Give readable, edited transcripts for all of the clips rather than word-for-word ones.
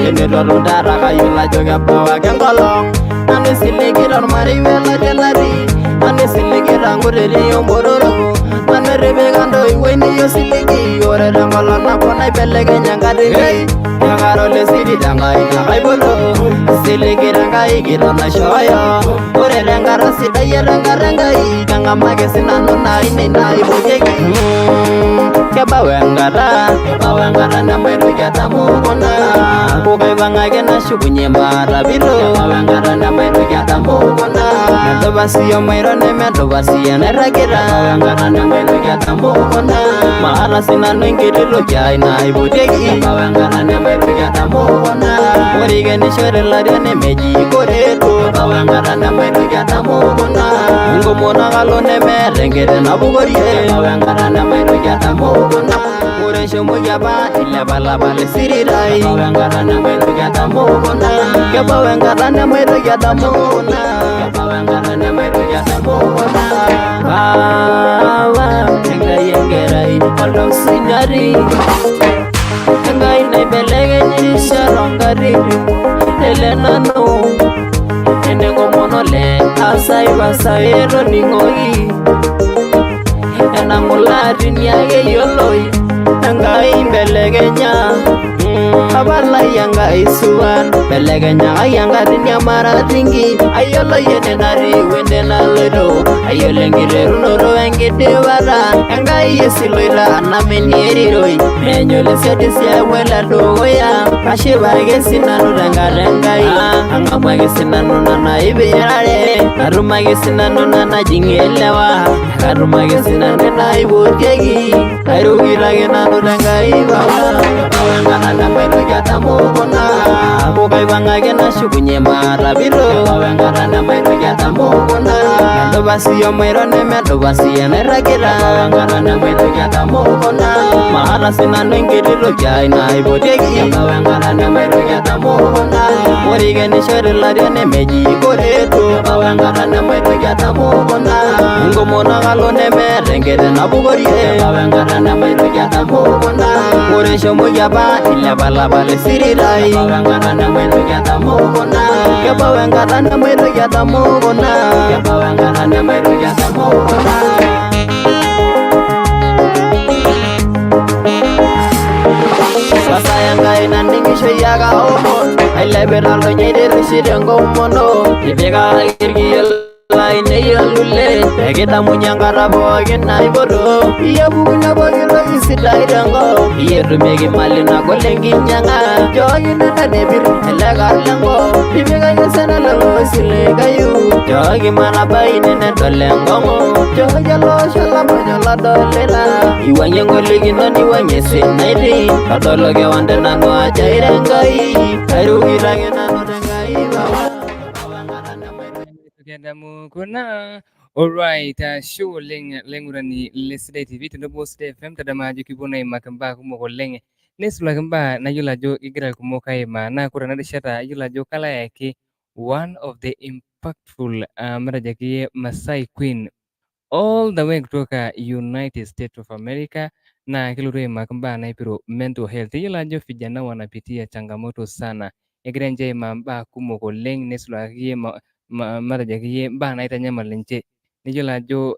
Tenelo dara kayula joga bawa kengkolong Ane siligiran mari wela telari Ane siligiran nguriri yombororo Ane rebegando iweni yo siligi Ore rengkolong napona ipeleke nyangadiri Nyakarole siri jangai nakai bolo Siligiran kai gira na shoyo Ore rengara sidaya rengarengai Kangamake sinano na ine na ibujegi Kebawengara na mairu jata mukona Kukai bangage na shukunye marabiro Kebawengara na mairu jata mukona Medobasi yo mairo ne medobasi ya neragira Kebawengara na mairu jata mukona Maara sinano ingirilo jai na ibudegi Kebawengara na mairu jata mukona Morige ni shore laria ne meji koreto Kebawengara na mairu jata mukona Ngomona galo ne merengere na bugorie Kebawengara na mairu jata mukona Ure shumu jaba ila bala bala sirirai Kebawengara na mairu jata mukona Kebawengara na mairu jata mukona Kebawengara na mairu jata mukona Bawa Engai engerai Aldong sinyari Engai naibelege nyirisha rongariri Elenano Enengo monole Asai basayero ningoi Enangulari niage yoloi Engai belegenya Abala yanga isuan Belegenya ayanga rinya maratingi Ayolo yene nari wende na lodo Ayolo ngire runoro engide wara Engai yesiloila anameni eriroi Menyole siadisia wela dogoya Kashiba gesinanu rengarengai Angama gesinanu nana ibirare Naruma gesinanu nana jingelewa Karuma gesinanu na ibudegi Airugira genanu rengai bawa Kebawengara na mairu jata mukona Kukai bangage na shukunye marabiro Kebawengara na mairu jata mukona Medobasi yo mairo ne medobasi ya neragira Kebawengara na mairu jata mukona Maara sinano ingirilo jai na ibudegi Kebawengara na mairu jata mukona Morige ni shore laria ne meji koreto Kebawengara na mairu jata mukona Ngomona galo ne merengere na bugorie Kebawengara na mairu jata mukona Ure shumu jaba ila bala bala sirirai Kebawengara na mairu jata mukona Kebawengara na mairu jata mukona Kebawengara na mairu jata mukona Sasa yangai nandingisho yaga omon Aile beralo nyede rishide ngomono Ibega girgiyel Laine yalule Egita munyangara boge na iboro Iya buguna boge lo isidai dango Iya rumegi malina kolengi nyanga Jogi nana debir elegar lango Bibega yasana lango sile gayu Jogi malabai nene dolengongo Jogi lo shala banyola dolela Iwanye ngolegi nani wanye sinairi Katologe wande nano ajairengai Kairu girange nano rengai bawa Kuna alright show lengurani lesde TV to boss FM tadama jukibona makamba kumo leng nesula kamba na yula jo igra kumo ma na kurana de shata yula jo kala yake one of the impactful marajaki Masai Queen all the way kutoka United States of America na kilure makamba na ipiro mental health yula jo vijana wanapitia changamoto sana egrenje mamba kumo leng nesula mara jagi ba na itanya malenche nijula jo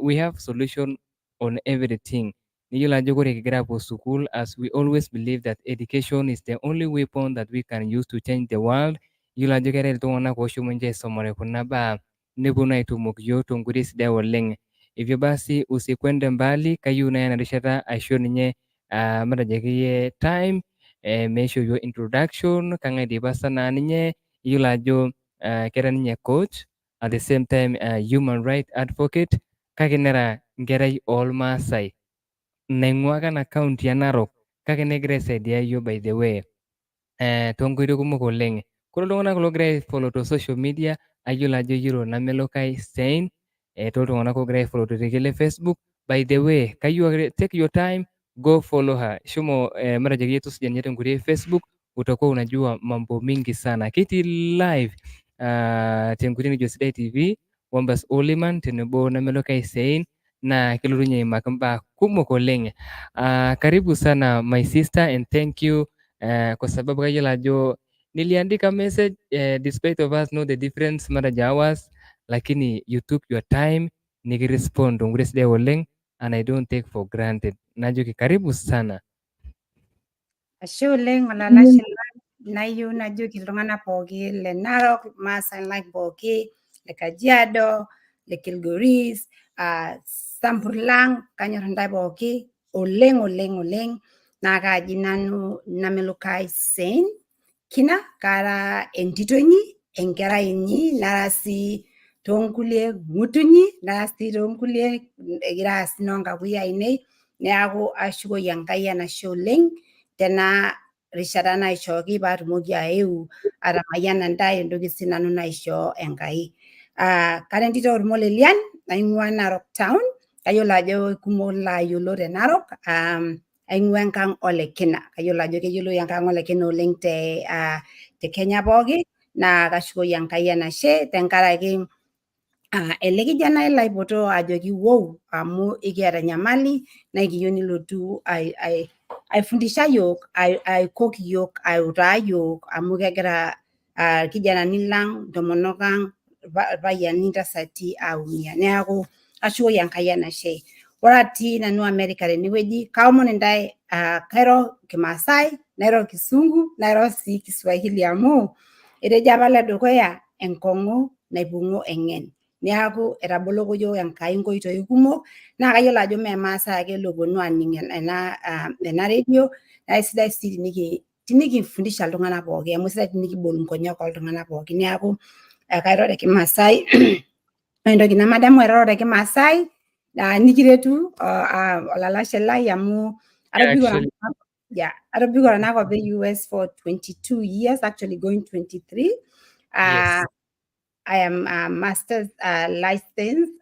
we have solution on everything nijula jo gore kigira po school as we always believe that education is the only weapon that we can use to change the world yula jo kere to na ko shumunje somore kuna ba nebuna itu mokyo to nguris da woleng hivyo basi usikwende mbali kayuna yanarishata ashonye mara jagi time make sure your introduction kanga di basa na ninye yula jo kera ninye coach at the same time human right advocate kagenera ngerai all masai naing'ua kana county ya Narok kake negira aisaidia yo by the way tonkoitoi kumok oleng kore iltung'anak kulo ogira follow to social media ayiolo ajo yiolo Namelokai Sein toltung'anak ogira follow torrekie le Facebook by the way kayieu ake take your time go follow her shomo matejo tusuja ninye tenkutie Facebook utakuwa unajua mambo mingi sana ketii live tenkutie nijo Sidai TV Wambas Oliman tenebo Namelokai Sein na kelotu ninye aimaki mbaa kumok oleng karibu sana my sister and thank you kwa sababu kayiolo ajo niliandika message despite of us know the difference mara hours, lakini you took your time nikirespond tongore sidai oleng and I don't take for granted. Najoki karibu sana. Ashe oleng olalashe lai nayieu najoki iltung'anak pooki le Narok, irmaasai lang pooki, le Kajiado, le Kilgoris, Samburlang, kanyorr intae pooki oleng oleng oleng naa kaaji nanu Namelokai Sein kina kara entito inyi, enkerai inyi, nara sii toonkulie ng'utunyi, nara sii toonkulie egira aas noonkakuyia ainei, neeku ashukoki Enkai enashe oleng tena rishata naishooki paatumoki aeu atamayiana ntae entoki sii nanu naishoo Enkai. Kara entito ormolelian, naing'ua Narok town, kayiolo ajo kumok laayiolo te Narok, aing'ua enkang Olekina. Kayiolo ajo keyioloi enkang Olekina oleng te Kenya pooki, naa kashukoki Enkai enashe tenkaraki ele kijanai laipoto ajoki wou amu ikiata enyamali naa ikiyieu nilotu aifundisha yiok, aikok yiok, autaa yiok amu kegira irkijanani lang, intomonok ang, irpayiani, intasati aumia. Neeku kashukoki Enkai enashe. Ore atii nanu America tenewueji, kaomon intae kairo Kimaasai, nairo Kisungu, nairo sii Kiswahili amu etejo apa ledukuya enkong'u naibung'o eng'en. Neeku etaboloko yiok Enkai nkoitoi kumok, naa kayiolo ajo mee irmaasai ake looponu aaning' ena radio, naa sidai sii tinikifundisha iltung'anak pooki amu sidai tinikibol nkonyek oltung'anak pooki. Neeku kairo te Kimaasai, ore entoki nemadamu airoro te Kimaasai nikiretu olalashe lai amu atobiko tenakop e US for 22 years, actually going 23. Yes. I am a master's licensed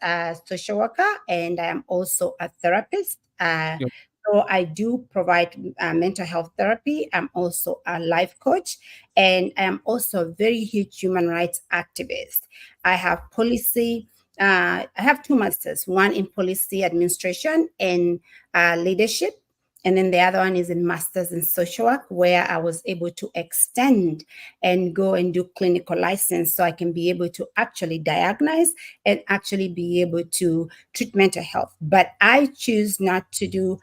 social worker, and I am also a therapist. Yep. So I do provide mental health therapy. I'm also a life coach, and I am also a very huge human rights activist. I have policy. I have two masters, one in policy administration and leadership, and then the other one is in masters in social work, where I was able to extend and go and do clinical license so I can be able to actually diagnose and actually be able to treat mental health. But I choose not to do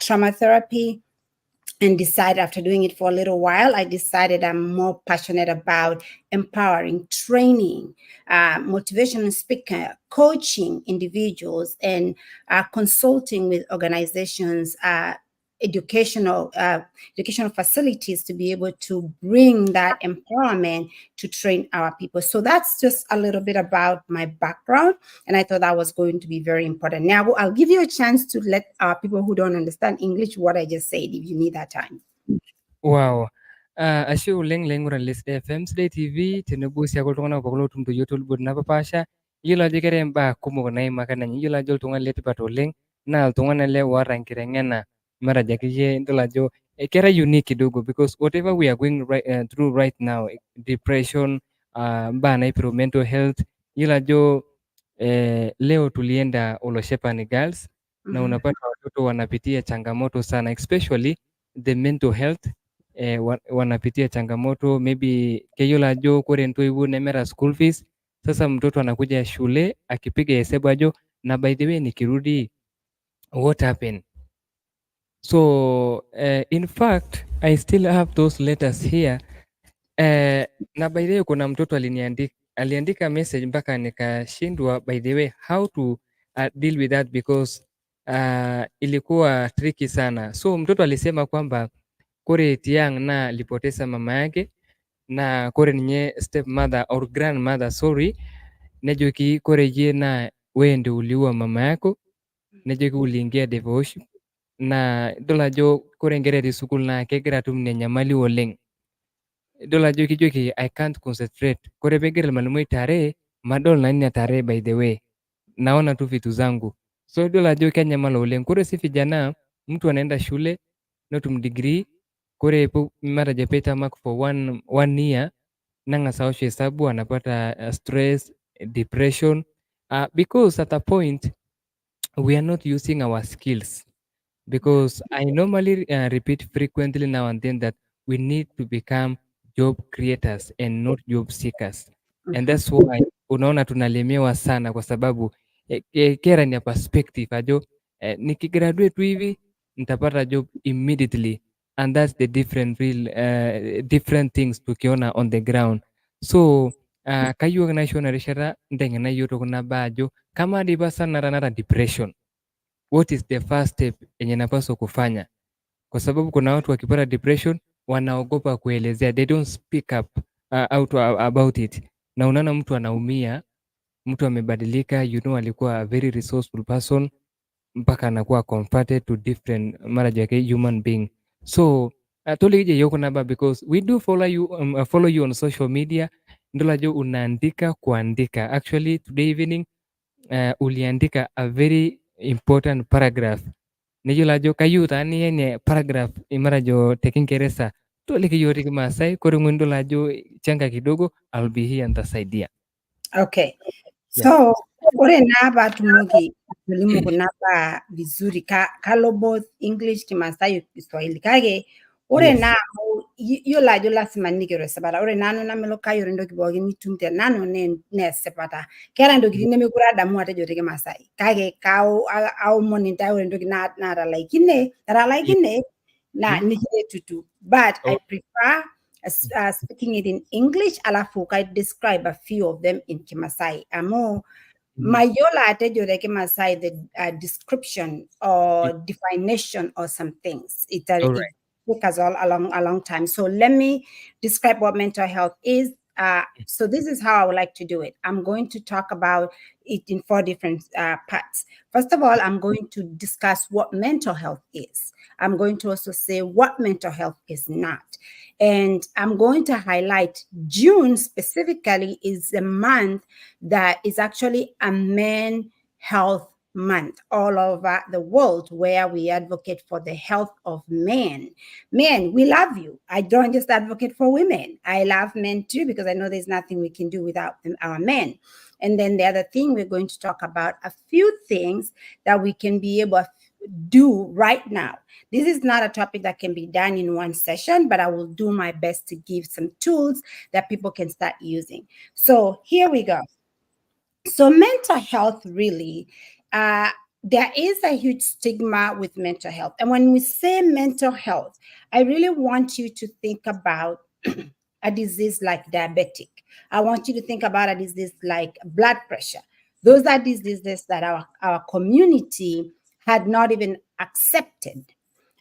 trauma therapy, and decided after doing it for a little while, I decided I'm more passionate about empowering, training, motivational speaker, coaching individuals, and consulting with organizations, educational facilities to be able to bring that empowerment to train our people. So that's just a little bit about my background, and I thought that was going to be very important. Now I'll give you a chance to let people who don't understand English what I just said, if you need that time. Wow. Ashe oleng laing'urak le Sidai FM, Sidai TV tenebo sii ake iltung'anak pooki lootumito iyiok toolubot napapaasha. Iyiolo ajo keetae imbaa kumok naimaka nanyi. Iyiolo ajo oltung'ani letipat oleng naa iltung'anak ele oota enkiteng'ena matejo akeyie idol ajo kera unique kidogo because whatever we are going through right now, depression, mbaa naipiru mental health, iyiolo ajo leo tulienda Oloshepani Girls na unapata watoto wanapitia changamoto sana especially the mental health wanapitia changamoto maybe keyiolo ajo kore entoiwuo nemeeta school fees. Sasa mtoto anakuja shule akipiga hesabu ajo na by the way nikirudi what happened. So in fact I still have those letters here. Na by the way kuna mtoto aliandika message mpaka nikashindwa by the way how to deal with that because ilikuwa tricky sana. So mtoto alisema kwamba kore tiang naa alipoteza mama yake na kore ninye stepmother or grandmother sorry, nejoki kore iyie naa wewe ndio uliua mama yako, nejoki uliingia devotion na idol ajo kore nkera etii sukuul naa kegira atum ina nyamali oleng. Idol ajo kijoki I can't concentrate. Kore peegira ormalimui tarehe, madol naa nina tarehe by the way, naona tu vitu zangu. So idol ajo kenyamal oleng. Kore sii vijana, mtu anaenda shule netum degree, kore matejo peitamak for one year neng'as awosh hesabu anapata stress, depression, because at a point we are not using our skills. Because I normally repeat frequently now and then that we need to become job creators and not job seekers. And Mhm. that's why unaona tunalemewa sana kwa sababu kera ni ya perspective ajo nikigraduate tu hivi nitapata job immediately, and that's the different things tukiona on the ground. So kayiok naisho na rishata nteng'ena yiok tokuna baa ajo kama dipa sana depression, what is the first step yenye napaswa kufanya? Kwa sababu kuna watu wakipata depression wanaogopa kuelezea, they don't speak up out about it, na unaona mtu anaumia, mtu amebadilika, alikuwa a very resourceful person mpaka anakuwa converted to different marriage yake human being. So tolekije yoko naba because we do follow you on social media, ndola jo unaandika kuandika. Actually today evening uliandika a very important paragraph. Nijula jo kayu tani yenye paragraph imara jo taking keresa. Toleki yori kimasai kore ndola jo changa kidogo, I'll be here nitasaidia. Okay. Yeah. So ore naba tumuki tulimu kunaba vizuri kalo both English Kimasai Kiswahili kage ore Yes. na yo la yo lasima nigero sebata ore nanu Namelokai yore ndoki bogi ni tumte nanu ne sebata kera ndoki ne mekura damu ate jote Kimasai kage au moninta ore ndoki na like ine na nikire tutu, but I prefer speaking it in English alafu I describe a few of them in Kimasai. Amo mayola atejo Kimasai the description or definition or some things. It took us all a long time. So let me describe what mental health is. So this is how I would like to do it. I'm going to talk about it in 4 different parts. First of all, I'm going to discuss what mental health is. I'm going to also say what mental health is not. And I'm going to highlight June specifically is a month that is actually a men health month all over the world, where we advocate for the health of men. Men, we love you. I don't just advocate for women. I love men too, because I know there's nothing we can do without our men. And then the other thing, we're going to talk about a few things that we can be able to do right now. This is not a topic that can be done in one session, but I will do my best to give some tools that people can start using. So here we go. So mental health, really, there is a huge stigma with mental health. And when we say mental health, I really want you to think about a disease like diabetic. I want you to think about a disease like blood pressure. Those are diseases that our community had not even accepted.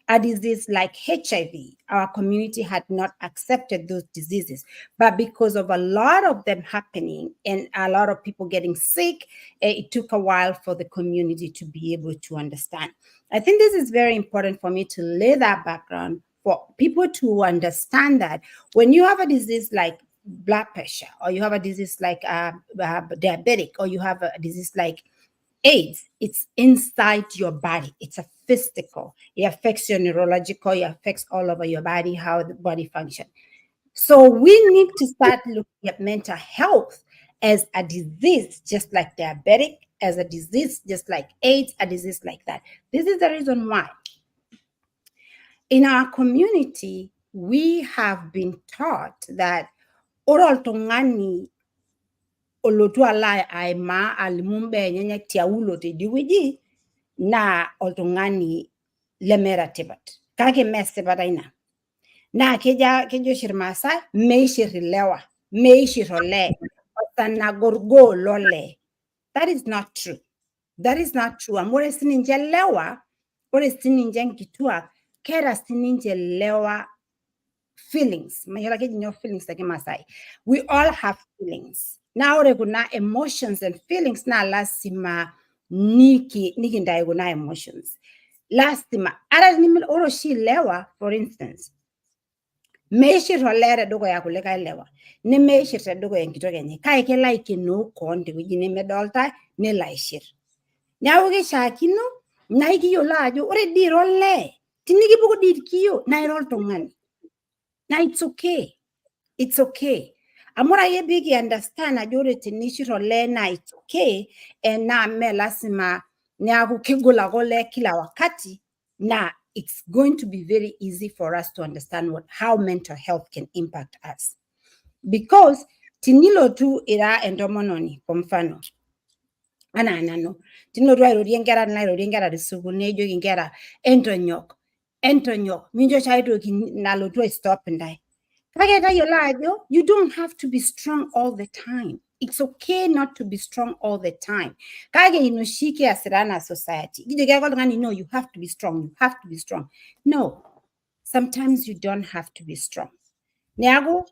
A disease like HIV, our community had not accepted those diseases. But because of a lot of them happening and a lot of people getting sick, it took a while for the community to be able to understand. I think this is very important for me to lay that background for people to understand that when you have a disease like blood pressure, or you have a disease like diabetic, or you have a disease like AIDS, it's inside your body. It's a physical. It affects your neurological. It affects all over your body, how the body functions. So we need to start looking at mental health as a disease, just like diabetic, as a disease, just like AIDS, a disease like that. This is the reason why. In our community, we have been taught that oral tongani olotu ala aima alimumbe nyenye tiaulo te diwiji na oltung'ani lemera tipat kake mes tipat aina na kejo shirmasa meishir ilewa meishir olee osana gorgo lole. That is not true. That is not true. Amore sininje lewa, ore sininje nkituak, kera sininje lewa feelings. Mayora keji nyo feelings like Masai. We all have feelings. Na ore kuna emotions and feelings na lasima niki ndai kuna emotions. Lastima ara nimi oro shi lewa, for instance. Meishir holere dogo ya kuleka lewa. Ne meishir te dogo ya nkito kenye. Kai ke like no konti wiji medolta ne laishir. Nyawge shakino na iki yola ajo ore dirole. Tinigi buko dirkiyo na irol tongani. Now it's okay. It's okay. Amora ye bigi understand ajore tinishiro lena it's okay. And na me lasima nyaku kigula gole kila wakati na it's going to be very easy for us to understand how mental health can impact us. Because tinilo tu ira endomononi, kwa mfano, ananano, tinilo tu airorie nkera nairorie nkera tesukul nejoki nkera entonyok, minjo chaitoki nalotu stop ndai. Kake tayiolo ajo, you don't have to be strong all the time. It's okay not to be strong all the time. Kage inoshike asirana society. Kijoki ake oltung'ani, no, you have to be strong, you have to be strong. No, sometimes you don't have to be strong. Niago,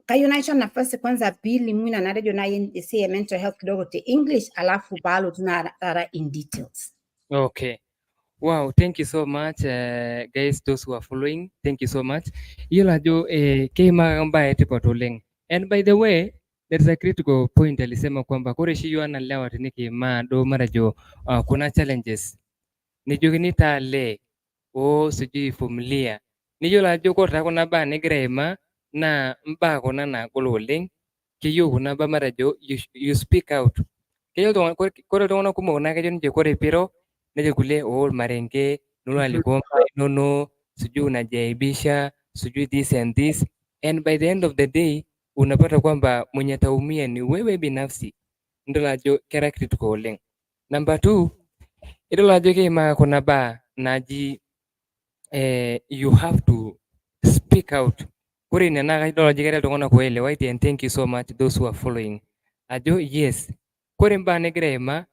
kayo naisho nafasi kwanza pili mwina narejo na say mental health kidogo te English alafu balo tunara in details. Okay. Wow, thank you so much, guys, those who are following. Thank you so much. Yiolo ajo keimaka embaye etipat oleng. And by the way, there is a critical point alisema kwamba kore oshi yiok anaa ilewa tenikiimaa duo matejo kuna challenges nejokini talee sijui vumilia. Niyiolo ajo kore taa kuna baa nigira aimaa naa imbaa kuna naagol oleng. Keyieu kuna baa matejo you speak out. Kore iltung'anak kumok naa kejo ninche kore piiro nejo kulie irmarenge, nilo alikoo mbaa inonok, sijui unajiaibisha, sijui this and this. And by the end of the day unapata kwamba mwenye ataumia ni wewe binafsi. Nidol ajo kera critical oleng. Number two, idol ajo keimaa kuna baa naaji you have to speak out. Kore ina naa kadol ajo ketii iltung'anak oelewaitie, and thank you so much those who are following. Ajo yes, kore imbaa nigira aimaa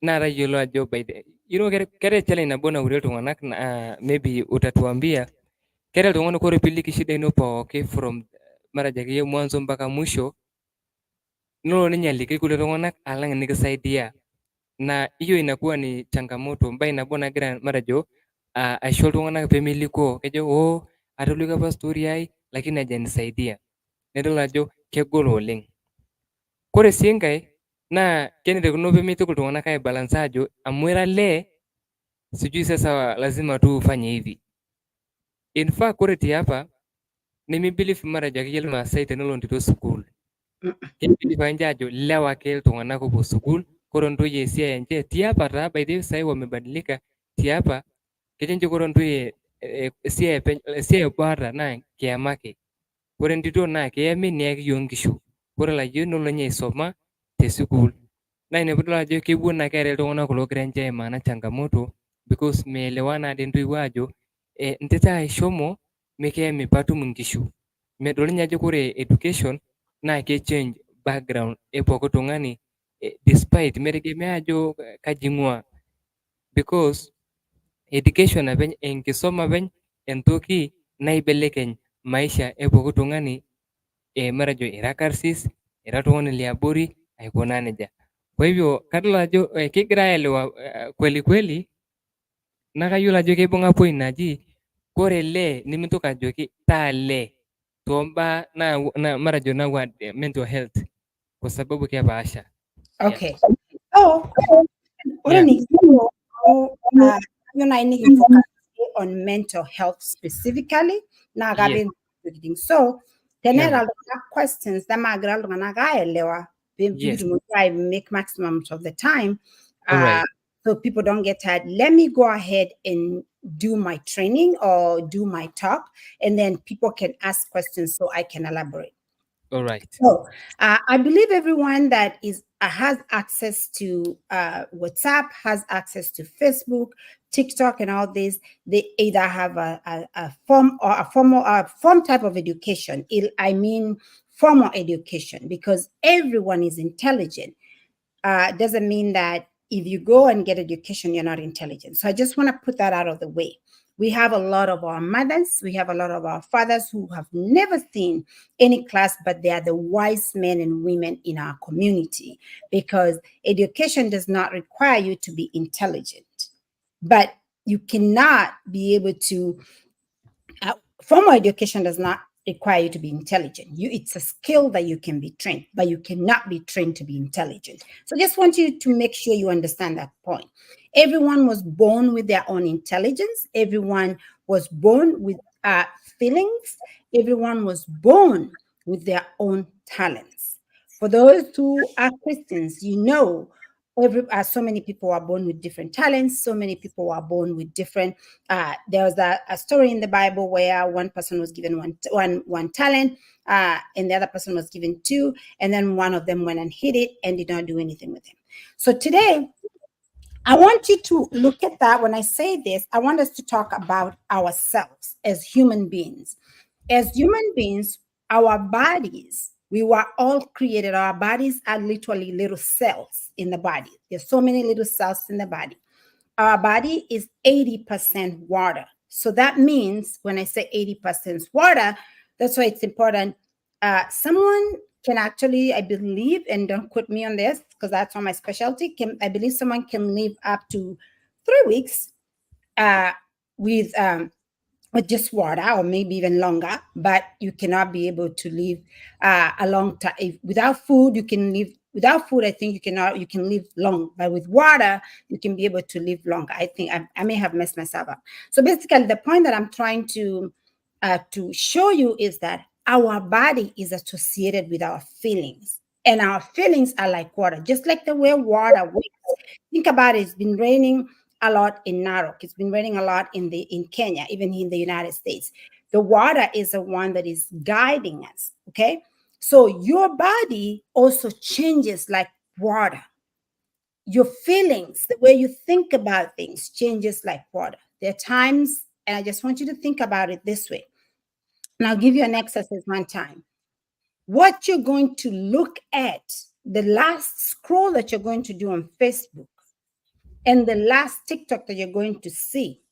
naa tayiolo ajo keetae challenge nabo naurie iltung'anak maybe utatuambia. Keetae iltung'anak kore piiliki shida ino pooki from matejo akeyie mwanzo mpaka mwisho, nelo ninye aliki kulie tung'anak alang nikisaidia. Na hiyo inakuwa ni changamoto, embae nabo nagira matejo aisho iltung'anak peemelikoo. Kejo atolikio apa story ai lakini hajanisaidia. Nidol ajo kegol oleng. Kore sii enkae naa kenarikino peemeitoki iltung'anak aibalansa ajo amu ira lee sijui sasa lazima tu ufanye hivi. In fact kore tiapa nemibelieve matejo akeyie irmaasai tenelo entito sukuul. Kibelieve ake ninche ajo ilewa ake iltung'anak oopuo sukuul, kore ntoyie esiai enche tiapa taa by the way saai wamebadilika. Tiapa kejo ninche kore ntoyie esiai obo ata naa kiama ake. Kore entito naa kiami niyaki yiok nkishu. Kore olayioni nelo ninye aisoma te sukuul. Naa ina piidol ajo kepuo naa keetae iltung'anak loogira ninche aimaa ena changamoto because meelewana ade intoiwuo ajo entito ai shomo mikiyami paatum inkishu. Medol ninye ajo kore education naa ke-change background e pooki tung'ani despite meitegemea ajo kaji ing'ua. Because education openy, enkisoma openy entoki naibelekeny maisha e pooki tung'ani matejo ira karsis, ira oltung'ani liabori aikunaa nejia. Kwa hivyo kadol ajo kigira aelewa kweli kweli naa kayiolo ajo keibung'a point naji kore lee nemintoki ajoki taa lee tombaa matejo nau mental health kwa sababu kepaasha. Okay. So, Yeah. you need to focus on mental health specifically. Now, Yes. so, then Yeah. there are questions that my girl Yes. try make maximum of the time. All right. So people don't get tired. Let me go ahead and do my training or do my talk, and then people can ask questions so I can elaborate. All right. So I believe everyone that has access to WhatsApp, has access to Facebook, TikTok, and all this. They either have a form or a form type of education. I mean formal education, because everyone is intelligent. Doesn't mean that if you go and get education, you're not intelligent. So I just want to put that out of the way. We have a lot of our mothers, we have a lot of our fathers who have never seen any class, but they are the wise men and women in our community, because education does not require you to be intelligent, but you cannot be able to, formal education does not require you to be intelligent. It's a skill that you can be trained, but you cannot be trained to be intelligent. So I just want you to make sure you understand that point. Everyone was born with their own intelligence. Everyone was born with feelings. Everyone was born with their own talents. For those who are Christians, you know So many people are born with different talents. So many people are born with different. There was a story in the Bible where one person was given one talent, and the other person was given two, and then one of them went and hid it and did not do anything with it. So today, I want you to look at that. When I say this, I want us to talk about ourselves as human beings. As human beings, our bodies, we were all created. Our bodies are literally little cells in the body. There's so many little cells in the body. Our body is 80% water. So that means when I say 80% water, that's why it's important. Someone can actually, I believe, and don't quote me on this because that's not my specialty. I believe someone can live up to 3 weeks uh, with just water, or maybe even longer, but you cannot be able to live a long time. Without food, you can live. Without food, I think you can live long, but with water, you can be able to live longer. I think I may have messed myself up. So basically, the point that I'm trying to show you is that our body is associated with our feelings, and our feelings are like water, just like the way water works. Think about it. It's been raining a lot in Narok. It's been raining a lot in Kenya, even in the United States. The water is the one that is guiding us. Okay, so your body also changes like water. Your feelings, the way you think about things, changes like water. There are times, and I just want you to think about it this way. And I'll give you an exercise one time. What you're going to look at, the last scroll that you're going to do on Facebook, and the last TikTok that you're going to see,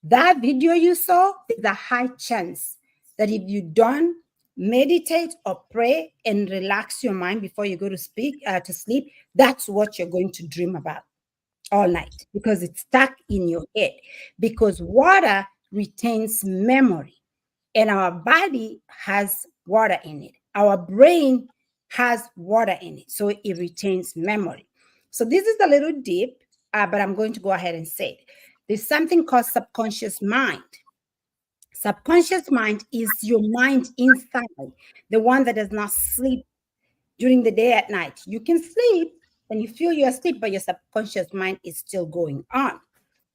that video you saw, there's a high chance that if you don't meditate or pray and relax your mind before you go to sleep, that's what you're going to dream about all night, because it's stuck in your head. Because water retains memory, and our body has water in it. Our brain has water in it, so it retains memory. So this is a little deep, but I'm going to go ahead and say it. There's something called subconscious mind. Subconscious mind is your mind inside, the one that does not sleep during the day at night. You can sleep and you feel you're asleep, but your subconscious mind is still going on.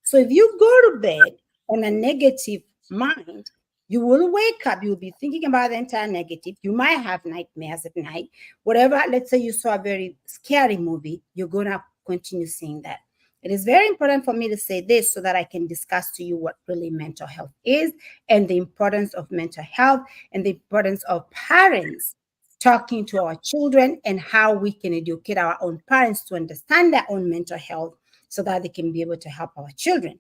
So if you go to bed on a negative mind, you will wake up, you'll be thinking about the entire negative. You might have nightmares at night. Whatever, let's say you saw a very scary movie, you're going to continue seeing that. It is very important for me to say this so that I can discuss to you what really mental health is, and the importance of mental health, and the importance of parents talking to our children, and how we can educate our own parents to understand their own mental health so that they can be able to help our children.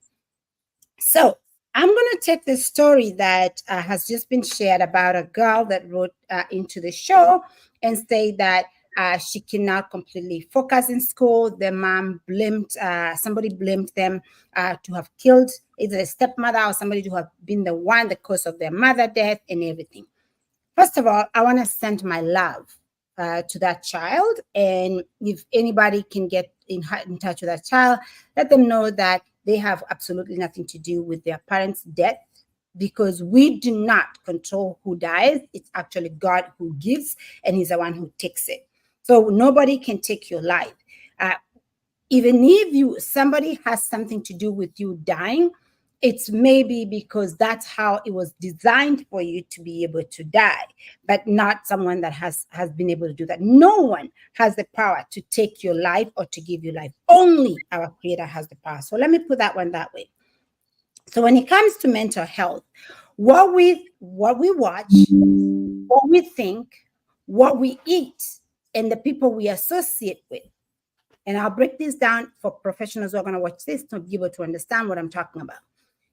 So I'm going to take the story that has just been shared about a girl that wrote into the show and say that she cannot completely focus in school. The mom blamed, somebody blamed them to have killed either a stepmother or somebody to have been the cause of their mother death and everything. First of all, I want to send my love to that child. And if anybody can get in touch with that child, let them know that they have absolutely nothing to do with their parents' death, because we do not control who dies. It's actually God who gives, and He's the one who takes it. So nobody can take your life. Even if somebody has something to do with you dying, it's maybe because that's how it was designed for you to be able to die, but not someone that has been able to do that. No one has the power to take your life or to give you life. Only our Creator has the power. So let me put that one that way. So when it comes to mental health, what we watch, what we think, what we eat, and the people we associate with. And I'll break this down for professionals who are going to watch this to be able to understand what I'm talking about.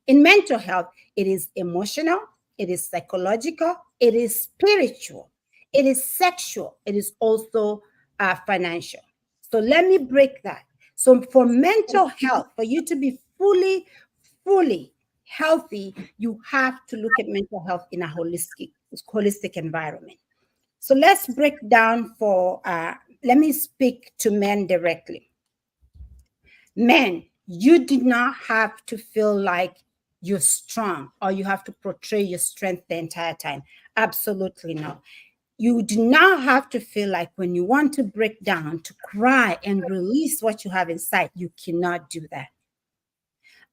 In mental health, it is emotional, it is psychological, it is spiritual, it is sexual, it is also financial. So let me break that. So for mental health, for you to be fully healthy, you have to look at mental health in a holistic environment. So let's break down let me speak to men directly. Men, you do not have to feel like you're strong or you have to portray your strength the entire time. Absolutely not. You do not have to feel like when you want to break down, to cry and release what you have inside, you cannot do that.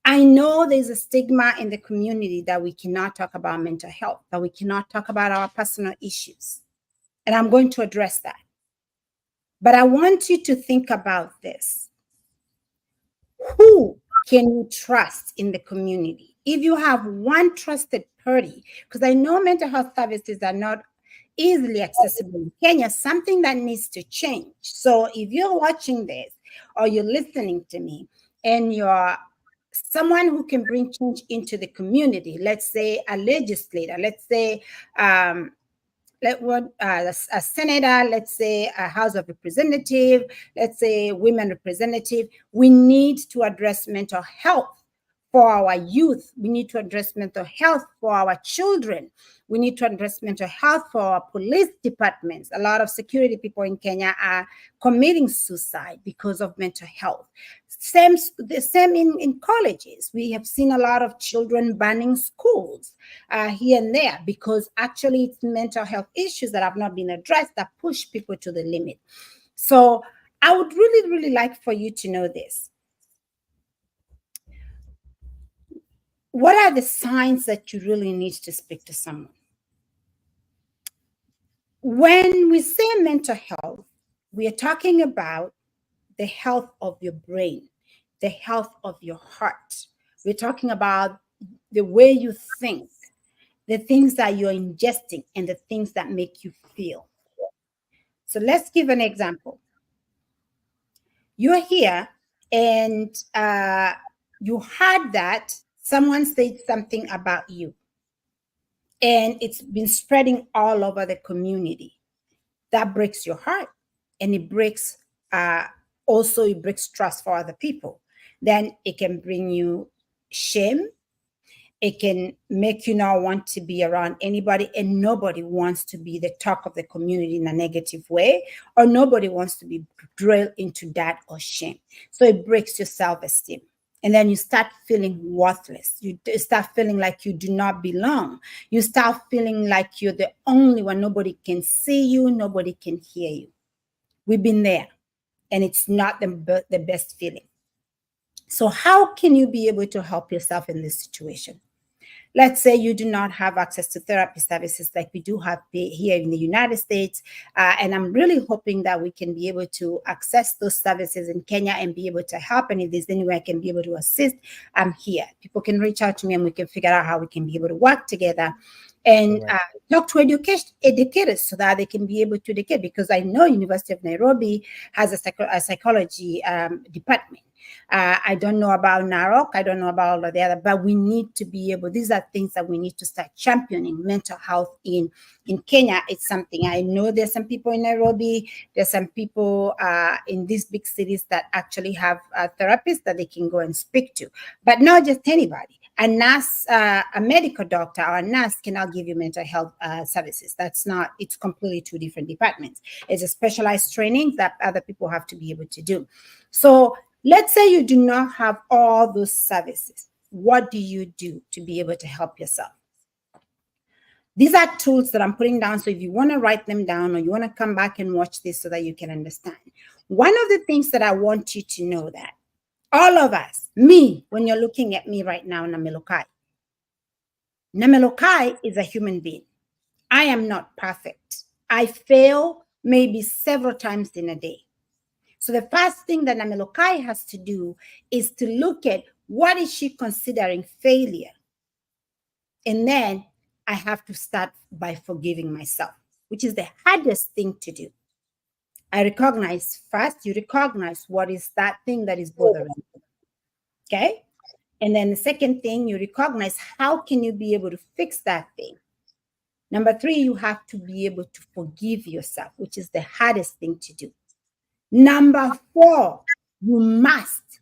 I know there's a stigma in the community that we cannot talk about mental health, that we cannot talk about our personal issues. And I'm going to address that. But I want you to think about this. Who can you trust in the community? If you have one trusted party, because I know mental health services are not easily accessible in Kenya, something that needs to change. So if you're watching this or you're listening to me and you're someone who can bring change into the community, let's say a legislator, let's say a senator, let's say a House of Representative, let's say women representative, we need to address mental health for our youth. We need to address mental health for our children. We need to address mental health for our police departments. A lot of security people in Kenya are committing suicide because of mental health. The same in colleges. We have seen a lot of children burning schools here and there because actually it's mental health issues that have not been addressed that push people to the limit. So I would really, really like for you to know this. What are the signs that you really need to speak to someone? When we say mental health, we are talking about the health of your brain, the health of your heart. We're talking about the way you think, the things that you're ingesting, and the things that make you feel. So let's give an example. You're here and you heard that someone said something about you, and it's been spreading all over the community. That breaks your heart, and it breaks it breaks trust for other people. Then it can bring you shame. It can make you not want to be around anybody, and nobody wants to be the talk of the community in a negative way, or nobody wants to be drilled into that or shame. So it breaks your self-esteem. And then you start feeling worthless. You start feeling like you do not belong. You start feeling like you're the only one. Nobody can see you. Nobody can hear you. We've been there, and it's not the best feeling. So how can you be able to help yourself in this situation? Let's say you do not have access to therapy services like we do have here in the United States. And I'm really hoping that we can be able to access those services in Kenya and be able to help. And if there's any way I can be able to assist, I'm here. People can reach out to me and we can figure out how we can be able to work together and talk to educators so that they can be able to educate, because I know University of Nairobi has a psychology department. I don't know about Narok. I don't know about all of the other, but we need to be able, these are things that we need to start championing. Mental health in Kenya, it's something. I know there's some people in Nairobi, there's some people in these big cities that actually have therapists that they can go and speak to, but not just anybody. A nurse, a medical doctor or a nurse cannot give you mental health services. That's not, it's completely two different departments. It's a specialized training that other people have to be able to do. So let's say you do not have all those services. What do you do to be able to help yourself? These are tools that I'm putting down. So if you want to write them down or you want to come back and watch this so that you can understand. One of the things that I want you to know that all of us, me, when you're looking at me right now, Namelokai is a human being. I am not perfect. I fail maybe several times in a day. So the first thing that Namelokai has to do is to look at what is she considering failure. And then I have to start by forgiving myself, which is the hardest thing to do. I recognize first, you recognize what is that thing that is bothering you. Okay? And then the second thing, you recognize how can you be able to fix that thing. Number 3, you have to be able to forgive yourself, which is the hardest thing to do. Number 4, you must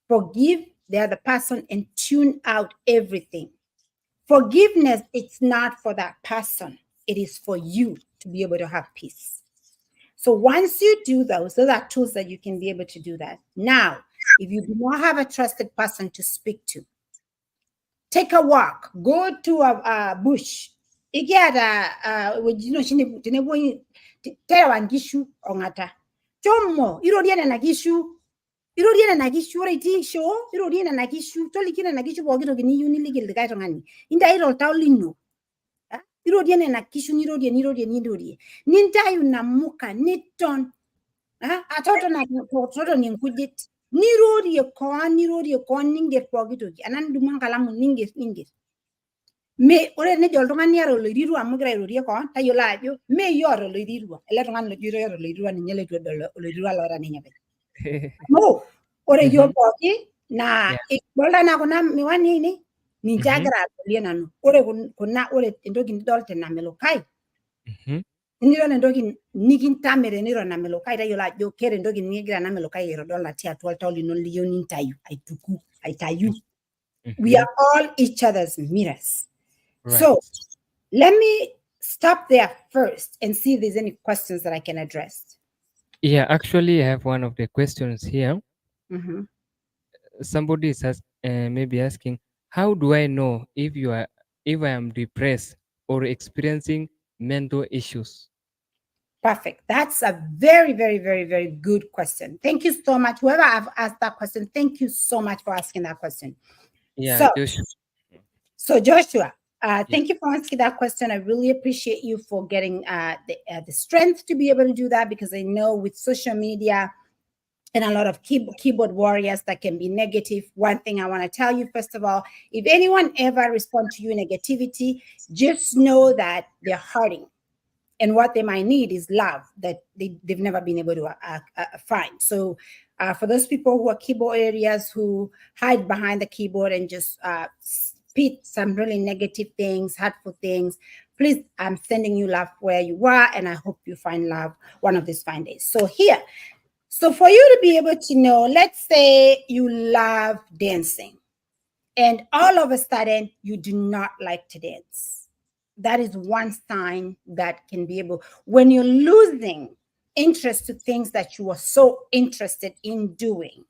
forgive the other person and tune out everything. Forgiveness, it's not for that person. It is for you to be able to have peace. So once you do those are tools that you can be able to do that. Now, if you do not have a trusted person to speak to, take a walk, go to a bush, ikiata wejino shine tenebo tewan gishu ongata chomo irodiana na gishu ore tisho irodiana na gishu tolikina na gishu bogiro gini yuni ligil de kaito ngani inda iro taulino irodiana na gishu nirodie nintayu na muka niton atoto na toto ni nkujit nirodie kon ninge bogito anan dumang kalamu ninge me ore ne jol tung'ani yaro loiriru amu gira airorie kon tayiolo ajo me yoro loirirua ele tung'ani lojo yoro loirirua ninye leitu edol oloirirua lora ninye penyo no ore yo pooki na idolta na kuna miwani ni ninche agira adolie nanu ore entoki nidol te Namelokai nidol entoki nikintamere niro Namelokai tayiolo ajo kere entoki nigira Namelokai aitodol natii atua oltau lino liyieu nintayu aitayu we are all each other's mirrors. Right. So let me stop there first and see if there's any questions that I can address. Yeah, actually, I have one of the questions here. Somebody is maybe asking, how do I know if I am depressed or experiencing mental issues? Perfect. That's a very, very, very, very good question. Thank you so much. Whoever I've asked that question, thank you so much for asking that question. Yeah, Joshua. So Joshua, thank you for asking that question. I really appreciate you for getting the strength to be able to do that, because I know with social media and a lot of keyboard warriors that can be negative. One thing I want to tell you, first of all, if anyone ever responds to you negativity, just know that they're hurting. And what they might need is love that they've never been able to find. So for those people who are keyboard areas who hide behind the keyboard and just spit some really negative things, hurtful things, please, I'm sending you love where you are, and I hope you find love one of these fine days. So for you to be able to know, let's say you love dancing, and all of a sudden you do not like to dance. That is one sign that can be able, when you're losing interest to things that you were so interested in doing,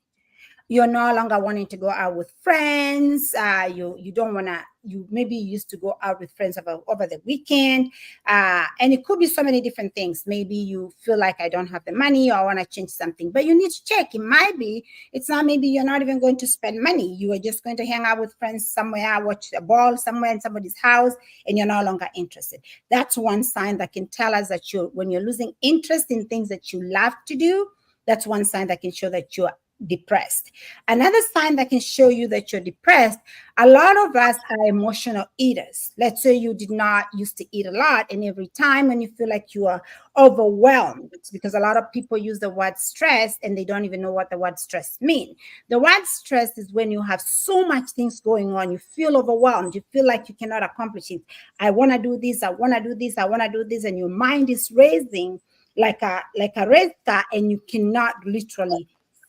you're no longer wanting to go out with friends. You don't want to, you maybe used to go out with friends over the weekend. And it could be so many different things. Maybe you feel like I don't have the money, or I want to change something, but you need to check. It might be, it's not, maybe you're not even going to spend money. You are just going to hang out with friends somewhere, watch a ball somewhere in somebody's house, and you're no longer interested. That's one sign that can tell us that when you're losing interest in things that you love to do, that's one sign that can show that you're depressed. Another sign that can show you that you're depressed, a lot of us are emotional eaters. Let's say you did not used to eat a lot, and every time when you feel like you are overwhelmed, it's because a lot of people use the word stress and they don't even know what the word stress means. The word stress is when you have so much things going on, you feel overwhelmed, you feel like you cannot accomplish it. I want to do this, I want to do this, I want to do this, and your mind is racing like a race car, and you cannot literally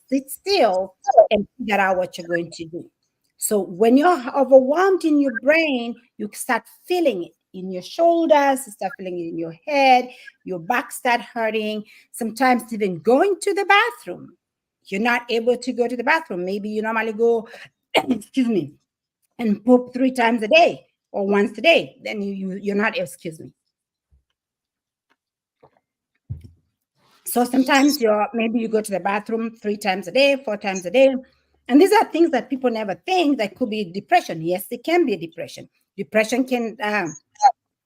sit still and figure out what you're going to do. So when you're overwhelmed in your brain, you start feeling it in your shoulders, you start feeling it in your head, your back start hurting, sometimes even going to the bathroom. You're not able to go to the bathroom. Maybe you normally go, excuse me, and poop 3 times a day or once a day. Then you're not, excuse me. So sometimes maybe you go to the bathroom 3 times a day, 4 times a day. And these are things that people never think that could be depression. Yes, it can be a depression. Depression can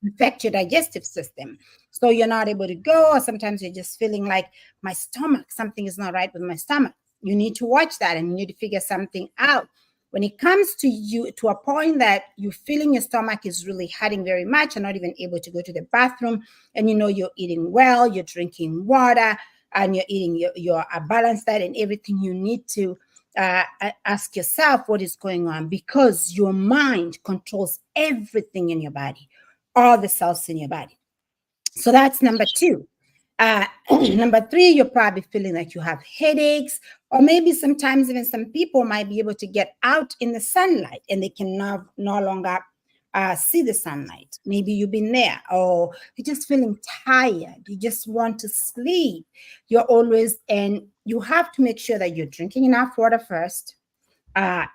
affect your digestive system. So you're not able to go, or sometimes you're just feeling like my stomach, something is not right with my stomach. You need to watch that, and you need to figure something out. When it comes to you, to a point that you're feeling your stomach is really hurting very much and not even able to go to the bathroom, and you know you're eating well, you're drinking water, and you're eating your balanced diet and everything, you need to ask yourself what is going on, because your mind controls everything in your body, all the cells in your body. So that's number 2. Number 3, you're probably feeling like you have headaches, or maybe sometimes even some people might be able to get out in the sunlight and they can no longer see the sunlight. Maybe you've been there, or you're just feeling tired. You just want to sleep. And you have to make sure that you're drinking enough water first.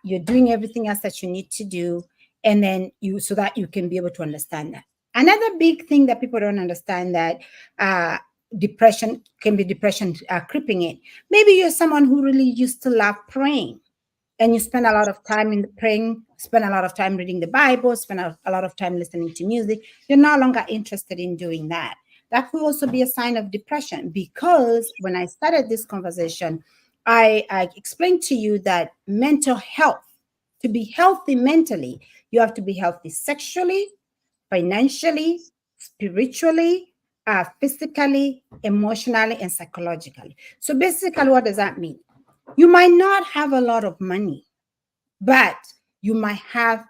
You're doing everything else that you need to do, and then so that you can be able to understand that. Another big thing that people don't understand, that depression can be depression creeping in. Maybe you're someone who really used to love praying, and you spend a lot of time in the praying, spend a lot of time reading the Bible, spend a lot of time listening to music. You're no longer interested in doing that. That could also be a sign of depression, because when I started this conversation, I explained to you that mental health, to be healthy mentally, you have to be healthy sexually, financially, spiritually, physically, emotionally, and psychologically. So basically, what does that mean? You might not have a lot of money, but you might have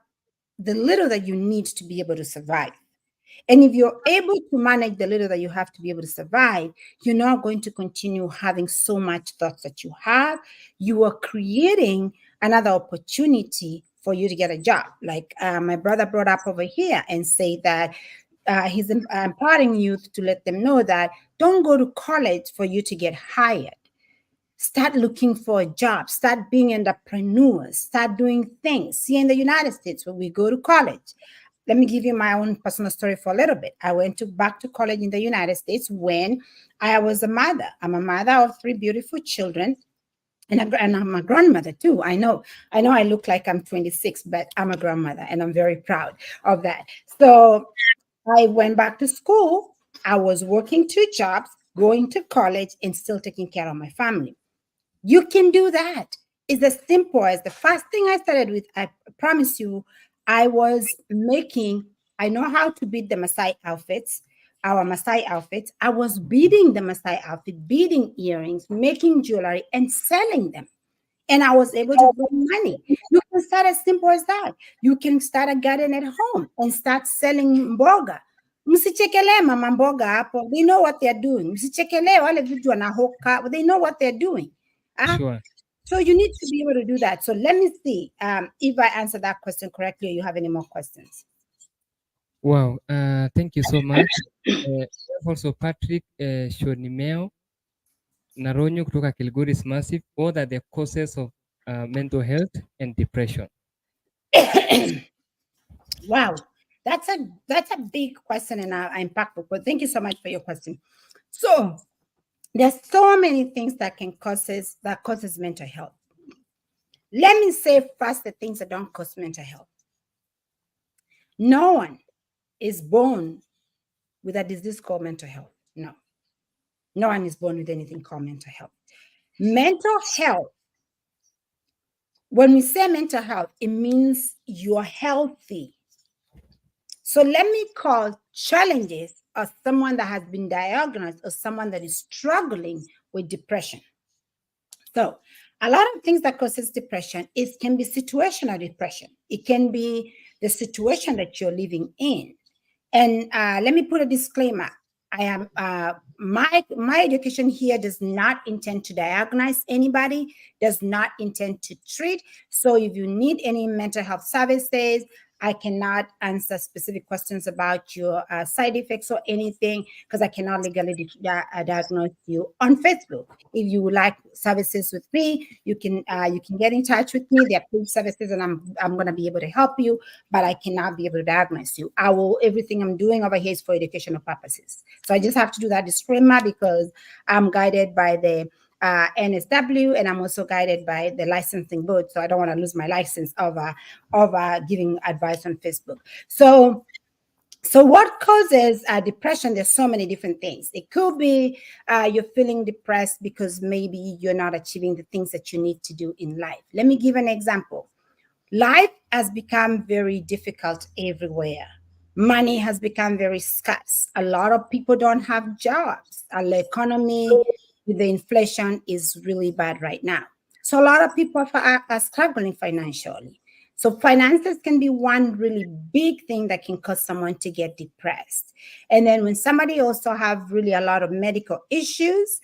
the little that you need to be able to survive. And if you're able to manage the little that you have to be able to survive, you're not going to continue having so much thoughts that you have. You are creating another opportunity for you to get a job. Like my brother brought up over here and say that he's empowering youth to let them know that don't go to college for you to get hired. Start looking for a job, start being entrepreneurs, start doing things. See, in the United States, when we go to college, let me give you my own personal story for a little bit. I went back to college in the United States when I was a mother. I'm a mother of 3 beautiful children. And I'm a grandmother too. I look like I'm 26, but I'm a grandmother, and I'm very proud of that. So I went back to school. I was working 2 jobs, going to college, and still taking care of my family. You can do that. It's as simple as the first thing I started with. I promise you, I was making, I know how to beat the Maasai outfits, our Maasai outfits. I was beating the Maasai outfit, beating earrings, making jewelry, and selling them. And I was able to bring money. You can start as simple as that. You can start a garden at home and start selling mboga. Msichekelee mama mboga hapo. They know what they're doing. Msichekelee wale vitu wanahoka. They know what they're doing. Sure. So you need to be able to do that. So let me see if I answer that question correctly, or you have any more questions. Wow. Thank you so much. Also Patrick Shonimeo Naronyo kutoka Kilgoris Massive. What are the causes of mental health and depression? Wow, that's a big question and impactful. But thank you so much for your question. So there's so many things that causes mental health. Let me say first the things that don't cause mental health. No one is born with a disease called mental health. No. No one is born with anything called mental health. Mental health, when we say mental health, it means you're healthy. So let me call challenges of someone that has been diagnosed or someone that is struggling with depression. So a lot of things that causes depression can be situational depression. It can be the situation that you're living in. And let me put a disclaimer. I am my education here does not intend to diagnose anybody, does not intend to treat. So if you need any mental health services, I cannot answer specific questions about your side effects or anything, because I cannot legally diagnose you on Facebook. If you would like services with me, you can get in touch with me. There are paid services, and I'm going to be able to help you, but I cannot be able to diagnose you. Everything I'm doing over here is for educational purposes. So I just have to do that disclaimer, because I'm guided by the NSW, and I'm also guided by the licensing board. So I don't want to lose my license of giving advice on Facebook. So what causes depression? There's so many different things. It could be you're feeling depressed because maybe you're not achieving the things that you need to do in life. Let me give an example. Life has become very difficult everywhere. Money has become very scarce. A lot of people don't have jobs. The economy with the inflation is really bad right now. So a lot of people are struggling financially. So finances can be one really big thing that can cause someone to get depressed. And then when somebody also have really a lot of medical issues,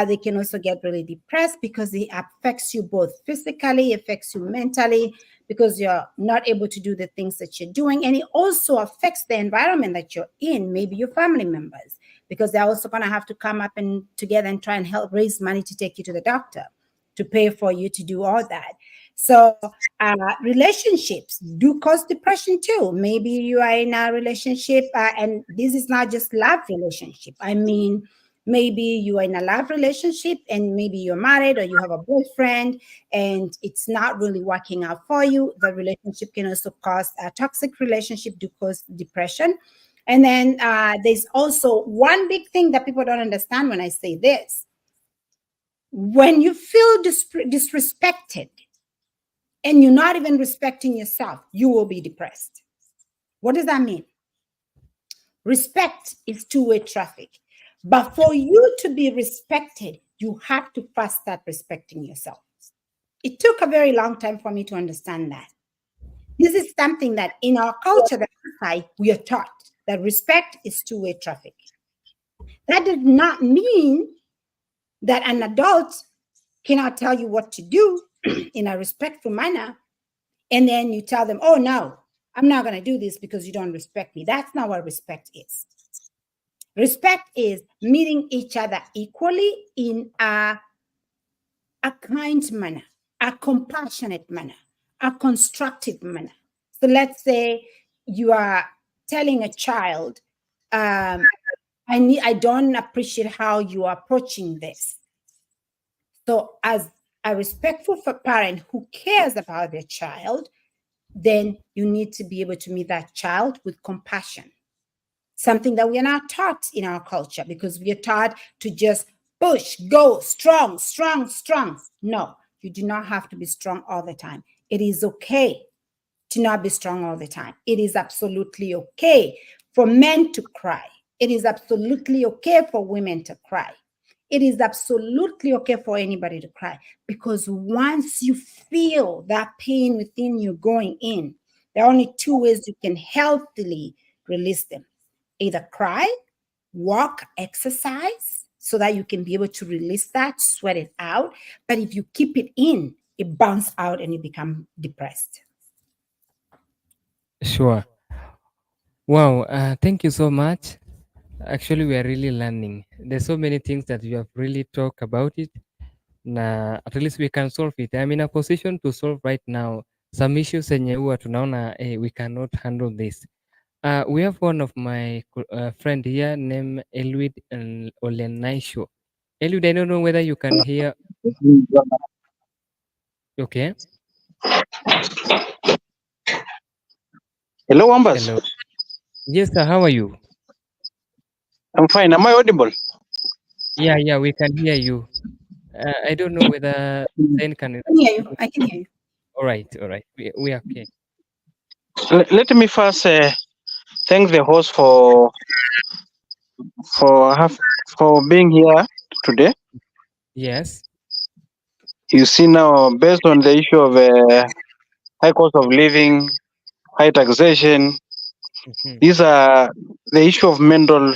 they can also get really depressed, because it affects you both physically, affects you mentally, because you're not able to do the things that you're doing. And it also affects the environment that you're in, maybe your family members, because they're also going to have to come up and together and try and help raise money to take you to the doctor, to pay for you to do all that. So relationships do cause depression too. Maybe you are in a relationship, and this is not just love relationship. I mean, maybe you are in a love relationship, and maybe you're married or you have a boyfriend, and it's not really working out for you. The relationship can also cause a toxic relationship to cause depression. And then there's also one big thing that people don't understand when I say this. When you feel disrespected and you're not even respecting yourself, you will be depressed. What does that mean? Respect is two-way traffic. But for you to be respected, you have to first start respecting yourself. It took a very long time for me to understand that. This is something that in our culture, that we are taught that respect is two-way traffic. That does not mean that an adult cannot tell you what to do in a respectful manner, and then you tell them, oh, no, I'm not going to do this because you don't respect me. That's not what respect is. Respect is meeting each other equally in a kind manner, a compassionate manner, a constructive manner. So let's say you are telling a child, I don't appreciate how you are approaching this. So as a respectful parent who cares about their child, then you need to be able to meet that child with compassion. Something that we are not taught in our culture, because we are taught to just push, go, strong, strong, strong. No, you do not have to be strong all the time. It is okay to not be strong all the time. It is absolutely okay for men to cry. It is absolutely okay for women to cry. It is absolutely okay for anybody to cry, because once you feel that pain within you going in, there are only two ways you can healthily release them. Either cry, walk, exercise, so that you can be able to release that, sweat it out. But if you keep it in, it bounces out and you become depressed. Sure. Wow. Thank you so much. Actually, we are really learning. There's so many things that you have really talked about it. Na at least we can solve it. I'm in a position to solve right now some issues zenye huwa tunaona we cannot handle this. We have one of my friend here named Elwid Olenaisho. Elwid, I don't know whether you can hear. Okay. Hello, Ambas. Hello. Yes, sir. How are you? I'm fine. Am I audible? Yeah, we can hear you. I don't know whether Sein can. I can hear you. I can hear you. All right. We are okay. Let me first thank the host for for being here today. Yes. You see now, based on the issue of high cost of living, high taxation, Mm-hmm. these are the issue of mental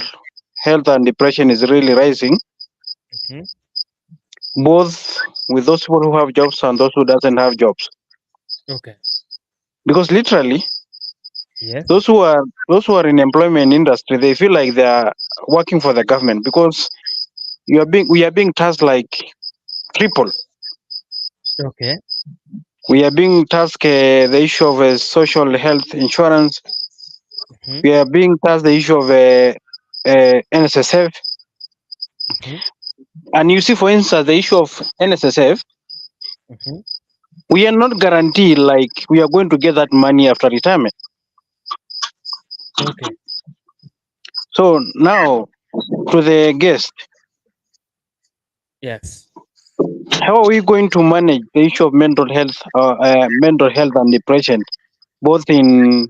health and depression is really rising, Mm-hmm. both with those people who have jobs and those who doesn't have jobs. Okay. Because literally, Yes. those who are in employment industry, they feel like they are working for the government, because we are being tasked like people. Okay. We are being tasked the issue of social health insurance. Mm-hmm. We are being tasked the issue of NSSF. Mm-hmm. And you see, for instance, the issue of NSSF, Mm-hmm. we are not guaranteed like we are going to get that money after retirement. Okay. So now, to the guest, Yes. how are we going to manage the issue of mental health and depression, both in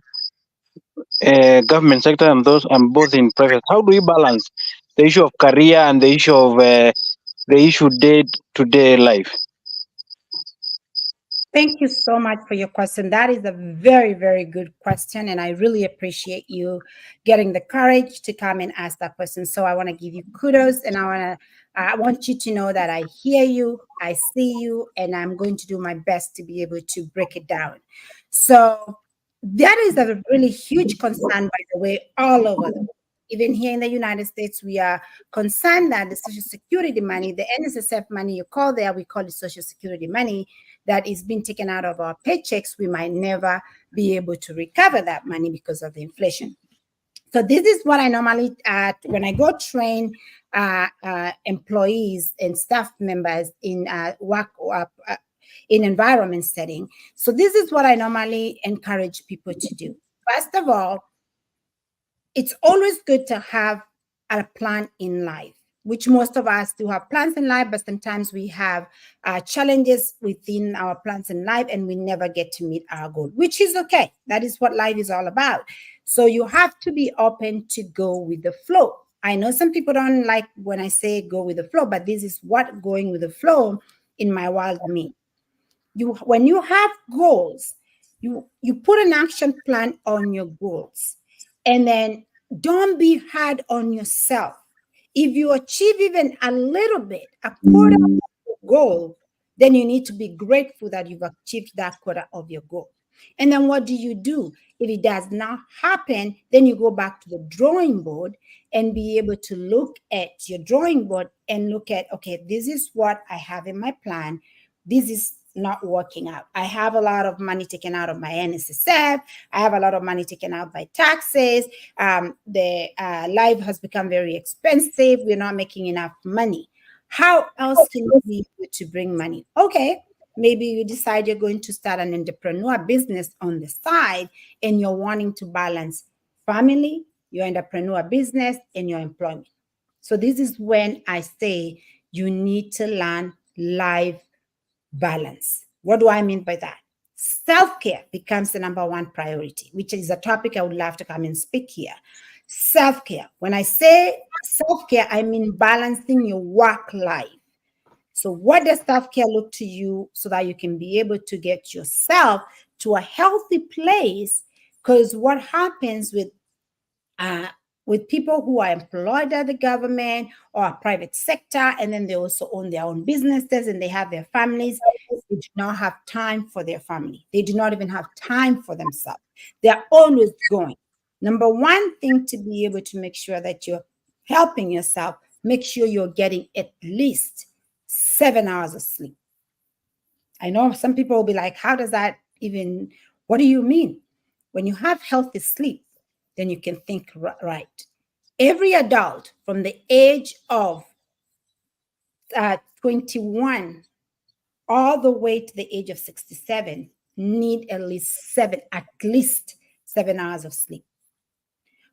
government sector and both in private? How do we balance the issue of career and the issue of the issue day-to-day life? Thank you so much for your question. That is a very, very good question. And I really appreciate you getting the courage to come and ask that question. So I want to give you kudos, and I want you to know that I hear you, I see you, and I'm going to do my best to be able to break it down. So that is a really huge concern, by the way, all over the world. Even here in the United States, we are concerned that the Social Security money, the NSSF money you call there, we call it Social Security money, that is being taken out of our paychecks. We might never be able to recover that money because of the inflation. So this is what I normally, when I go train employees and staff members in work in environment setting. So this is what I normally encourage people to do. First of all, it's always good to have a plan in life, which most of us do have plans in life, but sometimes we have challenges within our plans in life and we never get to meet our goal, which is okay. That is what life is all about. So you have to be open to go with the flow. I know some people don't like when I say go with the flow, but this is what going with the flow in my world means. When you have goals, you put an action plan on your goals, and then don't be hard on yourself. If you achieve even a little bit, a quarter of your goal, then you need to be grateful that you've achieved that quarter of your goal. And then what do? If it does not happen, then you go back to the drawing board and be able to look at your drawing board and look at, okay, this is what I have in my plan. This is not working out. I have a lot of money taken out of my NSSF. I have a lot of money taken out by taxes. The life has become very expensive. We're not making enough money. How else can you be able to bring money? Okay, maybe you decide you're going to start an entrepreneur business on the side and you're wanting to balance family, your entrepreneur business, and your employment. So this is when I say you need to learn life balance. What do I mean by that? Self-care becomes the number one priority, which is a topic I would love to come and speak here. Self-care. When I say self-care, I mean balancing your work life. So what does self-care look to you so that you can be able to get yourself to a healthy place? Because what happens with people who are employed at the government or private sector, and then they also own their own businesses and they have their families, they do not have time for their family. They do not even have time for themselves. They're always going. Number one thing to be able to make sure that you're helping yourself, make sure you're getting at least 7 hours of sleep. I know some people will be like, how does that even, what do you mean? When you have healthy sleep, then you can think right. Every adult from the age of 21 all the way to the age of 67 need at least 7 hours of sleep.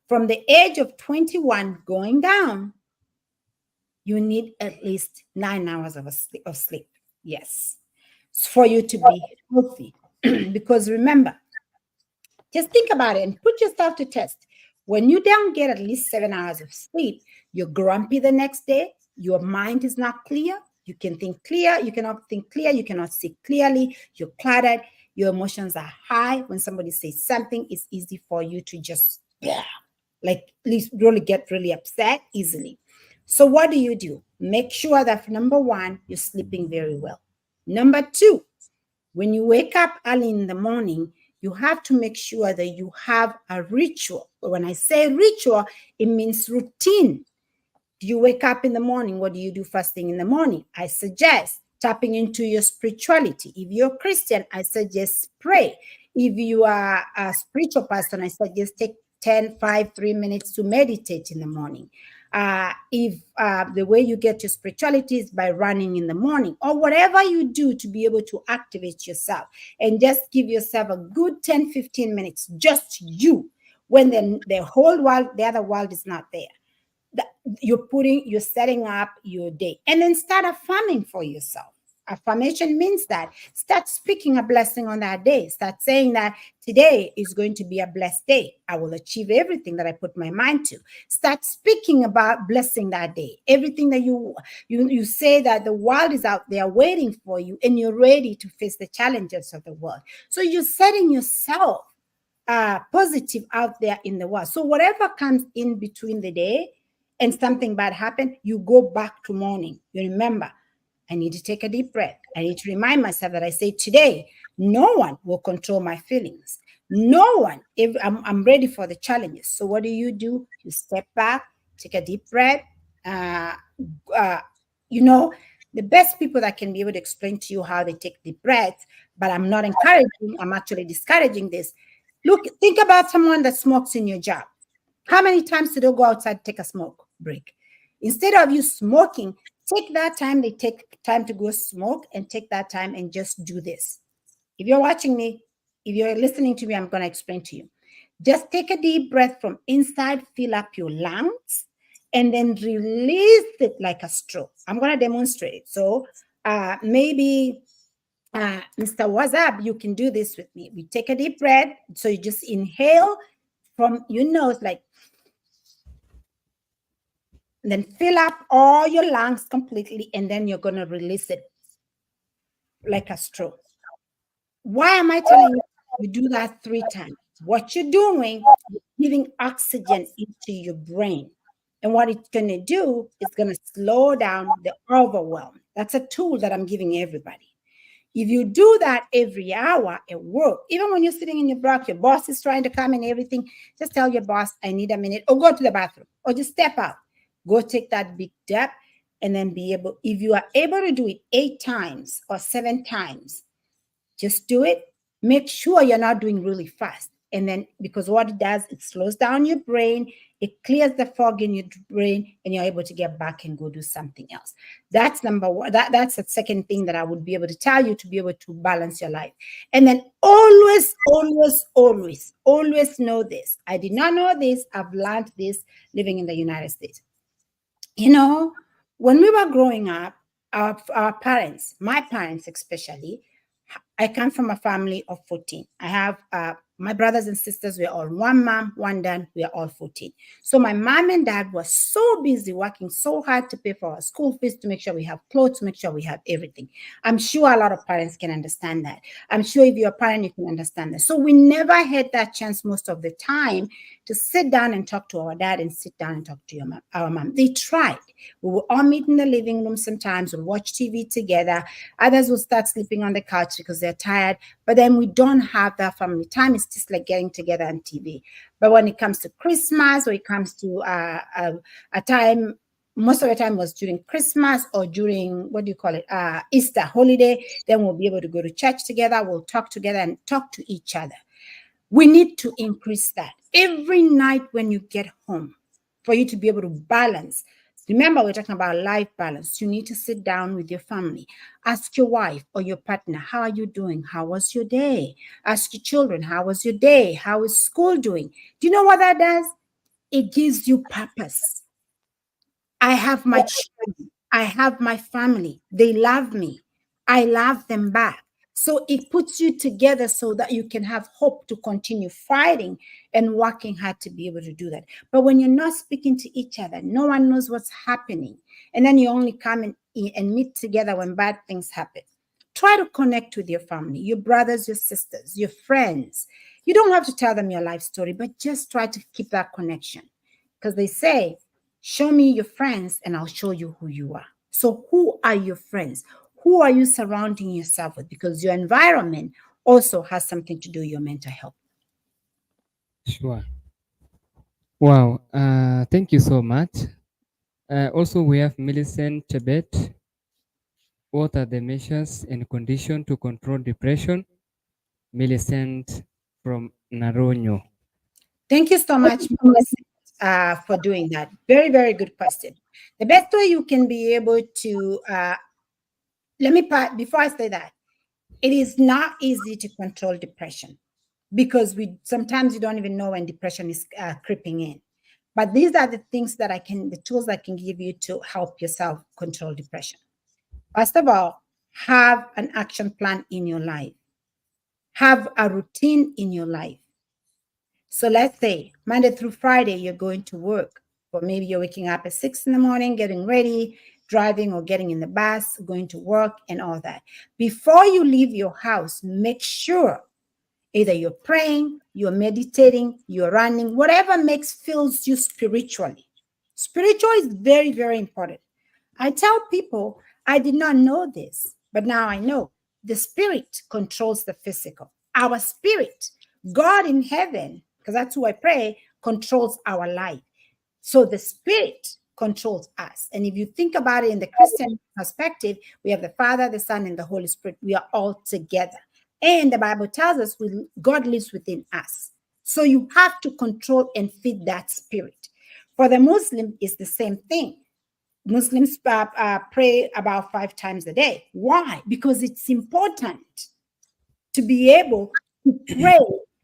From the age of 21 going down, you need at least 9 hours of sleep. Yes, for you to be healthy. Because remember, just think about it and put yourself to test. When you don't get at least 7 hours of sleep, you're grumpy the next day. Your mind is not clear. You can think clear. You cannot think clear. You cannot see clearly. You're cluttered. Your emotions are high. When somebody says something, it's easy for you to just, like, at least really get really upset easily. So what do? Make sure that, number one, you're sleeping very well. Number two, when you wake up early in the morning, you have to make sure that you have a ritual. When I say ritual, it means routine. Do you wake up in the morning? What do you do first thing in the morning? I suggest tapping into your spirituality. If you're a Christian, I suggest pray. If you are a spiritual person, I suggest take 3 minutes to meditate in the morning. If the way you get your spirituality is by running in the morning, or whatever you do to be able to activate yourself, and just give yourself a good 10-15 minutes, just you, when the whole world, the other world is not there. You're setting up your day, and then start affirming for yourself. Affirmation means that start speaking a blessing on that day. Start saying that today is going to be a blessed day. I will achieve everything that I put my mind to. Start speaking about blessing that day. Everything that you say, that the world is out there waiting for you, and you're ready to face the challenges of the world. So you're setting yourself positive out there in the world. So whatever comes in between the day and something bad happened, you go back to morning. You remember, I need to take a deep breath. I need to remind myself that I say today, no one will control my feelings. No one. I'm ready for the challenges. So what do? You step back, take a deep breath. Uh, uh, you know, the best people that can be able to explain to you how they take deep breaths, but I'm not encouraging, I'm actually discouraging this. Look, think about someone that smokes in your job. How many times do they go outside, take a smoke break? Instead of you smoking, take that time, they take time to go smoke and take that time and just do this. If you're watching me, if you're listening to me, I'm going to explain to you. Just take a deep breath from inside, fill up your lungs, and then release it like a straw. I'm going to demonstrate it. So maybe, Mr. WhatsApp, you can do this with me. We take a deep breath. So you just inhale from your nose, like, then fill up all your lungs completely, and then you're going to release it like a straw. Why am I telling you you do that 3 times? What you're doing, you're giving oxygen into your brain. And what it's going to do is going to slow down the overwhelm. That's a tool that I'm giving everybody. If you do that every hour at work, even when you're sitting in your block, your boss is trying to come and everything, just tell your boss, I need a minute, or go to the bathroom, or just step out. Go take that big step, and then be able, if you are able to do it 8 times or 7 times, just do it. Make sure you're not doing really fast. And then, because what it does, it slows down your brain, it clears the fog in your brain, and you're able to get back and go do something else. That's number one. That's the second thing that I would be able to tell you to be able to balance your life. And then always, always, always, always know this. I did not know this. I've learned this living in the United States. You know, when we were growing up, our parents, my parents especially, I come from a family of 14. I have my brothers and sisters, we're all one mom, one dad, we are all 14. So my mom and dad were so busy working so hard to pay for our school fees, to make sure we have clothes, to make sure we have everything. I'm sure a lot of parents can understand that. I'm sure if you're a parent, you can understand that. So we never had that chance most of the time to sit down and talk to our dad and sit down and talk to our mom. They tried. We will all meet in the living room sometimes, we'll watch TV together. Others will start sleeping on the couch because they're tired. But then we don't have that family time. It's just like getting together on TV. But when it comes to Christmas, or it comes to a time, most of the time was during Christmas or during, what do you call it, Easter holiday, then we'll be able to go to church together. We'll talk together and talk to each other. We need to increase that every night when you get home, for you to be able to balance. Remember, we're talking about life balance. You need to sit down with your family. Ask your wife or your partner, how are you doing? How was your day? Ask your children, how was your day? How is school doing? Do you know what that does? It gives you purpose. I have my children. I have my family. They love me. I love them back. So it puts you together so that you can have hope to continue fighting and working hard to be able to do that. But when you're not speaking to each other, no one knows what's happening. And then you only come and meet together when bad things happen. Try to connect with your family, your brothers, your sisters, your friends. You don't have to tell them your life story, but just try to keep that connection. Because they say, show me your friends and I'll show you who you are. So who are your friends? Who are you surrounding yourself with? Because your environment also has something to do with your mental health. Sure. Wow. Thank you so much. Also, we have Millicent Chebet. What are the measures and conditions to control depression? Millicent from Naronyo. Thank you so much, Melissa, for doing that. Very, very good question. The best way you can be able to, before I say that, it is not easy to control depression, because we sometimes you don't even know when depression is creeping in. But these are the things that the tools I can give you to help yourself control depression. First of all, have an action plan in your life. Have a routine in your life. So let's say Monday through Friday, you're going to work, or maybe you're waking up at 6 in the morning, getting ready, driving or getting in the bus, going to work and all that. Before you leave your house, make sure either you're praying, you're meditating, you're running, whatever fills you spiritually. Spiritual is very, very important. I tell people, I did not know this, but now I know the spirit controls the physical. Our spirit God in heaven, because that's who I pray, controls our life. So the Spirit controls us. And if you think about it in the Christian perspective, we have the Father, the Son, and the Holy Spirit. We are all together. And the Bible tells us God lives within us. So you have to control and feed that spirit. For the Muslim, it's the same thing. Muslims pray about 5 times a day. Why? Because it's important to be able to pray,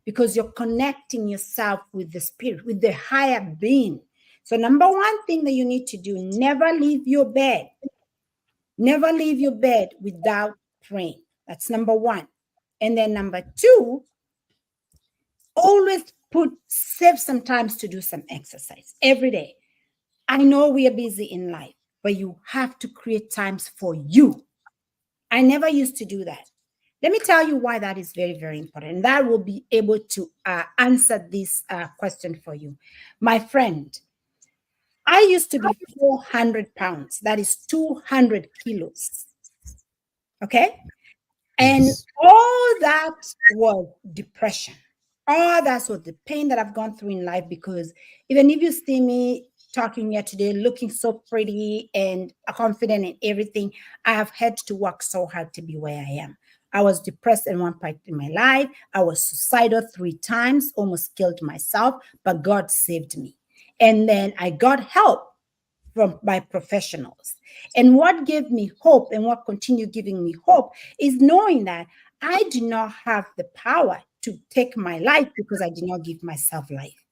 because you're connecting yourself with the spirit, with the higher being. So number one thing that you need to do, never leave your bed. Never leave your bed without praying. That's number one. And then number two, always save some time to do some exercise every day. I know we are busy in life, but you have to create times for you. I never used to do that. Let me tell you why that is very, very important. And that will be able to answer this question for you. My friend, I used to be 400 pounds. That is 200 kilos. Okay? And all that was depression. All that was the pain that I've gone through in life, because even if you see me talking here today, looking so pretty and confident in everything, I have had to work so hard to be where I am. I was depressed at one point in my life. I was suicidal 3 times, almost killed myself, but God saved me. And then I got help from my professionals. And what gave me hope and what continued giving me hope is knowing that I do not have the power to take my life because I did not give myself life.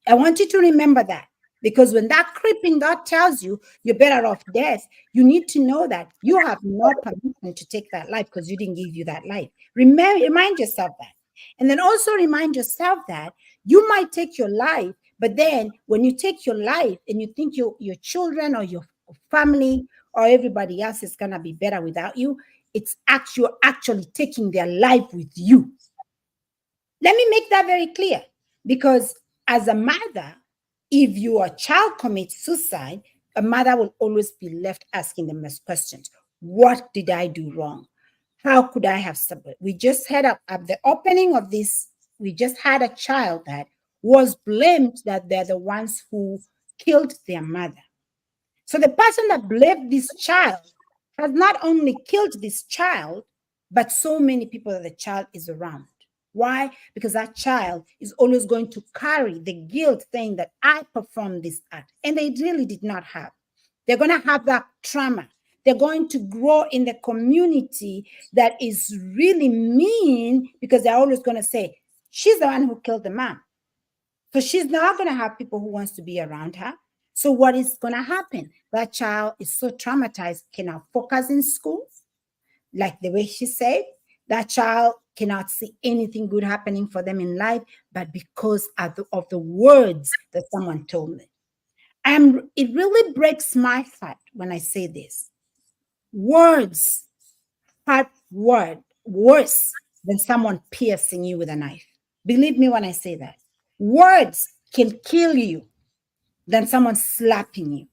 I want you to remember that, because when that creeping God tells you you're better off dead, you need to know that you have no permission to take that life because you didn't give you that life. Remind yourself that. And then also remind yourself that you might take your life, but then when you take your life and you think your children or your family or everybody else is going to be better without you, you're actually taking their life with you. Let me make that very clear, because as a mother, if your child commits suicide, a mother will always be left asking the questions. What did I do wrong? How could I have suffered? We just had at the opening of this, we just had a child that was blamed that they're the ones who killed their mother. So the person that blamed this child has not only killed this child, but so many people that the child is around. Why? Because that child is always going to carry the guilt saying that I performed this act. And they really did not have. They're going to have that trauma. They're going to grow in the community that is really mean, because they're always going to say, she's the one who killed the mom. So she's not going to have people who wants to be around her. So what is going to happen? That child is so traumatized, cannot focus in school, like the way she said. That child cannot see anything good happening for them in life, but because of the words that someone told me. It really breaks my heart when I say this. Words are worse than someone piercing you with a knife. Believe me when I say that. Words can kill you than someone slapping you.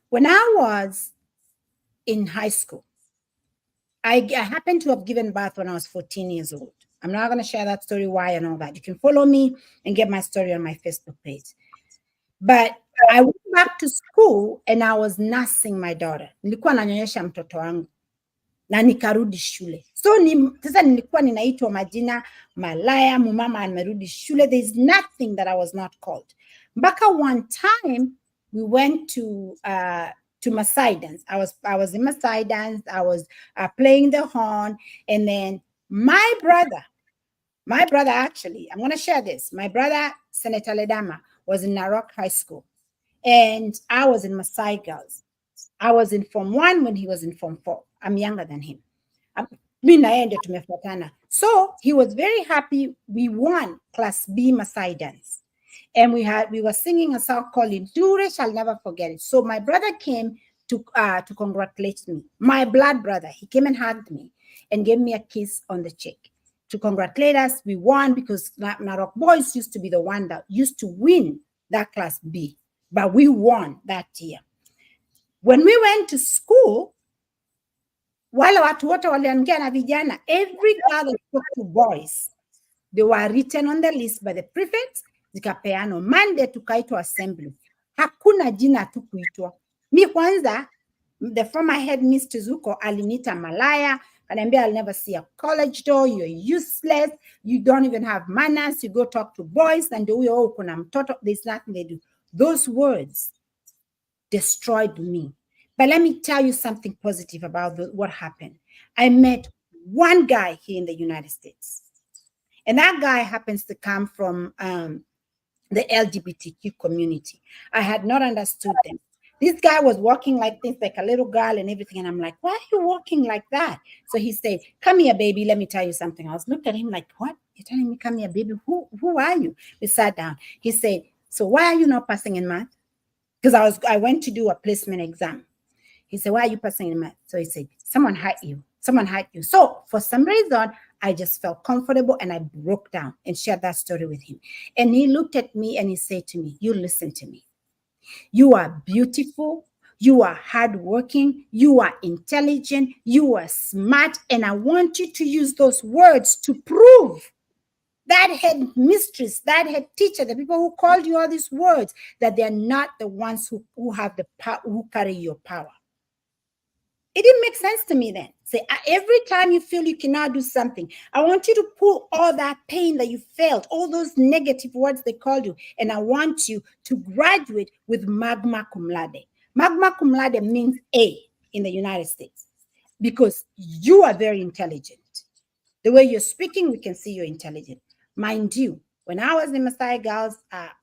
When I was in high school, I happened to have given birth when I was 14 years old. I'm not going to share that story, why and all that. You can follow me and get my story on my Facebook page. But I went back to school and I was nursing my daughter. Nilikuwa nanyonyesha mtoto wangu na nikarudi shule. So sasa nilikuwa ninaitwa majina malaya, mumama amerudi shule. There's nothing that I was not called. Mpaka one time we went to Masai dance. I was in Masai dance. I was playing the horn, and then my brother actually, I'm going to share this. My brother, Senator Ledama, was in Narok High School, and I was in Masai Girls. I was in Form 1 when he was in Form 4. I'm younger than him. So he was very happy. We won Class B Masai dance. And we were singing a song called Endure Shall Never Forget It. So my brother came to congratulate me. My blood brother, he came and hugged me and gave me a kiss on the cheek to congratulate us. We won because Narok boys used to be the one that used to win that Class B, but we won that year. When we went to school, Wale watu wote waliongea na vijana, every girl that spoke to boys, they were written on the list by the prefects, zikapeano Monday, tukaitwa assembly. Hakuna jina tu kuitwa. Mi kwanza, the former headmistress huko alinita malaya, ananiambia I'll never see a college door, you're useless, you don't even have manners, you go talk to boys, and huyo uko na mtoto, there's nothing they do. Those words destroyed me. But let me tell you something positive about what happened. I met one guy here in the United States. And that guy happens to come from the LGBTQ community. I had not understood them. This guy was walking like this, like a little girl and everything. And I'm like, why are you walking like that? So he said, come here, baby. Let me tell you something. I was looking at him like, what? You're telling me, come here, baby? Who are you? We sat down. He said, so why are you not passing in math? Because I went to do a placement exam. He said, why are you passing in math? So he said, someone hurt you. Someone hurt you. So for some reason, I just felt comfortable and I broke down and shared that story with him. And he looked at me and he said to me, you listen to me. You are beautiful. You are hardworking. You are intelligent. You are smart. And I want you to use those words to prove that head mistress, that head teacher, the people who called you all these words, that they're not the ones who have the power, who carry your power. It didn't make sense to me then. Say, every time you feel you cannot do something, I want you to pull all that pain that you felt, all those negative words they called you, and I want you to graduate with magna cum laude. Magna cum laude means A in the United States because you are very intelligent. The way you're speaking, we can see you're intelligent. Mind you, when I was in Maasai Girls,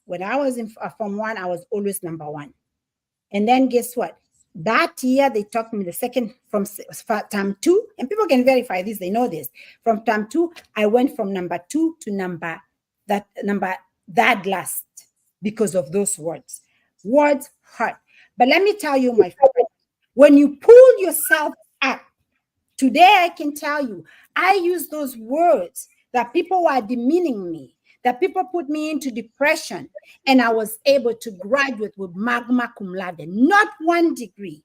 when I was in Form 1, I was always number 1. And then guess what? That year, they taught me the second from term 2, and people can verify this, they know this. From term 2, I went from number 2 to that last because of those words. Words hurt. But let me tell you, my friend, when you pull yourself up, today I can tell you, I use those words that people were demeaning me, that people put me into depression, and I was able to graduate with magna cum laude, not 1 degree,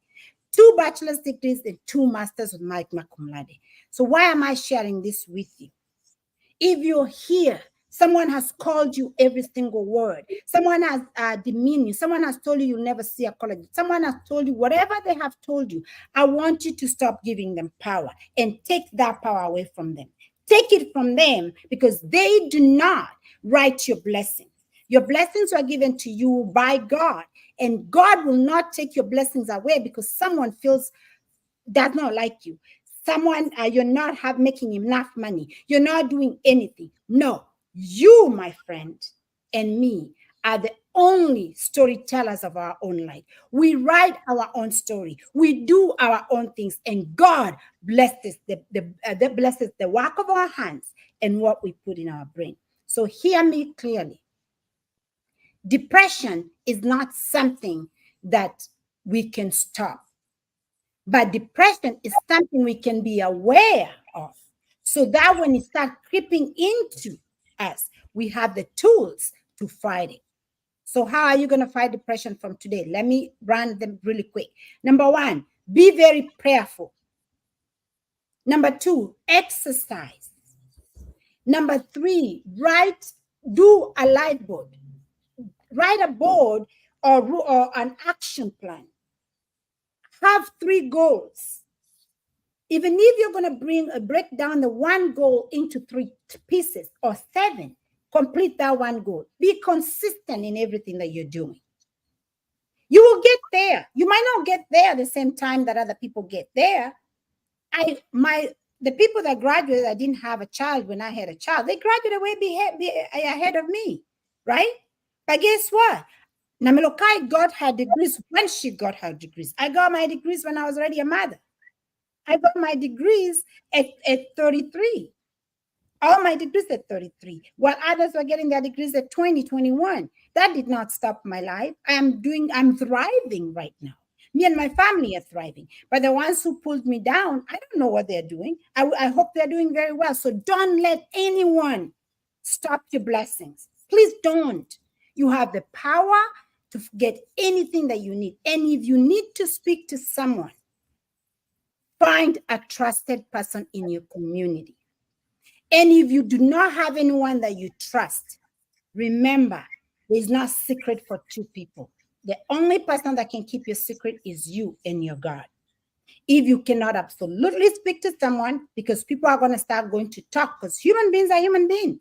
2 bachelor's degrees and 2 masters with magna cum laude. So why am I sharing this with you? If you're here, someone has called you every single word, someone has demeaned you, someone has told you you'll never see a college, someone has told you whatever they have told you, I want you to stop giving them power and take that power away from them. Take it from them because they do not write your blessings. Your blessings are given to you by God, and God will not take your blessings away because someone does not like you. Someone, you're not making enough money. You're not doing anything. No, you, my friend, and me are the only storytellers of our own life. We write our own story. We do our own things, and God blesses blesses the work of our hands and what we put in our brain. So hear me clearly. Depression is not something that we can stop. But depression is something we can be aware of so that when it starts creeping into us, we have the tools to fight it. So how are you going to fight depression from today? Let me run them really quick. Number 1, be very prayerful. Number 2, exercise. Number 3, do a life board. Write a board or an action plan. Have 3 goals. Even if you're going to break down the 1 goal into 3 pieces or 7, complete that 1 goal. Be consistent in everything that you're doing. You will get there. You might not get there at the same time that other people get there. The people that graduated, I didn't have a child when I had a child. They graduated way ahead of me, right? But guess what? Namelokai got her degrees when she got her degrees. I got my degrees when I was already a mother. I got my degrees at 33. All my degrees at 33, while others were getting their degrees at 20, 21. That did not stop my life. I'm thriving right now. Me and my family are thriving. But the ones who pulled me down, I don't know what they're doing. I hope they're doing very well. So don't let anyone stop your blessings. Please don't. You have the power to get anything that you need. And if you need to speak to someone, find a trusted person in your community. And if you do not have anyone that you trust, remember, there's no secret for two people. The only person that can keep your secret is you and your God. If you cannot absolutely speak to someone, because people are going to start going to talk, because human beings are human beings.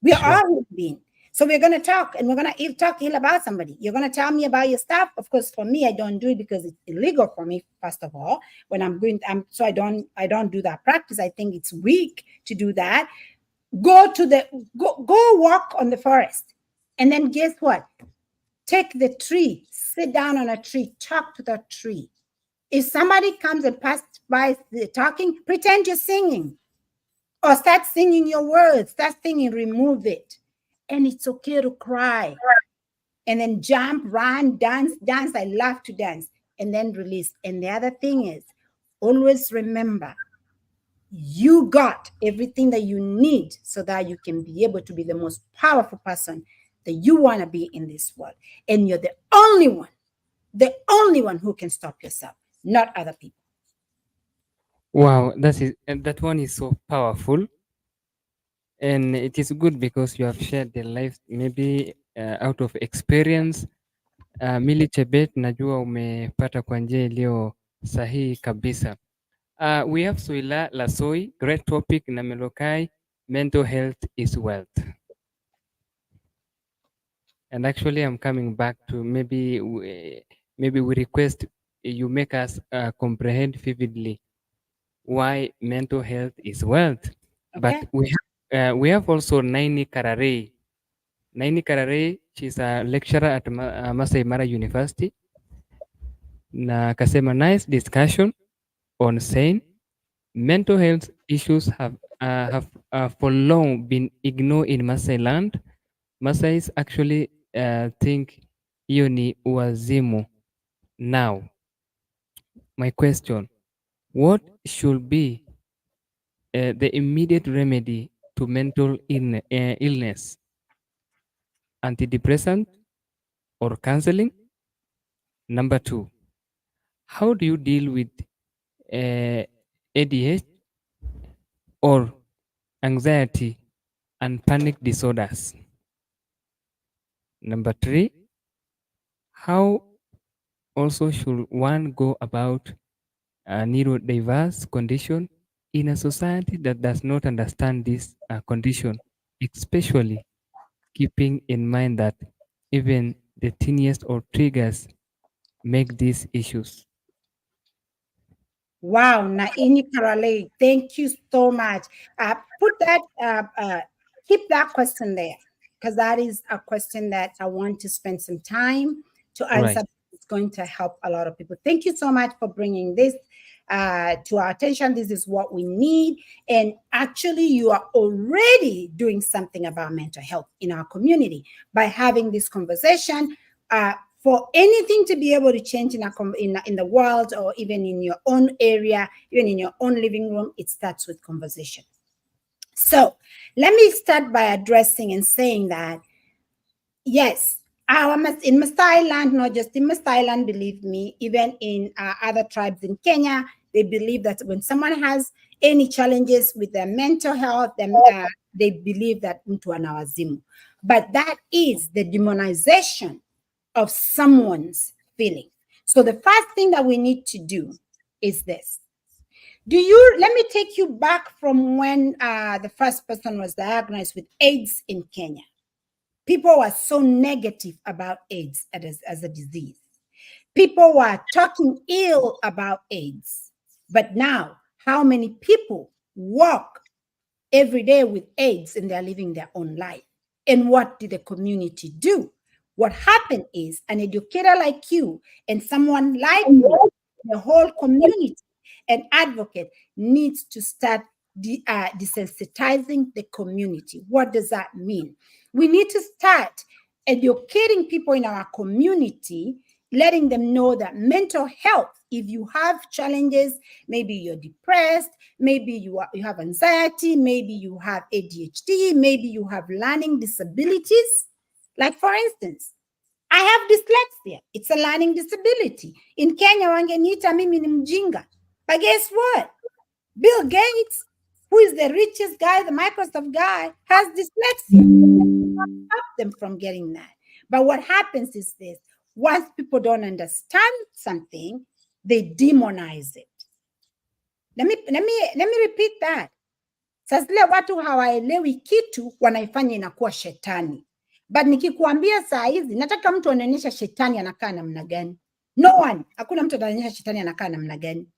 We are all human beings. So we're going to talk, and we're going to talk ill about somebody. You're going to tell me about your stuff. Of course, for me, I don't do it because it's illegal for me. First of all, when so I don't do that practice. I think it's weak to do that. Go walk on the forest, and then guess what? Take the tree, sit down on a tree, talk to the tree. If somebody comes and passes by talking, pretend you're singing, or start singing your words. Start singing, remove it. And it's okay to cry. And then jump, run, dance. I love to dance. And then release. And the other thing is, always remember, you got everything that you need so that you can be able to be the most powerful person that you want to be in this world. And you're the only one who can stop yourself, not other people. Wow, that one is so powerful, and it is good because you have shared the life maybe out of experience. Mili Chebet, najua umepata kwa njia iliyo sahihi kabisa. We have Soila Lasoi, great topic. Namelokai, mental health is wealth. And actually, I'm coming back to maybe we request you make us comprehend vividly why mental health is wealth. Okay. But we have also Naini Karare. Naini Karare, she's a lecturer at Masai Mara University. Na kasema nice discussion on Sein. Mental health issues have for long been ignored in Masai land. Masais actually think hiyo ni uwazimu. Now, my question, what should be the immediate remedy to mental illness? Antidepressant or counseling? Number 2, how do you deal with ADHD or anxiety and panic disorders? Number 3, how also should one go about a neurodiverse condition in a society that does not understand this condition, especially keeping in mind that even the tiniest of triggers make these issues? Wow, Naini Karale, thank you so much. Keep that question there, because that is a question that I want to spend some time to answer. Right. It's going to help a lot of people. Thank you so much for bringing this to our attention. This is what we need. And actually, you are already doing something about mental health in our community by having this conversation. For anything to be able to change in the world, or even in your own area, even in your own living room, it starts with conversation. So let me start by addressing and saying that, yes, in Maasai land, not just in Maasai land, believe me, even in other tribes in Kenya, they believe that when someone has any challenges with their mental health, they believe that mtu ana wazimu. But that is the demonization of someone's feeling. So the first thing that we need to do is this. Let me take you back from when the first person was diagnosed with AIDS in Kenya. People were so negative about AIDS as a disease. People were talking ill about AIDS. But now, how many people walk every day with AIDS and they're living their own life? And what did the community do? What happened is an educator like you and someone like me, the whole community, an advocate, needs to start desensitizing the community. What does that mean? We need to start educating people in our community, letting them know that mental health, if you have challenges, maybe you're depressed, maybe you have anxiety, maybe you have ADHD, maybe you have learning disabilities. Like, for instance, I have dyslexia. It's a learning disability. In Kenya, wangeniita mimi ni mjinga. But guess what? Bill Gates, who is the richest guy, the Microsoft guy, has dyslexia. Stop them from getting that. But what happens is this: once people don't understand something, they demonize it. Let me repeat that. Sasa zile watu hawaelewi kitu wanaifanya inakuwa shetani. But nikikuambia saa hizi nataka mtu anaonyesha shetani anakaa namna gani. No one, hakuna mtu anaonyesha shetani anakaa namna gani.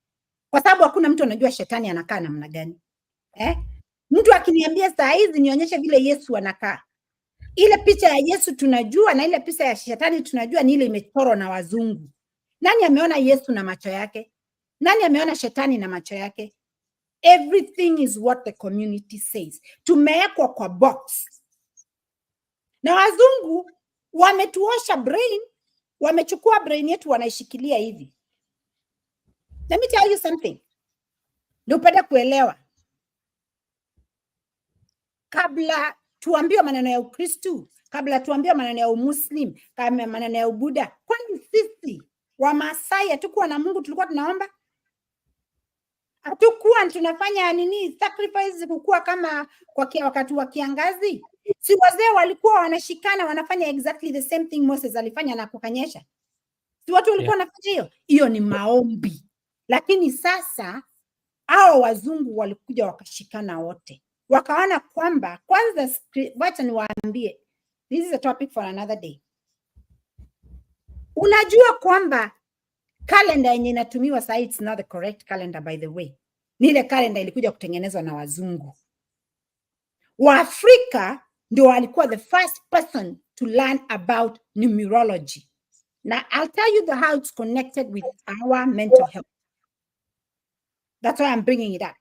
Kwa sababu hakuna mtu anajua shetani anakaa namna gani. Mtu akiniambia saa hizi nionyeshe vile Yesu anakaa. Ile picha ya Yesu tunajua na ile picha ya shetani tunajua ni ile imechorwa na wazungu. Nani ameona Yesu na macho yake? Nani ameona shetani na macho yake? Everything is what the community says. Tumewekwa kwa box. Na wazungu wametuosha brain, wamechukua brain yetu wanaishikilia hivi. Let me tell you something. Ndio upende kuelewa. Kabla tuambiwe maneno ya Ukristo, kabla tuambiwe maneno ya Umuslim, kama maneno ya Ubuddha, kwani sisi wa Masai hatukuwa na Mungu tulikuwa tunaomba? Hatukuwa tunafanya nini sacrifice kukua kama kwa wakati wa kiangazi? Si wazee walikuwa wanashikana wanafanya exactly the same thing Moses alifanya na kukanyesha? Si watu walikuwa wanafanya hiyo? Hiyo ni maombi. Lakini sasa hao wazungu walikuja wakashikana wote. Wakaona kwamba kwanza, wacha niwaambie, this is a topic for another day. Unajua kwamba calendar yenye inatumiwa sasa, it's not the correct calendar by the way. Ni ile calendar ilikuja kutengenezwa na wazungu. Waafrika ndio walikuwa the first person to learn about numerology. Now I'll tell you how it's connected with our mental health. That's why I'm bringing it up.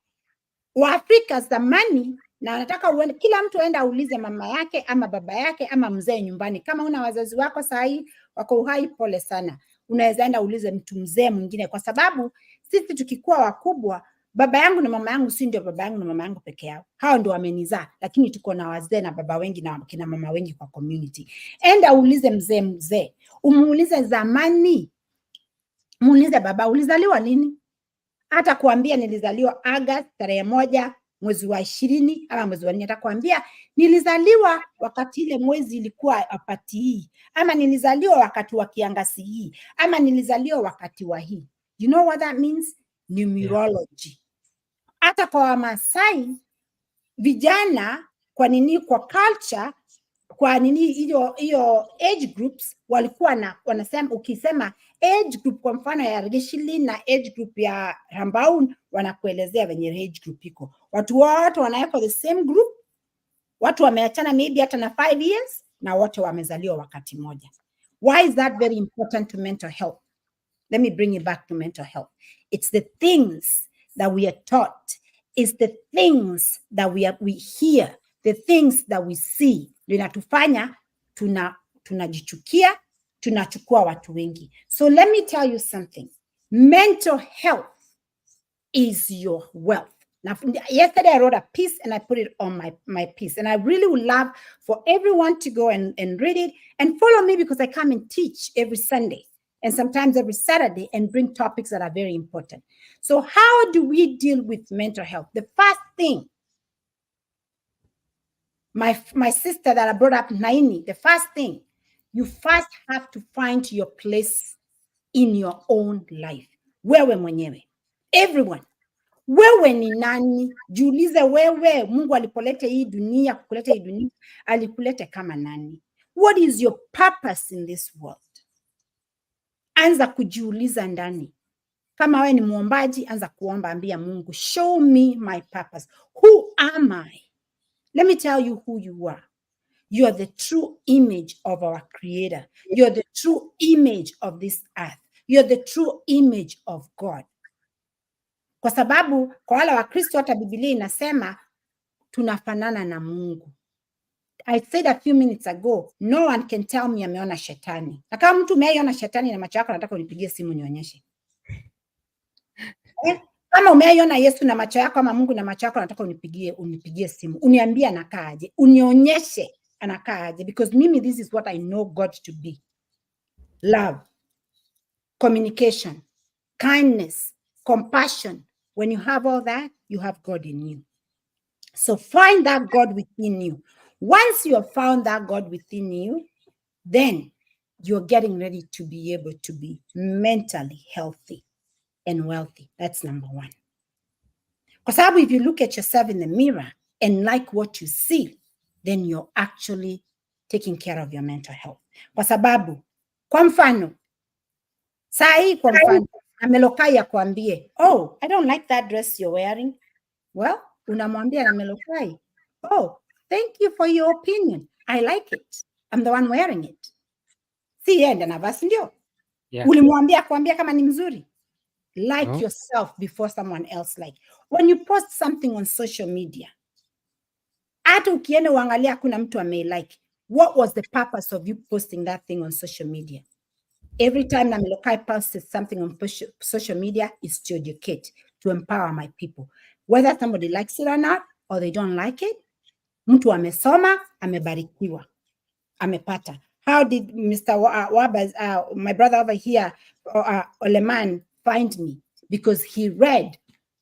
Waafrika zamani, na nataka uende, kila mtu aenda aulize mama yake ama baba yake ama mzee nyumbani. Kama una wazazi wako sahi wako uhai, pole sana. Unaweza enda uulize mtu mzee mwingine, kwa sababu sisi tukikuwa wakubwa, baba yangu na mama yangu si ndio baba yangu na mama yangu peke yao. Hao ndio wamenizaa, lakini tuko na wazee na baba wengi na kina mama wengi kwa community. Enda uulize mzee. Umuulize zamani. Muulize baba, ulizaliwa lini? Hata kuambia nilizaliwa August tarehe 1 mwezi wa 20 ama mwezi wa 4, atakwambia nilizaliwa wakati ile mwezi ilikuwa apati hii, ama nilizaliwa wakati wa kiangazi hii, ama nilizaliwa wakati wa hii. You know what that means? Numerology. Hata kwa Wamasai vijana, kwa nini kwa culture, kwa nini hiyo age groups walikuwa wanasema, ukisema age group kwa mfano ya Regeshili na age group ya Rambaun, wanakuelezea venye age group iko. Watu wote wanawekwa the same group. Watu wameachana maybe hata na 5 years na wote wamezaliwa wakati moja. Why is that very important to mental health? Let me bring it back to mental health. It's the things that we are taught. It's the things that we hear, the things that we see. Linatufanya tunajichukia, tunachukua watu wengi. So let me tell you something. Mental health is your wealth. Now, yesterday I wrote a piece and I put it on my piece. And I really would love for everyone to go and read it and follow me, because I come and teach every Sunday and sometimes every Saturday and bring topics that are very important. So how do we deal with mental health? The first thing, my sister that I brought up, Naini, the first thing, you first have to find your place in your own life. Wewe mwenyewe. Everyone. Wewe ni nani? Jiulize wewe, Mungu alipolete hii dunia, kukuleta hii dunia, alikulete kama nani? What is your purpose in this world? Anza kujiuliza ndani. Kama wewe ni muombaji, anza kuomba, ambia Mungu, show me my purpose. Who am I? Let me tell you who you are. You are the true image of our Creator. You are the true image of this earth. You are the true image of God. Kwa sababu kwa wale wa Kristo, hata Biblia inasema tunafanana na Mungu. I said a few minutes ago, no one can tell me ameona shetani. Na kama mtu umeona shetani na macho yako, nataka unipigie simu nionyeshe. Kama umeona Yesu na macho yako ama Mungu na macho yako, nataka unipigie simu. Uniambie anakaaje. Unionyeshe anakaaje, because mimi, this is what I know God to be. Love, communication, kindness, compassion. When you have all that, you have God in you. So find that God within you. Once you have found that God within you, then you're getting ready to be able to be mentally healthy and wealthy. That's number one. Because if you look at yourself in the mirror and like what you see, then you're actually taking care of your mental health. Kwa sababu, kwa mfano, kwa mfano, Namelokai akwambie, oh, I don't like that dress you're wearing. Well, unamwambia Namelokai, oh, thank you for your opinion. I like it. I'm the one wearing it. Si yeye ndiye anavaa, si ndio? Ulimwambia kuambia kama ni mzuri. Like yourself before someone else like. When you post something on social media, hata ukienda uangalia kuna mtu like. What was the purpose of you posting that thing on social media? Every time Namelokai posts something on social media, is to educate, to empower my people. Whether somebody likes it or not, or they don't like it, mtu amesoma, amebarikiwa, amepata. How did Mr. Wabas, my brother over here, Oleman, find me? Because he read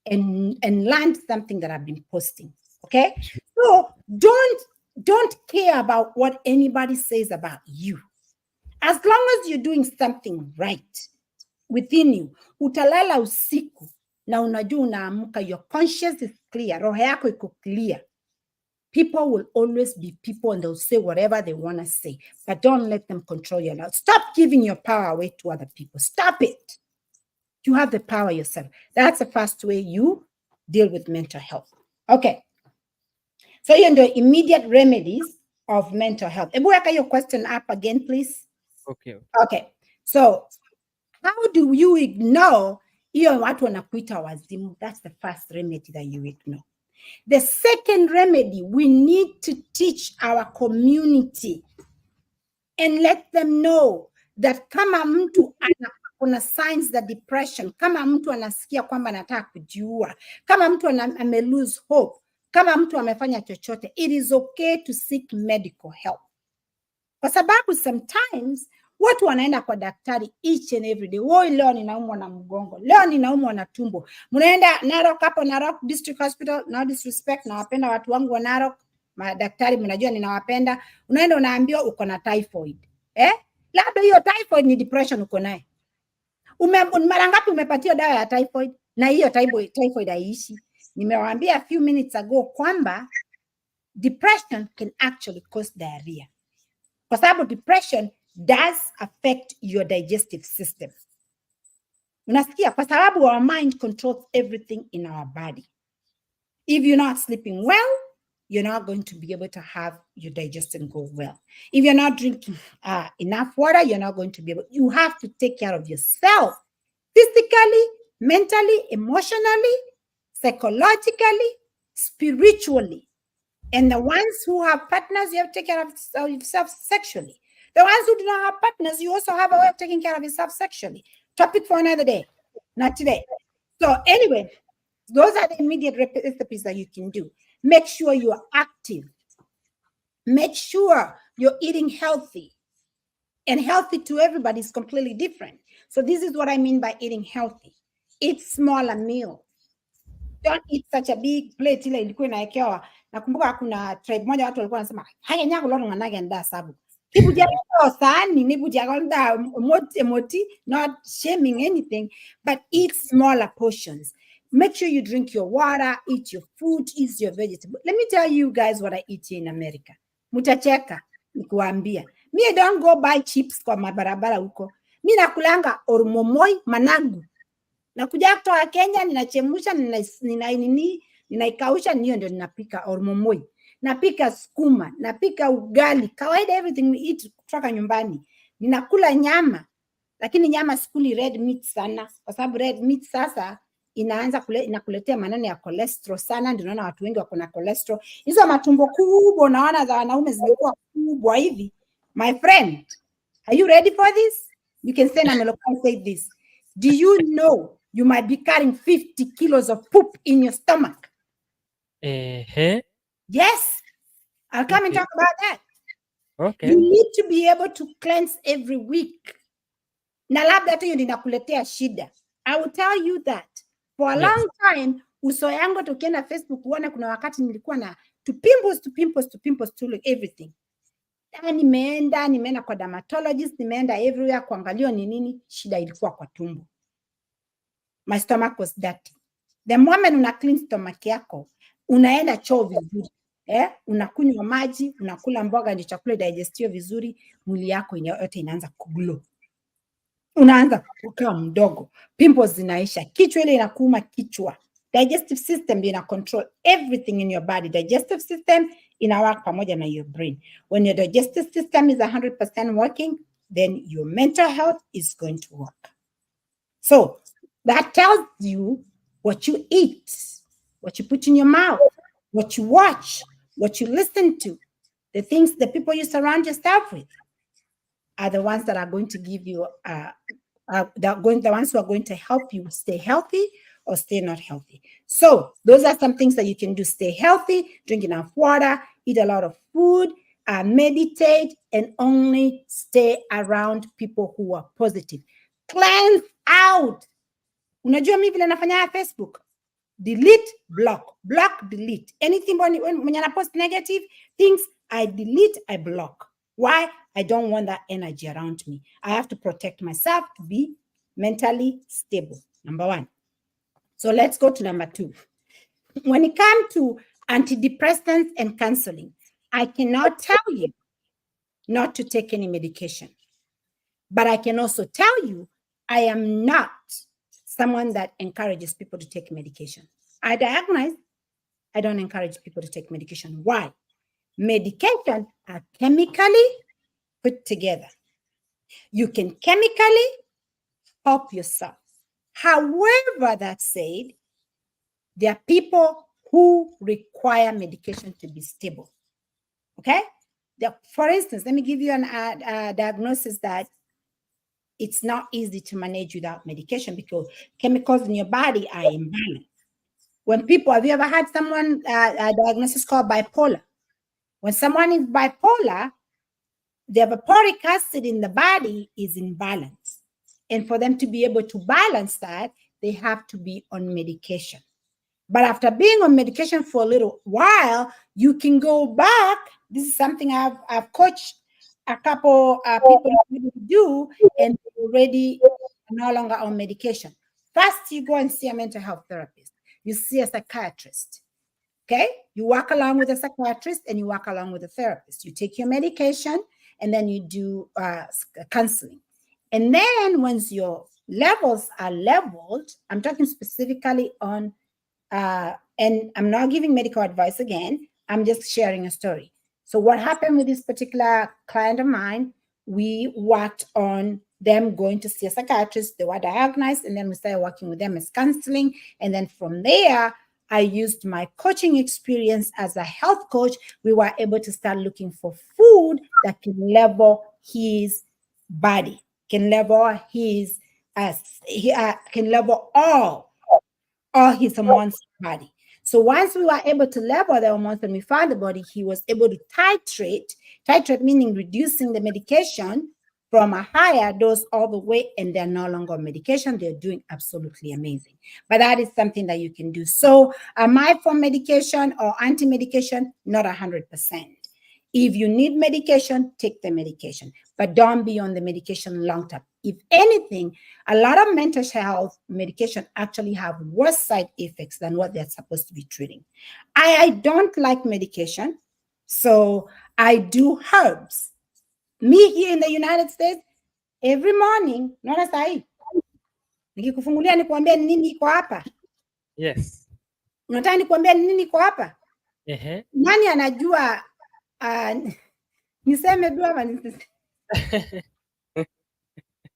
and learned something that I've been posting. Okay? So don't care about what anybody says about you. As long as you're doing something right within you, utalala usiku na unajua unaamka, your conscience is clear, roho yako iko clear. People will always be people and they'll say whatever they want to say, but don't let them control your life. Stop giving your power away to other people. Stop it. You have the power yourself. That's the first way you deal with mental health. Okay. So you're in the immediate remedies of mental health. Ebuweka your question up again, please. Okay. So how do you ignore hiyo watu wanakuita wazimu? That's the first remedy that you ignore. The second remedy, we need to teach our community and let them know that kama mtu kuna signs that depression, kama mtu anasikia kwamba anataka kujiua, kama mtu ame lose hope, kama mtu amefanya chochote, it is okay to seek medical help. Kwa sababu sometimes watu wanaenda kwa daktari each and every day. Woi, leo ninaumwa na mgongo, leo ninaumwa na tumbo. Mnaenda Narok, hapo Narok District Hospital, no disrespect, nawapenda watu wangu wa Narok, madaktari mnajua ninawapenda. Unaenda unaambiwa uko na typhoid. Labda hiyo typhoid ni depression uko naye. Mara ngapi umepatiwa dawa ya typhoid na hiyo typhoid haiishi? Nimewaambia a few minutes ago kwamba depression can actually cause diarrhea. Kwa sababu depression does affect your digestive system. Unasikia? Kwa sababu our mind controls everything in our body. If you're not sleeping well, you're not going to be able to have your digestion go well. If you're not drinking enough water, you're not going to be able. You have to take care of yourself physically, mentally, emotionally, psychologically, spiritually. And the ones who have partners, you have to take care of yourself sexually. The ones who do not have partners, you also have a way of taking care of yourself sexually. Topic for another day, not today. So anyway, those are the immediate recipes that you can do. Make sure you are active. Make sure you're eating healthy. And healthy to everybody is completely different. So this is what I mean by eating healthy. Eat smaller meals. Don't eat such a big plate ile ilikuwa inaekewa. Nakumbuka kuna tribe moja watu walikuwa wanasema, "Haya nyako lolo nganaga nda sabu." Kibuja sani nibuja gonda moti, not shaming anything, but eat smaller portions. Make sure you drink your water, eat your fruit, eat your vegetables. Let me tell you guys what I eat here in America. Mutacheka nikuambia. Me, I don't go buy chips kwa mabarabara huko. Mi nakulanga ormomoi managu. Nakuja kutoka Kenya, ninachemsha, ninaikausha, niyo ndio ninapika ormomoi. Napika skuma, napika ugali, kawaida everything we eat kutoka nyumbani. Ninakula nyama, lakini nyama sikuli red meat sana. Kwa sababu red meat sasa inakuletea maneno ya cholesterol sana, ndio naona watu wengi wako na cholesterol. Hizo matumbo kubwa unaona za wanaume zimekuwa kubwa hivi. My friend, are you ready for this? You can say Namelokai say this. Do you know you might be carrying 50 kilos of poop in your stomach? Yes. I'll come and talk about that. Okay. You need to be able to cleanse every week. Na labda tu ndio ninakuletea shida. I will tell you that For a long time, uso yangu tukienda Facebook uone kuna wakati nilikuwa na pimples to look everything. Nimeenda kwa dermatologist, nimeenda everywhere kuangalia ni nini shida ilikuwa kwa tumbo. My stomach was dirty. The moment una clean stomach yako, unaenda choo vizuri. Unakunywa maji, unakula mboga ndio chakula digestiwe vizuri, mwili yako yote inaanza kuglow. Unaanza kukaa mdogo, pimples zinaisha, kichwa ile inakuuma kichwa. Digestive system ina control everything in your body. Digestive system ina work pamoja na your brain. When your digestive system is 100% working, then your mental health is going to work. So that tells you what you eat, what you put in your mouth, what you watch, what you listen to, the things, the people you surround yourself with are the ones that are going to give you, the ones who are going to help you stay healthy or stay not healthy. So those are some things that you can do. Stay healthy, drink enough water, eat a lot of food, meditate, and only stay around people who are positive. Cleanse out. Unajua mimi vile nafanya Facebook? Delete, block, delete. Anything when I post negative things, I delete, I block. Why? I don't want that energy around me. I have to protect myself to be mentally stable. Number one. So let's go to number two. When it comes to antidepressants and counseling, I cannot tell you not to take any medication. But I can also tell you, I am not someone that encourages people to take medication. I diagnose, I don't encourage people to take medication. Why? Medication are chemically put together. You can chemically help yourself. However, that said, there are people who require medication to be stable. Okay? For instance, let me give you a diagnosis that it's not easy to manage without medication because chemicals in your body are imbalanced. Have you ever had someone a diagnosis called bipolar? When someone is bipolar, the vaporic acid in the body is in balance. And for them to be able to balance that, they have to be on medication. But after being on medication for a little while, you can go back. This is something I've coached a couple people to do, and they're already no longer on medication. First, you go and see a mental health therapist. You see a psychiatrist. Okay? You work along with a psychiatrist and you work along with a therapist. You take your medication and then you do counseling. And then once your levels are leveled, I'm talking specifically on, and I'm not giving medical advice again, I'm just sharing a story. So what happened with this particular client of mine, we worked on them going to see a psychiatrist, they were diagnosed, and then we started working with them as counseling. And then from there, I used my coaching experience as a health coach. We were able to start looking for food that can level his body, can level his, can level all his hormones body. So once we were able to level the hormones and we found the body, he was able to titrate meaning reducing the medication from a higher dose all the way, and they're no longer on medication. They're doing absolutely amazing. But that is something that you can do. So am I for medication or anti-medication? Not 100%. If you need medication, take the medication, but don't be on the medication long term. If anything, a lot of mental health medication actually have worse side effects than what they're supposed to be treating. I don't like medication, so I do herbs. Me here in the United States, every morning, naona sahi, nikikufungulia nikuambia nini iko hapa? Yes. Unataka nikuambia nini iko hapa? Nani anajua niseme dua ama niseme?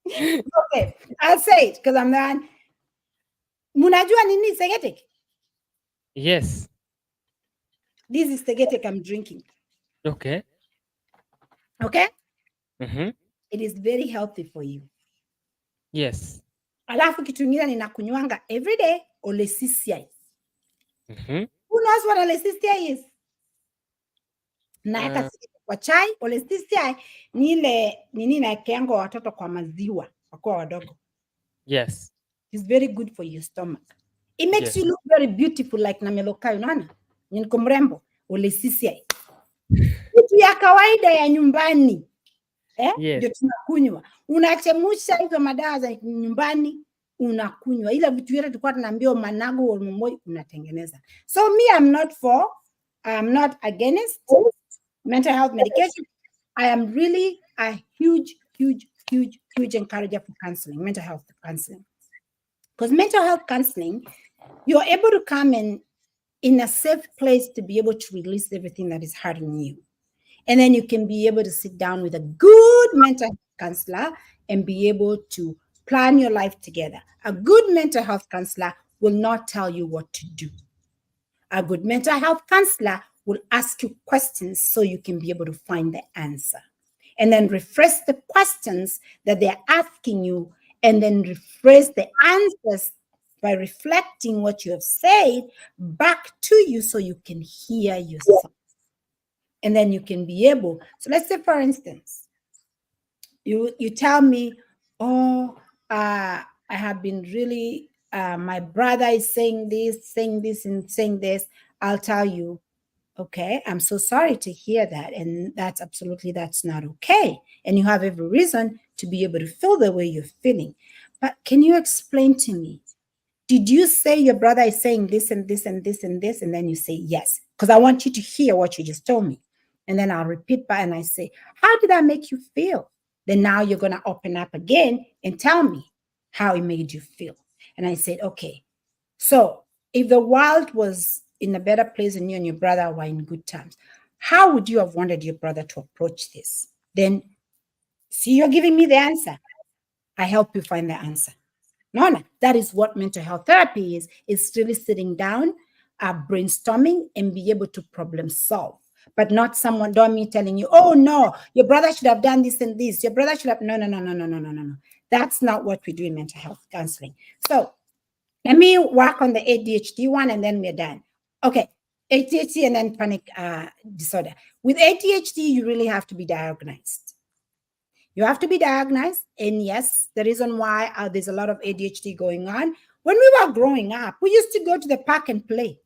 Okay, I'll say it because I'm done. Munajua nini Segetic? Yes. This is Segetic I'm drinking. Okay. Okay? Mm-hmm. It is very healthy for you. Yes. Alafu kitu ingine ninakunywanga every day, olecistia. Mm-hmm. Who knows what olecistia is? Naeka kwa chai. Olecistia ni ile nini naekeanga watoto kwa maziwa wakiwa wadogo. Yes. It's very good for your stomach. It makes you look very beautiful like Namelokai, unaona? Niko mrembo, ule sisi. Kitu ya kawaida ya nyumbani. Ndio tunakunywa. Unachemusha hizo madawa za nyumbani, unakunywa. Ila vitu vyote tulikuwa tunaambiwa manago au momoi unatengeneza. So me, I'm not against mental health medication. I am really a huge encourager for counseling, mental health counseling. Because mental health counseling, you're able to come in a safe place to be able to release everything that is hurting you. And then you can be able to sit down with a good mental health counselor and be able to plan your life together. A good mental health counselor will not tell you what to do. A good mental health counselor will ask you questions so you can be able to find the answer. And then rephrase the questions that they're asking you, and then rephrase the answers by reflecting what you have said back to you so you can hear yourself. And then you can be able, so let's say, for instance, you tell me, oh, I have been really, my brother is saying this, and saying this. I'll tell you, okay, I'm so sorry to hear that. And that's not okay. And you have every reason to be able to feel the way you're feeling. But can you explain to me, did you say your brother is saying this and this and this and this? And then you say, yes, because I want you to hear what you just told me. And then I'll repeat back and I say, how did that make you feel? Then now you're going to open up again and tell me how it made you feel. And I said, okay, so if the world was in a better place and you and your brother were in good terms, how would you have wanted your brother to approach this? Then, see, you're giving me the answer. I help you find the answer. No, that is what mental health therapy is. It's really sitting down, brainstorming, and be able to problem solve. But not someone, don't me telling you, oh no, your brother should have done this and this. Your brother should have, no. That's not what we do in mental health counseling. So let me work on the ADHD one and then we're done. Okay, ADHD and then panic disorder. With ADHD, you really have to be diagnosed. You have to be diagnosed. And yes, the reason why there's a lot of ADHD going on, when we were growing up, we used to go to the park and play.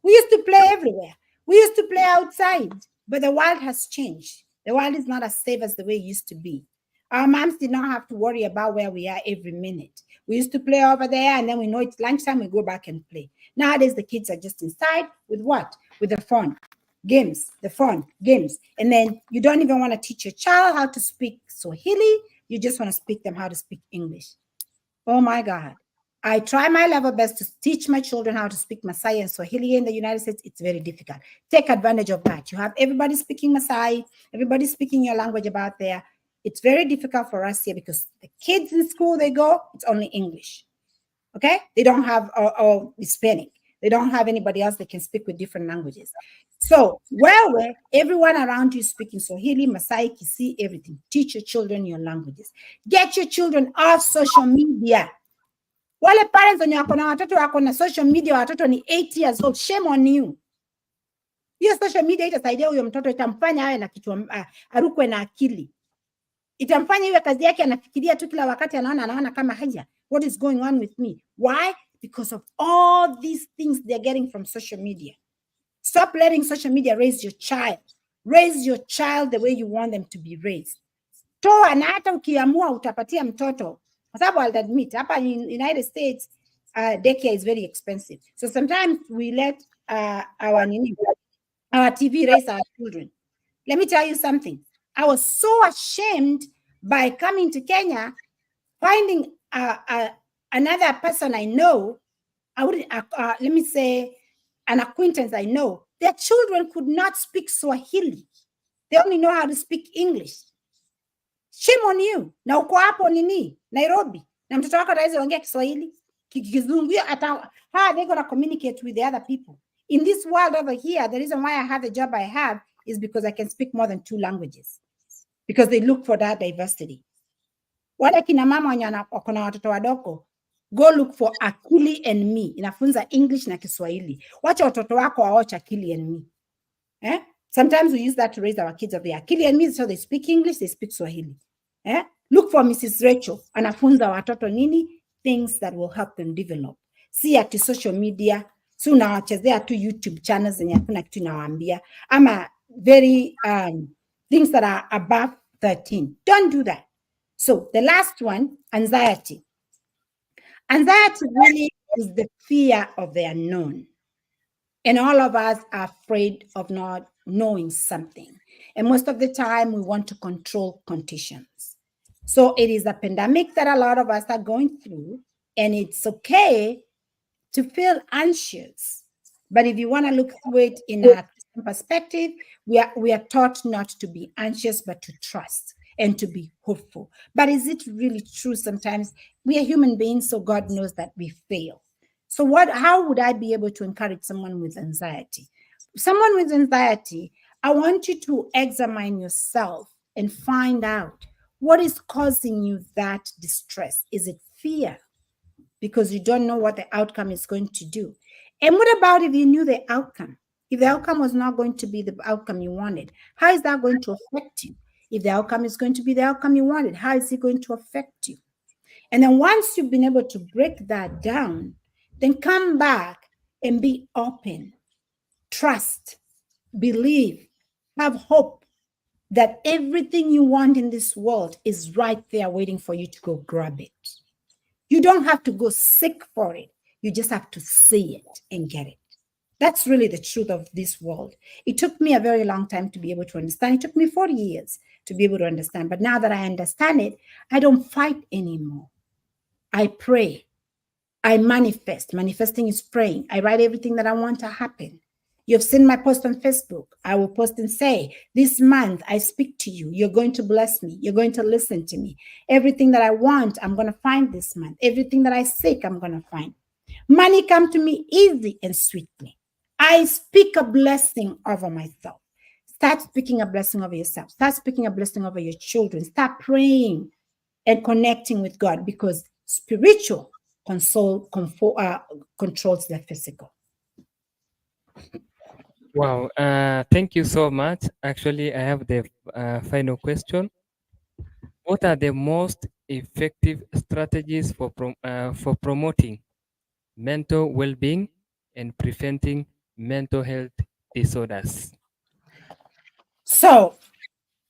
We used to play everywhere. We used to play outside, but the world has changed. The world is not as safe as the way it used to be. Our moms did not have to worry about where we are every minute. We used to play over there, and then we know it's lunchtime, we go back and play. Nowadays, the kids are just inside with what? With the phone. Games, the phone, games. And then you don't even want to teach your child how to speak Swahili. You just want to speak them how to speak English. Oh my God. I try my level best to teach my children how to speak Maasai and Swahili in the United States. It's very difficult. Take advantage of that. You have everybody speaking Maasai, everybody speaking your language about there. It's very difficult for us here because the kids in school, they go, it's only English. Okay? They don't have or Hispanic. They don't have anybody else that can speak with different languages. So where everyone around you is speaking Swahili, Maasai, Kisii, everything. Teach your children your languages. Get your children off social media. Wale parents wenye wako na watoto wako na social media, watoto ni 8 years old, shame on you. Hiyo social media itasaidia huyo mtoto, itamfanya awe na kichwa, arukwe na akili. Itamfanya iwe kazi yake anafikiria tu kila wakati, anaona kama haya, what is going on with me? Why? Because of all these things they're getting from social media. Stop letting social media raise your child. Raise your child the way you want them to be raised. Toa na hata ukiamua utapatia mtoto. Kwa sababu I'll admit, hapa in United States, daycare is very expensive. So sometimes we let our TV raise our children. Let me tell you something. I was so ashamed by coming to Kenya, finding another person I know, let me say an acquaintance I know, their children could not speak Swahili. They only know how to speak English. Shame on you. Na uko hapo nini? Nairobi. Na mtoto wako ataweza ongea Kiswahili, Kizungu, how are they going to communicate with the other people? In this world over here, the reason why I have the job I have is because I can speak more than 2 languages. Because they look for that diversity. Wale kina mama wenye wako na watoto wadogo, go look for Akili and Me. Inafunza English na Kiswahili. Wacha watoto wako waoche Akili and Me. Sometimes we use that to raise our kids over there. Akili and Me, so they speak English, they speak Swahili. Look for Mrs. Rachel. Anafunza watoto nini? Things that will help them develop. si ati social media, si unawachezea tu YouTube channels zenye hakuna kitu inawaambia, ama very things that are above 13. Don't do that. So the last one, anxiety. Anxiety really is the fear of the unknown. And all of us are afraid of not knowing something. And most of the time, we want to control conditions. So it is a pandemic that a lot of us are going through, and it's okay to feel anxious. But if you want to look through it in a Christian perspective, we are taught not to be anxious, but to trust and to be hopeful. But is it really true? Sometimes we are human beings, so God knows that we fail. So how would I be able to encourage someone with anxiety? Someone with anxiety, I want you to examine yourself and find out what is causing you that distress. Is it fear? Because you don't know what the outcome is going to do. And what about if you knew the outcome? If the outcome was not going to be the outcome you wanted, how is that going to affect you? If the outcome is going to be the outcome you wanted, how is it going to affect you? And then once you've been able to break that down, then come back and be open, trust, believe, have hope that everything you want in this world is right there waiting for you to go grab it. You don't have to go seek for it. You just have to see it and get it. That's really the truth of this world. It took me a very long time to be able to understand. It took me 40 years to be able to understand. But now that I understand it, I don't fight anymore. I pray. I manifest. Manifesting is praying. I write everything that I want to happen. You've seen my post on Facebook. I will post and say, this month I speak to you. You're going to bless me. You're going to listen to me. Everything that I want, I'm going to find this month. Everything that I seek, I'm going to find. Money come to me easy and sweetly. I speak a blessing over myself. Start speaking a blessing over yourself. Start speaking a blessing over your children. Start praying and connecting with God, because spiritual controls the physical. Wow. Thank you so much. Actually, I have the final question. What are the most effective strategies for promoting mental well-being and preventing mental health disorders? So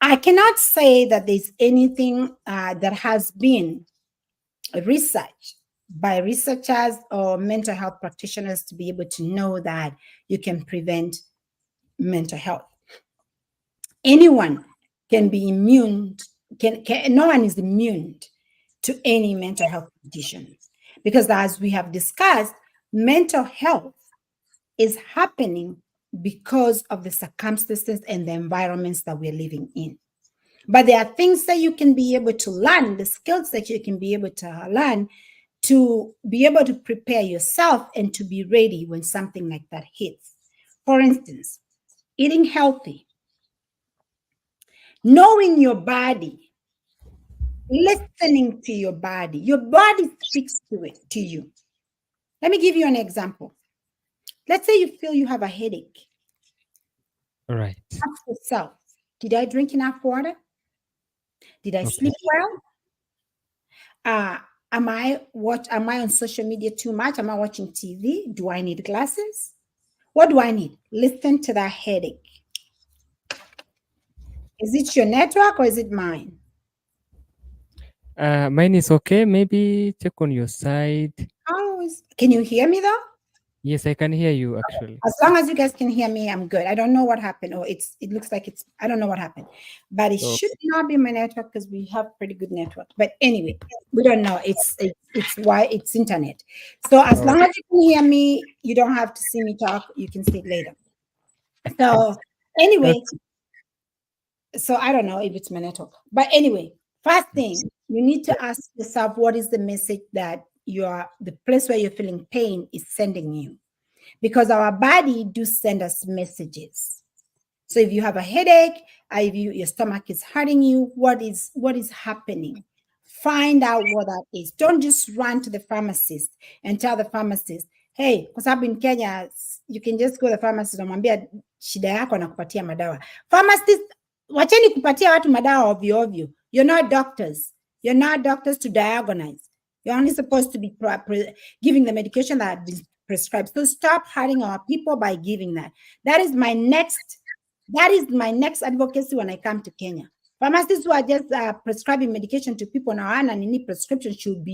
I cannot say that there's anything that has been research by researchers or mental health practitioners to be able to know that you can prevent mental health. Anyone can be immune, no one is immune to any mental health condition, because as we have discussed, mental health is happening because of the circumstances and the environments that we're living in. But there are things that you can be able to learn, the skills that you can be able to learn to be able to prepare yourself and to be ready when something like that hits. For instance, eating healthy, knowing your body, listening to your body. Your body speaks to you. Let me give you an example. Let's say you feel you have a headache. All right. Ask yourself, did I drink enough water? Did I sleep well? Am I on social media too much? Am I watching TV? Do I need glasses? What do I need? Listen to that headache. Is it your network or is it mine? Mine is okay. Maybe check on your side. Can you hear me though? Yes, I can hear you actually. As long as you guys can hear me, I'm good. I don't know what happened, or it looks like I don't know what happened, but it should not be my network because we have pretty good network. But anyway, we don't know. It's why it's internet. So as long as you can hear me, you don't have to see me talk. You can see it later. So anyway, so I don't know if it's my network, but anyway, first thing you need to ask yourself, what is the message that the place where you're feeling pain is sending you? Because our body do send us messages. So if you have a headache, if your stomach is hurting you, what is happening? Find out what that is. Don't just run to the pharmacist and tell the pharmacist, hey, because I've been in Kenya, you can just go to the pharmacist and mwambia shida yako na kupatia madawa. Pharmacist, wacheni kupatia watu madawa ovyo ovyo. You're not doctors. You're not doctors to diagnose. You're only supposed to be giving the medication that has been prescribed. So stop hurting our people by giving that. That is my next advocacy when I come to Kenya. Pharmacists who are just prescribing medication to people now and any prescription should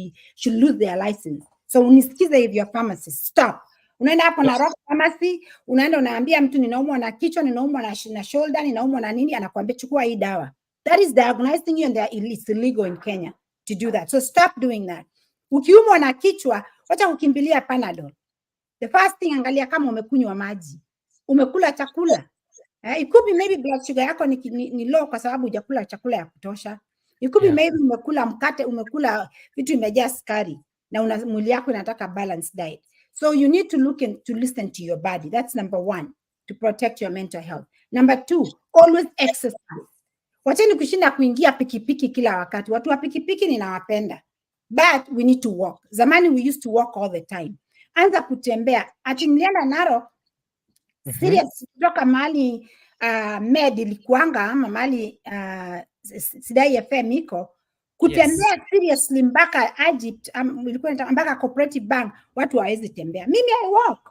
lose their license. So unisikize if you're a pharmacist, stop. Unaenda hapo na Rock Pharmacy, unaenda unaambia mtu ninaumwa na kichwa, ninaumwa na shoulder, ninaumwa na nini, anakuambia chukua hii dawa. That is diagnosing you, and it's illegal in Kenya to do that. So stop doing that. Ukiumwa na kichwa, wacha kukimbilia Panadol. The first thing, angalia kama umekunywa maji, umekula chakula. It could be maybe blood sugar yako ni low kwa sababu hujakula chakula ya kutosha. It could be maybe umekula mkate, umekula vitu imejaa sukari na mwili yako inataka balanced diet. So you need to listen to your body. That's number one, to protect your mental health. Number two, always exercise. Wacheni kushinda kuingia pikipiki kila wakati. Watu wa pikipiki ninawapenda, but we need to walk. Zamani we used to walk all the time. Anza kutembea. Ati nilienda Narok, serious, kutoka mahali med ilikuanga ama mahali Sidai FM iko, kutembea seriously mpaka Egypt, mpaka Cooperative Bank, watu hawezi tembea. Mimi I walk.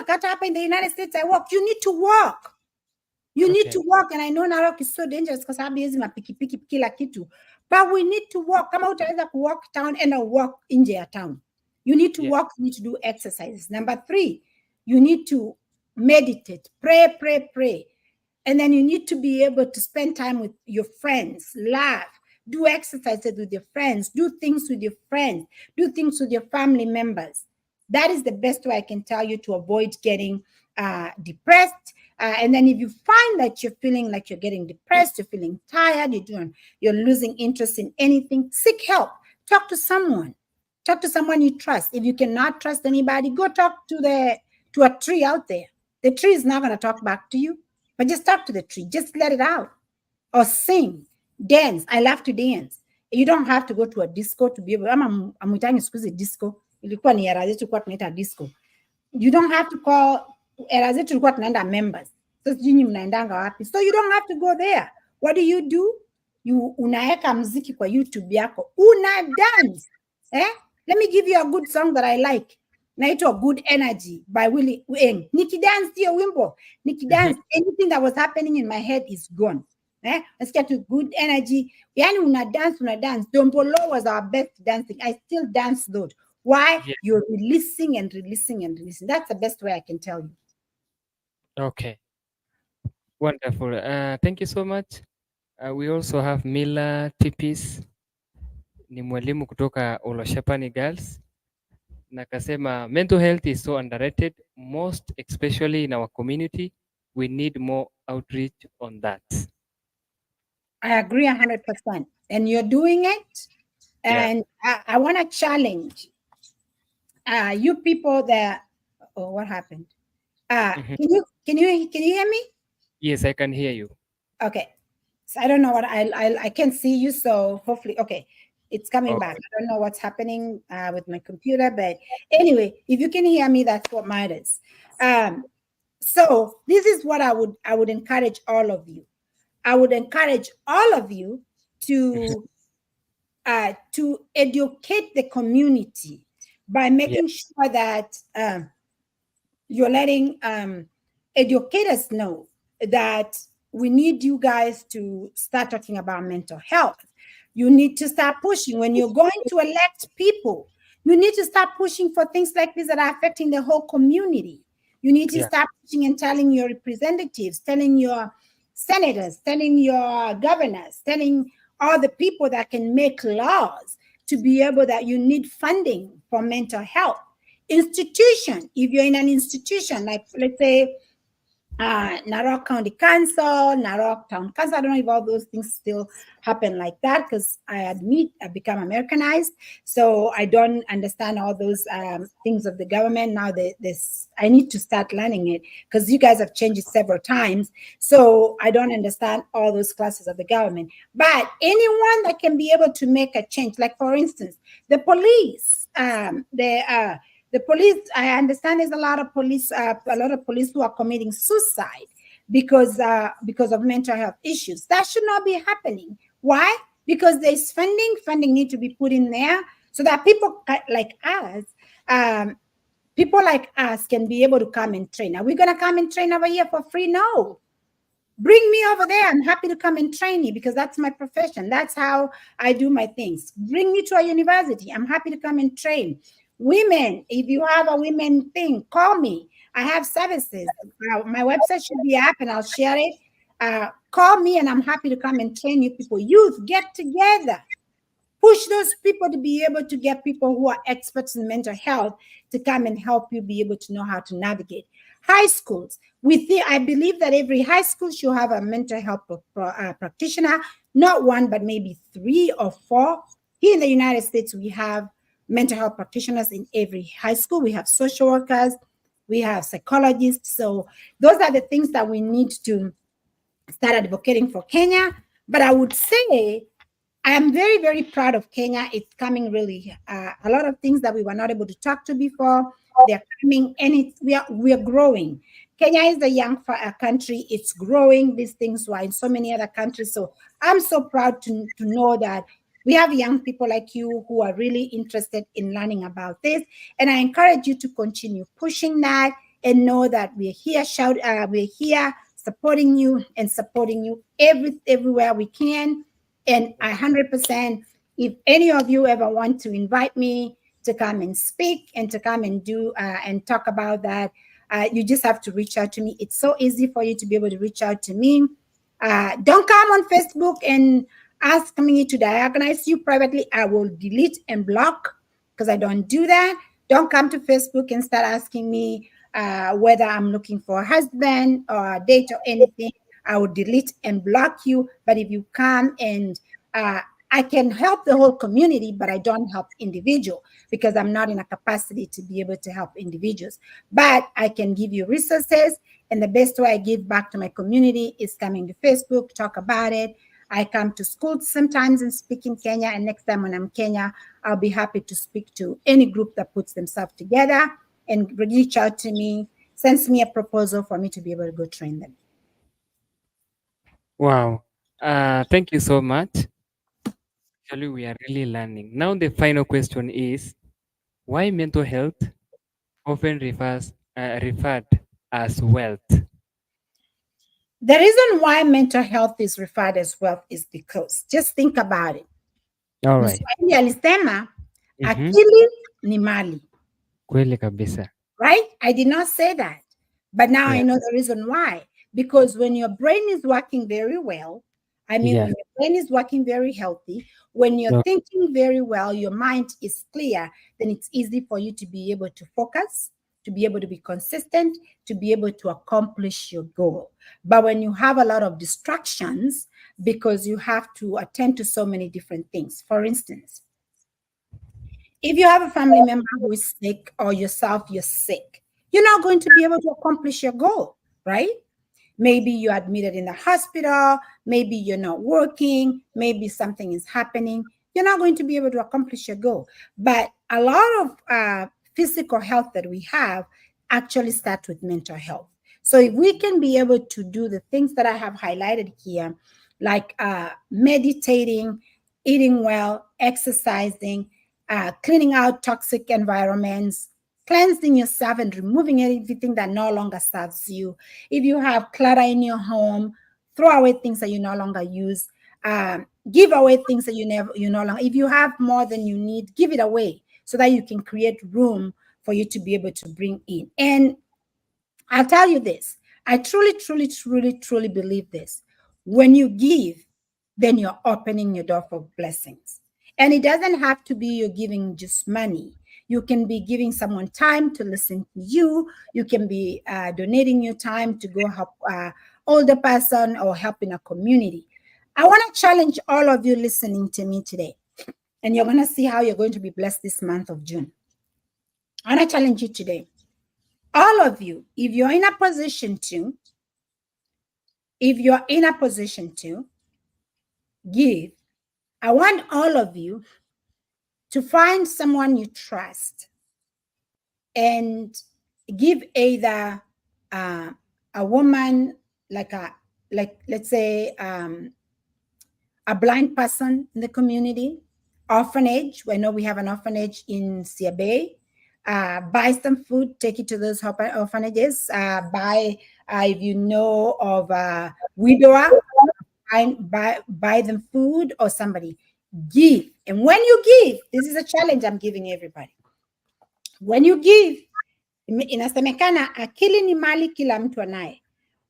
Hata hapa in the United States I walk. You need to walk. You need to walk, and I know Narok is so dangerous kwa sababu hizi mapikipiki kila kitu. But we need to walk. Kama utaweza ku walk town, and walk nje ya town. You need to walk, you need to do exercises. Number three, you need to meditate, pray. And then you need to be able to spend time with your friends, laugh, do exercises with your friends, do things with your friends, do things with your family members. That is the best way I can tell you to avoid getting depressed. And then if you find that you're feeling like you're getting depressed, you're feeling tired, you're losing interest in anything, seek help. Talk to someone. Talk to someone you trust. If you cannot trust anybody, go talk to a tree out there. The tree is not going to talk back to you, but just talk to the tree. Just let it out. Or sing, dance. I love to dance. You don't have to go to a disco to be able. I'm telling you, disco. Ilikuwa ni era zetu kwa tunaita disco. You don't have to call era zetu tulikuwa tunaenda members. So nyinyi mnaendanga wapi? So you don't have to go there. What do? You unaeka muziki kwa YouTube yako. Una dance. Let me give you a good song that I like. Naitwa Good Energy by Willie Wing. Nikidance hiyo wimbo. Nikidance, anything that was happening in my head is gone. Let's get to Good Energy. Yani una dance. Dombolo was our best dancing. I still dance though. Why? Yeah. You're releasing and releasing. That's the best way I can tell you. Okay. Wonderful. Thank you so much. We also have Mila Tipis. Ni mwalimu kutoka Oloshapani Girls. Na kasema mental health is so underrated, most especially in our community. We need more outreach on that. I agree 100%. And you're doing it. And I want to challenge you people that. Oh, what happened? Can you hear me? Yes, I can hear you. Okay. So I don't know what I can see you. So hopefully, okay, it's coming back. I don't know what's happening with my computer, but anyway, if you can hear me, that's what matters. So this is what I would encourage all of you. I would encourage all of you to educate the community by making sure that you're letting educators know that we need you guys to start talking about mental health. You need to start pushing. When you're going to elect people, you need to start pushing for things like this that are affecting the whole community. You need to start pushing and telling your representatives, telling your senators, telling your governors, telling all the people that can make laws to be able that you need funding for mental health. Institution, if you're in an institution, like let's say Narok County Council, Narok Town Council, I don't know if all those things still happen like that because I admit I've become Americanized. So I don't understand all those things of the government. Now I need to start learning it because you guys have changed it several times. So I don't understand all those classes of the government. But anyone that can be able to make a change, like for instance, the police, the police, I understand there's a lot of police who are committing suicide because of mental health issues. That should not be happening. Why? Because there's funding. Funding needs to be put in there so that like us, people like us can be able to come and train. Are we going to come and train over here for free? No. Bring me over there. I'm happy to come and train you because that's my profession. That's how I do my things. Bring me to a university. I'm happy to come and train. Women, if you have a women thing, call me. I have services. My website should be up and I'll share it. Call me and I'm happy to come and train you people. Youth, get together. Push those people to be able to get people who are experts in mental health to come and help you be able to know how to navigate. High schools, I believe that every high school should have a mental health practitioner, not one, but maybe 3 or 4. Here in the United States, we have mental health practitioners in every high school. We have social workers, we have psychologists. So those are the things that we need to start advocating for Kenya. But I would say I am very, very proud of Kenya. It's coming really a lot of things that we were not able to talk to before. They're coming, and we are growing. Kenya is a young country. It's growing. These things were in so many other countries. So I'm so proud to know that we have young people like you who are really interested in learning about this. And I encourage you to continue pushing that and know that we're here. We're here supporting you and supporting you everywhere we can. And 100%, if any of you ever want to invite me to come and speak and to come and do and talk about that, you just have to reach out to me. It's so easy for you to be able to reach out to me. Don't come on Facebook and ask me to diagnose you privately. I will delete and block because I don't do that. Don't come to Facebook and start asking me whether I'm looking for a husband or a date or anything. I will delete and block you. But if you come and I can help the whole community, but I don't help individual because I'm not in a capacity to be able to help individuals. But I can give you resources, and the best way I give back to my community is coming to Facebook, talk about it. I come to schools sometimes and speak in Kenya, and next time when I'm Kenya, I'll be happy to speak to any group that puts themselves together and reach out to me, sends me a proposal for me to be able to go train them. Wow. Thank you so much. Actually, we are really learning. Now, the final question is why mental health often referred as wealth? The reason why mental health is referred as wealth is because just think about it. All right. Mswahili alisema Mhm. akili ni mali. Kweli kabisa. Right? I did not say that. But now I Yeah. know the reason why. Because when your brain is working very well, I mean, Yeah. when your brain is working very healthy, when you're Yeah. thinking very well, your mind is clear, then it's easy for you to be able to focus, to be able to be consistent, to be able to accomplish your goal. But when you have a lot of distractions, because you have to attend to so many different things, for instance, if you have a family member who is sick or yourself, you're sick, you're not going to be able to accomplish your goal, right? Maybe you're admitted in the hospital, maybe you're not working, maybe something is happening. You're not going to be able to accomplish your goal. But a lot of physical health that we have actually starts with mental health. So if we can be able to do the things that I have highlighted here, like meditating, eating well, exercising, cleaning out toxic environments, cleansing yourself and removing everything that no longer serves you. If you have clutter in your home, throw away things that you no longer use. Give away things that you no longer. If you have more than you need, give it away so that you can create room for you to be able to bring in. And I'll tell you this: I truly, truly, truly, truly believe this. When you give, then you're opening your door for blessings. And it doesn't have to be you're giving just money. You can be giving someone time to listen to you. You can be donating your time to go help older person or help in a community. I want to challenge all of you listening to me today, and you're going to see how you're going to be blessed this month of June. I want to challenge you today. All of you, if you're in a position to give, I want all of you to find someone you trust and give either a woman, like let's say a blind person in the community, orphanage. I know we have an orphanage in Siabe. Buy some food, take it to those orphanages. If you know of a widower, buy them food or somebody. Give. And when you give, this is a challenge I'm giving everybody. When you give, inasemekana akili ni mali kila mtu anaye.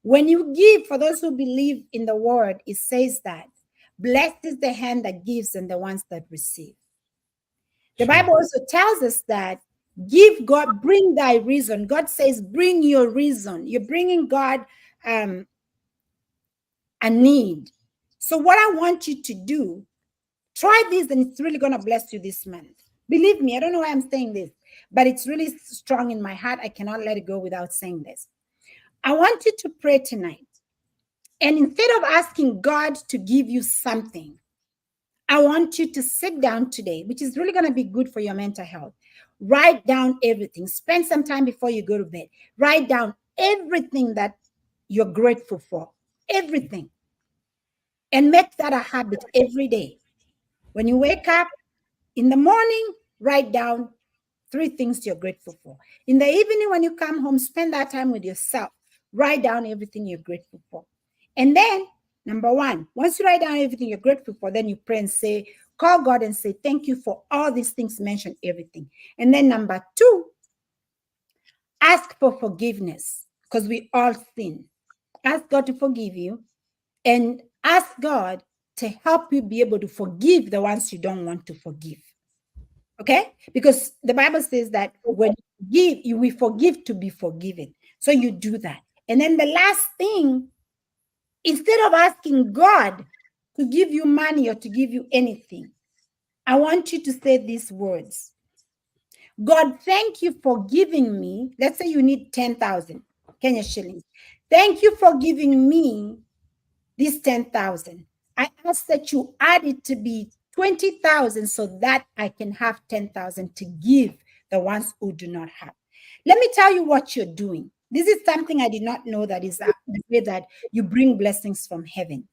When you give, for those who believe in the word, it says that blessed is the hand that gives and the ones that receive. The Bible also tells us that give God, bring thy reason. God says, bring your reason. You're bringing God a need. So what I want you to do, try this and it's really going to bless you this month. Believe me, I don't know why I'm saying this, but it's really strong in my heart. I cannot let it go without saying this. I want you to pray tonight. And instead of asking God to give you something, I want you to sit down today, which is really going to be good for your mental health. Write down everything. Spend some time before you go to bed. Write down everything that you're grateful for. Everything. And make that a habit every day. When you wake up in the morning, write down 3 things you're grateful for. In the evening, when you come home, spend that time with yourself. Write down everything you're grateful for. And then, number 1, once you write down everything you're grateful for, then you pray and say, call God and say, thank you for all these things, mention everything. And then number 2, ask for forgiveness because we all sin. Ask God to forgive you and ask God to help you be able to forgive the ones you don't want to forgive. Okay? Because the Bible says that when you give, we forgive to be forgiven. So you do that. And then the last thing, instead of asking God to give you money or to give you anything, I want you to say these words. God, thank you for giving me. Let's say you need 10,000 Kenya shillings. Thank you for giving me this 10,000. I ask that you add it to be 20,000 so that I can have 10,000 to give the ones who do not have. Let me tell you what you're doing. This is something I did not know, that is the way that you bring blessings from heaven.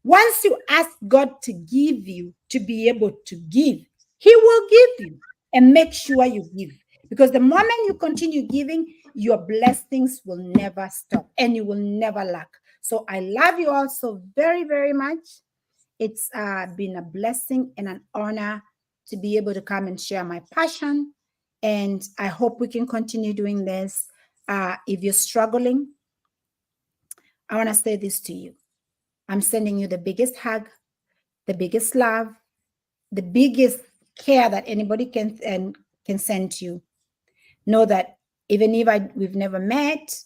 Once you ask God to give you, to be able to give, He will give you, and make sure you give. Because the moment you continue giving, your blessings will never stop and you will never lack. So I love you all so very, very much. It's been a blessing and an honor to be able to come and share my passion. And I hope we can continue doing this. If you're struggling, I want to say this to you. I'm sending you the biggest hug, the biggest love, the biggest care that anybody can send you. Know that even if we've never met,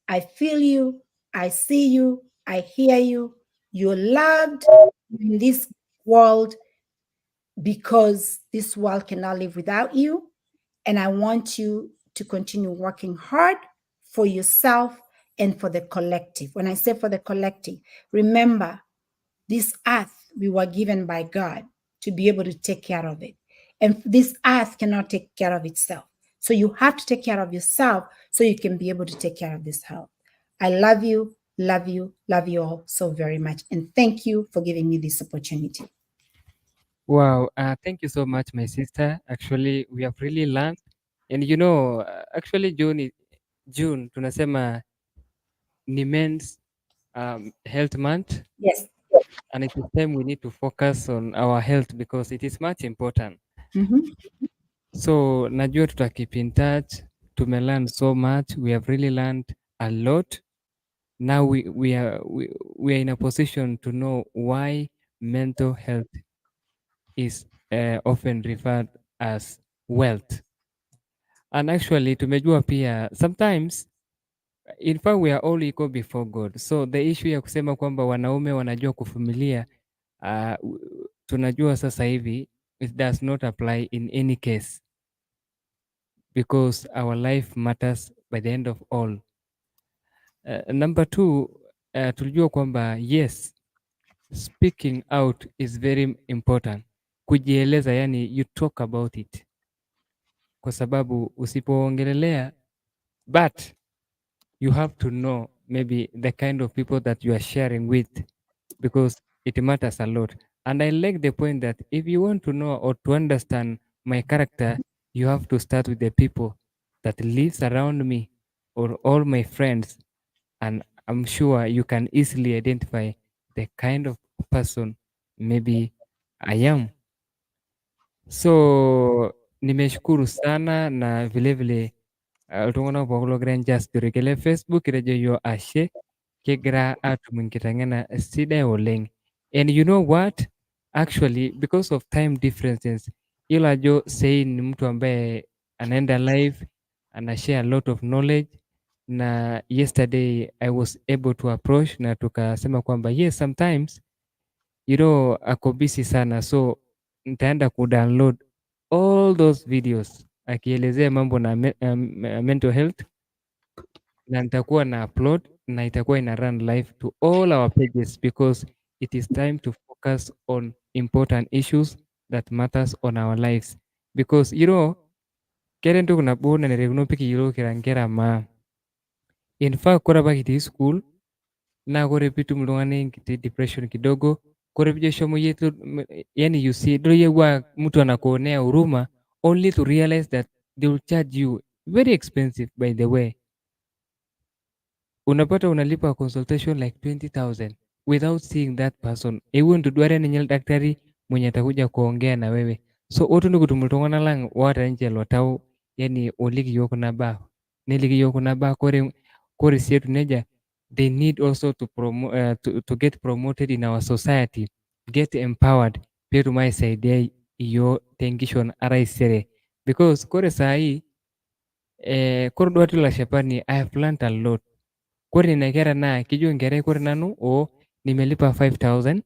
I feel you, I see you, I hear you. You're loved in this world because this world cannot live without you. And I want you to continue working hard for yourself and for the collective. When I say for the collective, remember, this earth we were given by God to be able to take care of it. And this earth cannot take care of itself. So you have to take care of yourself so you can be able to take care of this health. I love you, love you, love you all so very much. And thank you for giving me this opportunity. Wow, thank you so much, my sister. Actually, we have really learned. And you know, actually June tunasema ni men's health month. Yes. And it's time we need to focus on our health because it is much important. Mm-hmm. So najua tuta keep in touch. Learn so much. We have really learned a lot. Now we are in a position to know why mental health is often referred as wealth. And actually tumejua pia sometimes in fact we are all equal before God. So the issue ya kusema kwamba wanaume wanajua kuvumilia tunajua sasa hivi it does not apply in any case because our life matters by the end of all. Number 2, tulijua kwamba yes, speaking out is very important. Kujieleza, yani you talk about it, kwa sababu usipoongelelea, but you have to know maybe the kind of people that you are sharing with because it matters a lot. And I like the point that if you want to know or to understand my character, you have to start with the people that lives around me or all my friends. And I'm sure you can easily identify the kind of person maybe I am. So nimeshukuru sana na vilevile iltung'anak pookin logira ninche aasishore kele Facebook kitejo yiok ashe kigira aatum enkiteng'ena sidai oleng. And you know what? Actually, because of time differences, yiolo ajo Sein ni mtu ambaye anaenda live, anashare a lot of knowledge na yesterday I was able to approach na tukasema kwamba yes, sometimes ako busy sana so nitaenda kudownload all those videos akielezea mambo na mental health na nitakuwa na upload na itakuwa ina run live to all our pages because it is time to focus on important issues that matters on our lives because keeta entoki nabo nanarikino pikiyiolou kira nkera maa. In fact, kore apa kitii school naa kore piitum oltung'ani enkiti depression kidogo, kore piijo shomo yie yani you see idol iyie mtu anakuonea huruma only to realize that they will charge you very expensive by the way. Unapata unalipa consultation like 20,000 without seeing that person. Epuo ntoduare ninye oldakitari mwenye atakuja kuongea na wewe. So otu nikitum iltung'anak lang oota ninche ilo tau yani oliki yiok kuna baa. Neliki yiok kuna baa kore sii etiu neija they need also to get promoted in our society, get empowered peetum aisaidia iyiok tenkishon araisere. Because kore saai kore duo atii olashepani I have learnt a lot. Kore nena kera naa kejo enkerai kore nanu nimelipa 5,000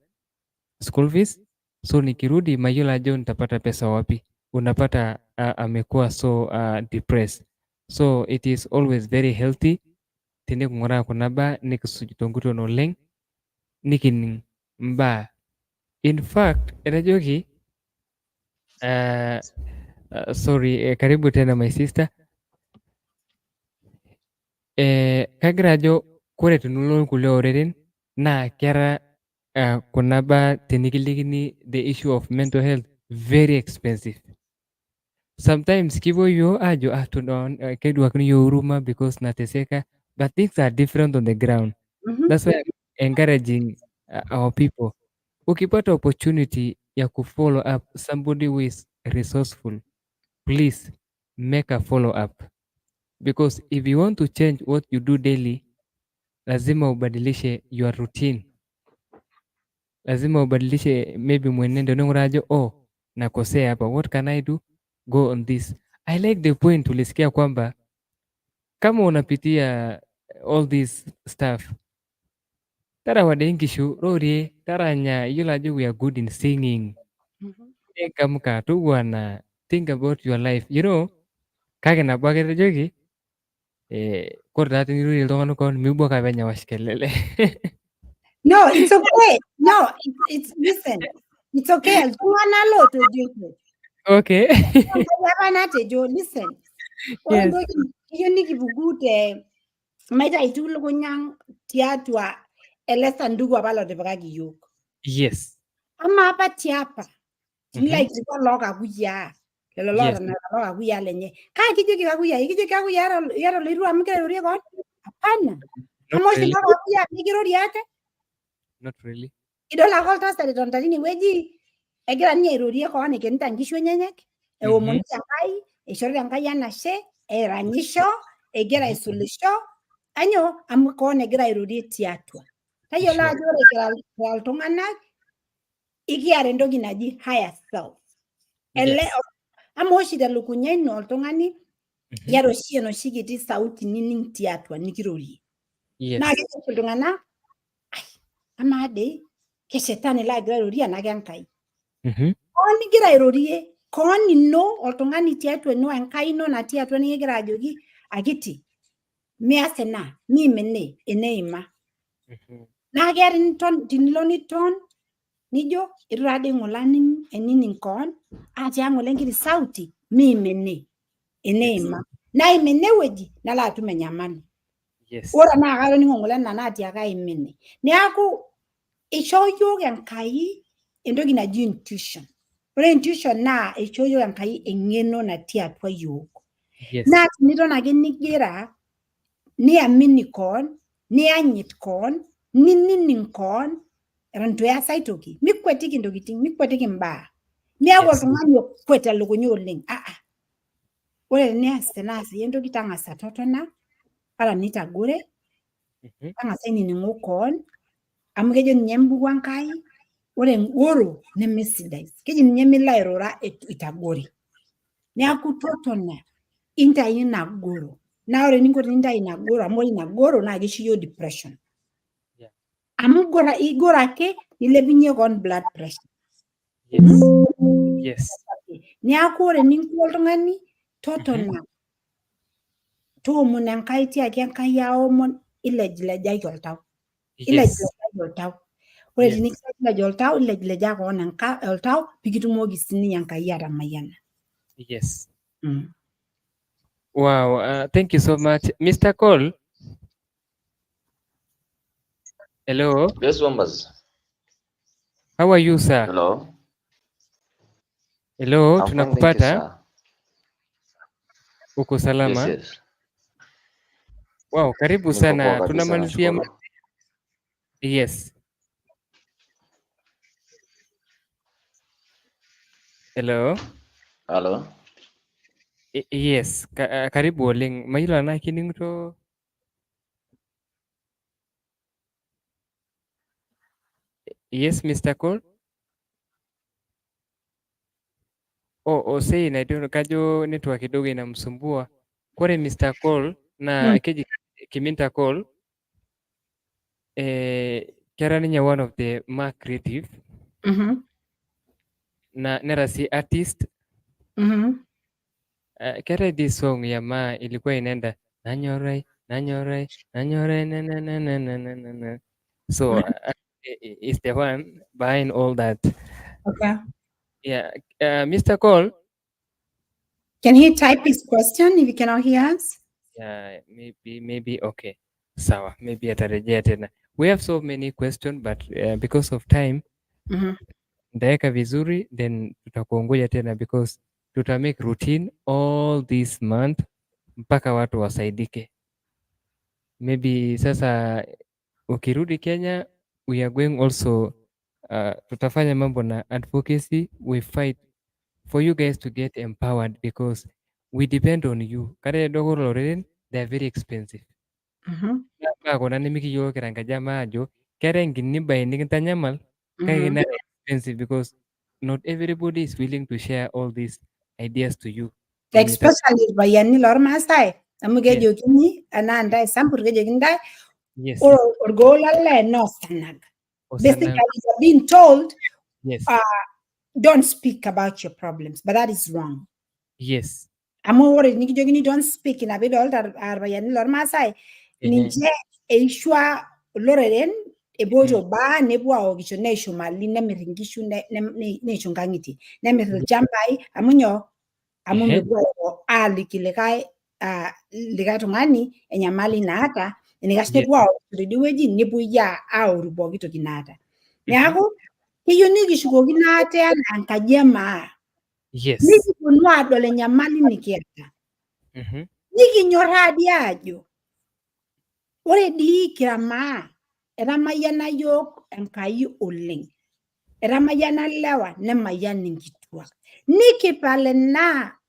school fees so nikirudi mayiolo ajo nitapata pesa wapi. Unapata amekuwa so depressed. So it is always very healthy teniking'uraa kuna baa nikisuj tenguton oleng nikining' imbaa. In fact etejoki sorry karibu tena my sister. Kagira ajo kore tenilo kulie oreren naa kera kuna baa tenikilikini the issue of mental health very expensive. Sometimes kipuo yiok aajo keduakini yiok huruma because nateseka but things are different on the ground. That's why I'm encouraging our people. Ukipata opportunity ya kufollow up somebody who is resourceful, please make a follow up. Because if you want to change what you do daily, lazima ubadilishe your routine. Lazima ubadilishe maybe mwenendo ning'uraa ajo nakosea hapa, what can I do? Go on this. I like the point ulisikia kwamba kama unapitia all this stuff, tarawade nkishu rorie taranya yiolo ajo we are good in singing. Amka towuana think about your life. Kake nabo ake etejoki kore taa tenirorie iltung'anak koon mibuak apa enyawash kelele. No, it's okay. No, listen. It's okay. Iltung'anak lootojoito. Okay. Apa natejo, listen. Ore entoki kiyieu nikipuku maitayu lukunya ang tiatua ele sanduku apa lotipikaki yiok. Yes. Amaa apa tiapa tinilo aikilikuan lookakuyia lelo loota lookakuyia lenye kaa kijoki kakuyia iyata oloiruo amu igira airorie koon? Hapana. Amaa oshi lookakuyia mikirorie ate? Not really. Idol ake oltasat etonita tinewueji egira ninye airorie koon ikenita nkishu enyenyek eomonito Enkai, eishorita Enkai enashe, eranyisho, egira aisulisho, anyoo amu koon egira airorie tiatua. Tayiolo ajo ore kira iltung'anak ikiata entoki naji higher self. Amaa oshi telukunya ino oltung'ani iyata oshi enoshi kiti sauti nining' tiatua nikirorie. Naa kejo oshi iltung'anak amaa dei keshetani laagira airorie enaa kenkai. Koon igira airorie, koon ino oltung'ani tiatua ino Enkai ino natii atua nikigira ajoki akiti mias ena, miim eneima. Naa keya tinilo niton nijo itu taadoi ng'ole enining' koon atiang' ng'ole enkiti sauti miim eneima. Naim enewueji nalo atum enyamali. Ore naa katoning'o ng'ole ena naatiaka aim ene. Neeku ishoo yiok Enkai entoki naji intuition. Ore intuition naa eishoo yiok Enkai eng'eno natii atua yiok. Yes. Naa teniton ake nigira niamini koon, nianyit koon, nining koon eton itu ias ai toki, mikwetiki intokiting, mikwetiki imbaa. Miaku Yes. oltung'ani okwet elukunya oleng. Ore tenaas iyie entoki tang'asa totona, mpaka nitagore, tang'asa ainining'u koon, amu kejo ninye embuku Enkai, ore engoro nemesidai. Keji ninye milo airura itagori. Neeku totona, intayu ina goro. Na ore eninko tenintayu ina goro, amu ore ina goro naa kisho yiok depression. Yeah. Amu igoro ake, nilepunye koon blood pressure. Yes. Yes. Neeku ore eninko oltung'ani, totona. Toomon Enkai, tiaki Enkai aomon, ilejlejaki oltau. Ilejlejaki oltau. Ore tenikilej oltau, ilejlejaa koon oltau, pikitumoki sininye Enkai atamayiana. Yes. Wow, thank you so much. Mr. Cole? Hello? Yes, Bombers. How are you, sir? Hello. Hello, I'm fine, thank you, tunakupata? sir. Uko salama? Yes. Wow, karibu Niko sana. poa kabisa, Tunamalizia. nashukuru. Yes. Hello? Hello. Yes, karibu oleng. Mayiolo enaa kining'ito. Yes, Mr. Cole? Sein, I don't know, kajo network kidogo inamsumbua. Kore Mr. Cole na keji Kiminta Cole, kera ninye one of the Mark Creative na nera si artist. Kera this song ya Ma ilikuwa inaenda nanyorai na. So it's the one behind all that. Okay. Yeah, Mr. Cole. Can he type his question if he cannot hear us? Yeah, maybe okay. Sawa, maybe atarejea tena. We have so many questions but because of time ndaweka vizuri then tutakuongoja tena because tuta make routine all this month mpaka watu wasaidike. Maybe sasa ukirudi Kenya we are going also tutafanya mambo na advocacy. We fight for you guys to get empowered because we depend on you. Kare dogo loreren, they are very expensive. Kuna nimikiyiolo kirankaja maajo kera enkini bae nikintanyamal kake na expensive because not everybody is willing to share all these ideas to you. Especially irpayiani lormaasai amu kejokini enaa ntae sampur kejokini ntae Yes. orgoo lolee noosanag. Osanag. Basically, you're being told, Yes. Don't speak about your problems, but that is wrong. Yes. Amu ore nikijokini don't speak ina pidolta irpayiani lormaasai ninche eishua loreren epuoito baa nepuo aokisho neisho mali nemirr inkishu neisho nkang'itie nemirr ilchambai amu nyoo amu mepuo aaliki likae tung'ani enyamali naata enikash nepuo aokisho tidie wueji nepuoi aoru pooki toki naata. Neeku keyieu nikishukokino ate enaa enkaji emaa. Yes. Nikiponu adol enyamali nikiata. Nikinyorraa dii ajo ore dii kira maa etamayiana yiok Enkai oleng. Etamayiana lewa nemayian inkituak. Nikipal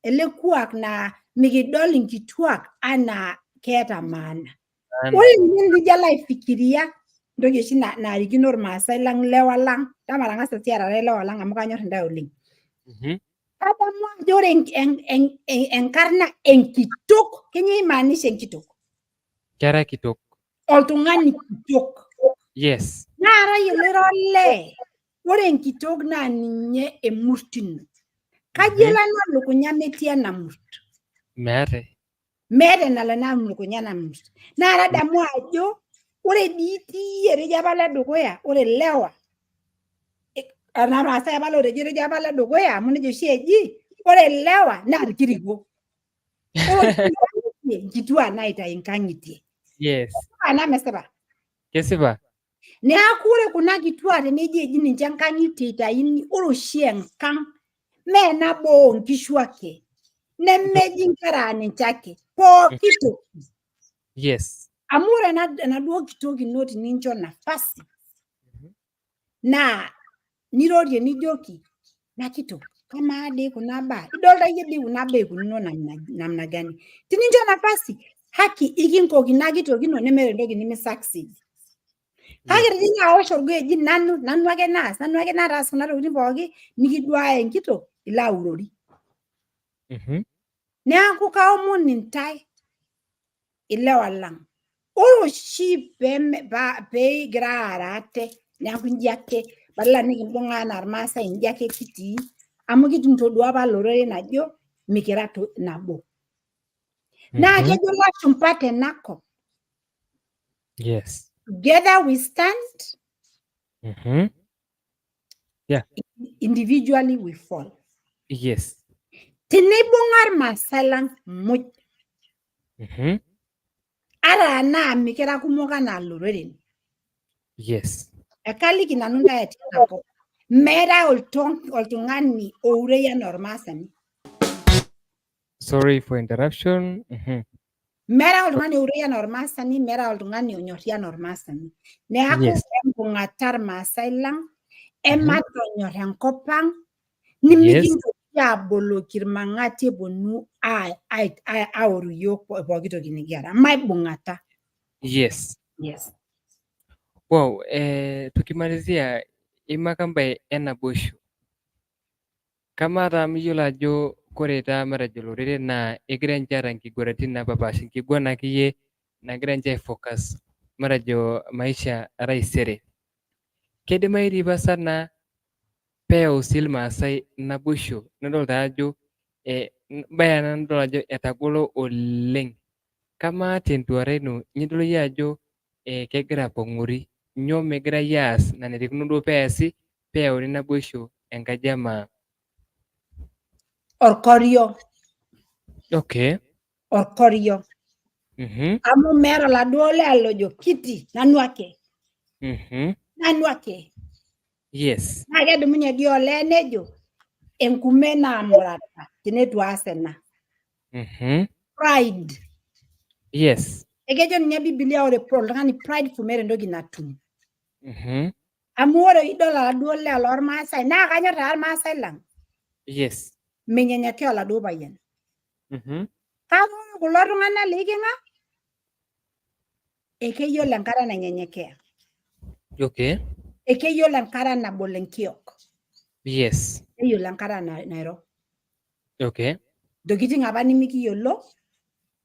ele kuak naa mikidol inkituak anaa keeta maana. Ore ninye nijo alo aifikiria entoki oshi naarikino irmaasai lang lewa lang, tamatang'asa sii arare lewa lang amu kanyorr intae oleng. Adamu ajo ore enkarna enkitok, kenyoo imaanisha enkitok? Kera kitok. Oltung'ani kitok. Yes. Naara yiolo ira olee, ore enkitok naa ninye emurt ino. Kaji elo ena lukunya metii ena murt? Meeta. Meeta enalo ena lukunya ena murt. Naa tadamu ajo ore dii itii etejo apa ledukuya, ore lewa enaa irmaasai apa lotejo apa ledukuya amu nejia oshi eji, ore lewa naa irkiriku. Ore nkituak naitayu nkang'itie. Yes. Ena mesipa? Kesipa. Neaku ore kuna kituak teneji eji ninche enkang'itie eitayuni ore oshi enkang' mee nabo oonkishu ake, nemeji nkera aa ninche ake, pooki toki. Yes. Amu ore enaduo kitok ino tenincho nafasi naa nirorie nijoki ina kitok kamaa dii kuna baa, idolita iyie dii kuna baa eikununo namna gani. Tenincho nafasi haki ikinkok ina kitok ino nemeeta entoki nemisucceed. Kake tenijo awosh orgoo eji nanu ake naas, nanu ake nataasa kuna tokitin pooki nikiduaya enkitok ilo aurori. Neaku kaomon intae ilewa lang', ore oshi peekigira aara ate neaku inji ake badala nikimbung'a enaa irmaasai inji ake kitii amu kitintodua apa loreren ajo mikira nabo. Naa kejo ilashumba tenakop, Yes. together we stand, Yeah. individually we fall. Yes. Teneibung'a irmaasai lang' muj, ata enaa mikira kumok anaa loreren. Yes. Ekaliki nanu ntae etii enakop, meetai oltung'ani ourei enaa ormaasani. Sorry for interruption. Meetai oltung'ani ourei enaa ormaasani, meetai oltung'ani onyorri enaa ormaasani. Neaku embung'ata irmaasai lang', ematonyorr enkop ang', nimikintoki aaboloki irmang'ati epwonu aoru iyiok pooki toki nikiata. Maibung'ata. Yes. Yes. Wow, tukimalizia imakambai enaboisho. Kamaa taa miyiolo ajo kore taa matejo loreren naa egira ninche aata nkiguratin napaapasha, nkiguran akeyie nagira ninche aifocus matejo maisha taisere. Keidimayu dii pasa naa peyau sii irmaasai naboisho nidol taa ajo embae ena nidol ajo etagolo oleng. Kamaa tenduata ino nidol iyie ajo kegira apong'ori, nyoo megirai aas nanarikino duo peesi peyauni naboisho enkaji emaa? Orkorio. Okay. Orkorio. Amu meeta oladuo lee lojo kiti nanu ake. Nanu ake. Yes. Naa kedumunye dii olee nejo enkume naamurata tenetu aas ena. Pride. Yes. Ekejo ninye Biblia ore oltung'ani prideful meeta entoki natum. Amu ore idol oladuo lee lormaasai naa kanyorr taa irmaasai lang'. Yes. Menyenyekea oladuo payian. Kake ore kulo tung'anak liking'a ekeyiolo enkata nainyenyekea. Okay. Ekeyiolo enkata nabol enkiok. Yes. Neyiolo enkata nairo. Okay. Ntokitin apa nemikiyiolo.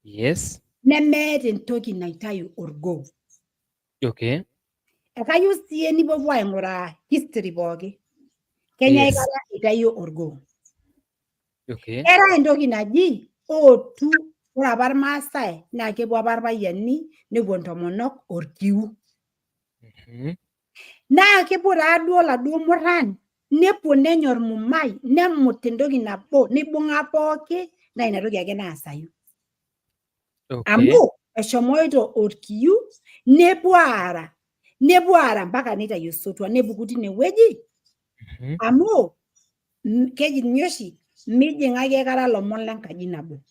Yes. Nemeeta entoki naitayu orgoo. Okay. Ekayieu sii nipuopuo aing'uraa history pooki. Kenya aikata eitayio orgoo. Okay. Era entoki naji ootu ore apa irmaasai naa kepuo apa irpayiani nepuo ntomonok orkiu. Naa kepuo taaduo oladuo murran nepuo nenya ormumai nemut entoki nabo neibung'a pooki naa ina toki ake naasayu. Amu eshomoito orkiu nepuo aara mpaka neitayu osotua nepuku tinewueji. Amu keji ninye oshi mijing'aki aikata ilomon lenkaji nabo.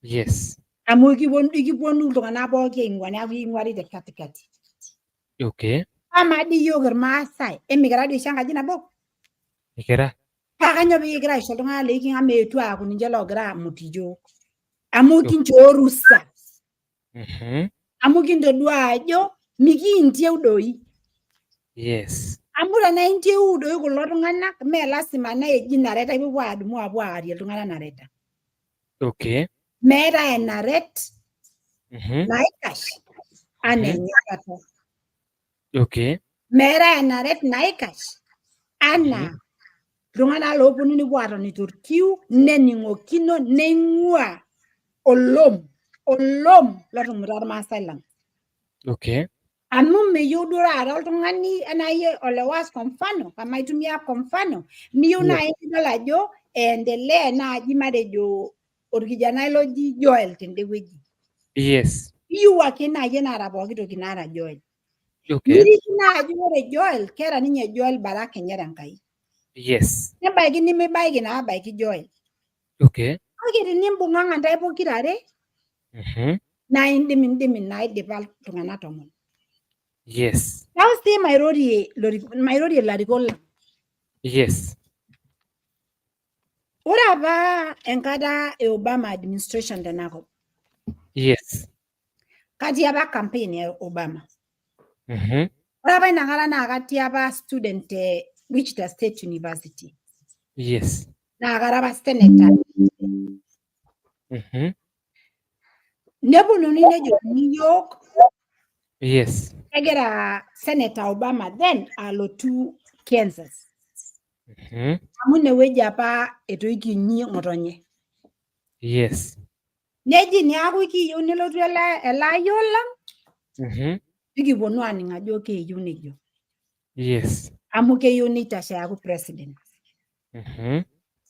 Yes. Amu ikipwonu iltung'anak pooki aing'ua neaku king'uari te katikati. Okay. Amaa dii iyiok irmaasai emikira dii oshi enkaji nabo? Mikira. Paa kanyoo pekigira aisho iltung'anak liking'a meetu aaku ninche loogira aamut iyiok? Amu kinchoo orusa. Amu kintodua ajo mikiintieu doi. Yes. Amu tenaa intieu doi kulo tung'anak mee lasima naa eji nareta ipuopuo adumu apuo aarie iltung'anak nareta. Okay. Meetai enaret naikash anaa enyikata. Okay. Meetai enaret naikash anaa iltung'anak loopwonu nepuo aatoni torkiu nening'okino neing'ua olom lotumuta irmaasai lang'. Okay. Amu meyieu duo taata oltung'ani enaa iyie olewas kwa mfano, kamaitumia kwa mfano, miyieu naaji nidol ajo eendelea naaji matejo orkijanai loji Joel tende wueji. Yes. Iyieu ake naaji enaata pooki toki naata Joel. Okay. Miriki naaji ore Joel keeta ninye Joel Baraka enye Enkai. Yes. Nebaiki nimibaiki naabaiki Joel. Okay. Kake tenimbung'ang'a ntae pokirare naa indim naidipa iltung'anak 10. Yes. Neeku sii mairorie ilarikok lang. Yes. Ore apa enkata e Obama administration tenakop. Yes. Katii apa campaign e Obama. Mm-hmm. Ore apa inakata naa katii apa student te Wichita State University. Yes. Naa kara apa senator. Mm-hmm. Neponunui nejokini iyiok Yes. egira Senator Obama then alotu Kansas. Mm-hmm. Amu inewueji apa etoikinyi ng'otonye. Yes. Neji niaku kiyieu nelotu ele ayiok lang Mm-hmm. nikiponu aaning' ajo kiiyieu nejo. Yes. Amu keyieu nitashe aaku president. Mm-hmm.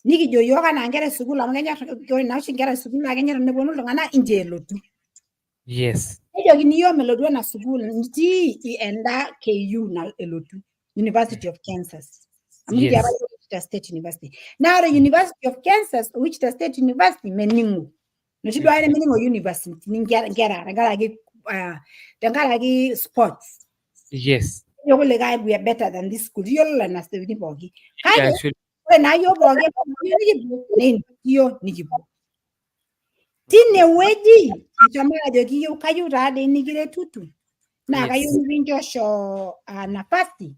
Nikijo yiok anaa nkera esukuul amu kenyor ore naa oshi nkera esukuul naa kenyor teneponu iltung'anak inche elotu. Yes. Nejokini yiok melotu ena sukuul nitii enda KU na elotu University of Kansas. Amu kitii apa Wichita State University. Naa ore University of Kansas o Wichita State University mening'o. Noshi duo ake nemening'o university nkera tenkaraki sports. Yes. Yiok kulikae we are better than this school. Yiolo nena siaitin pooki. Kake Actually. ore naa yiok pooki nikipuo nikipuo. Tinewueji eshomo ajoki yiok kayieu taadoi nikiretutu. Naa kayieu nikinchosho nafasi.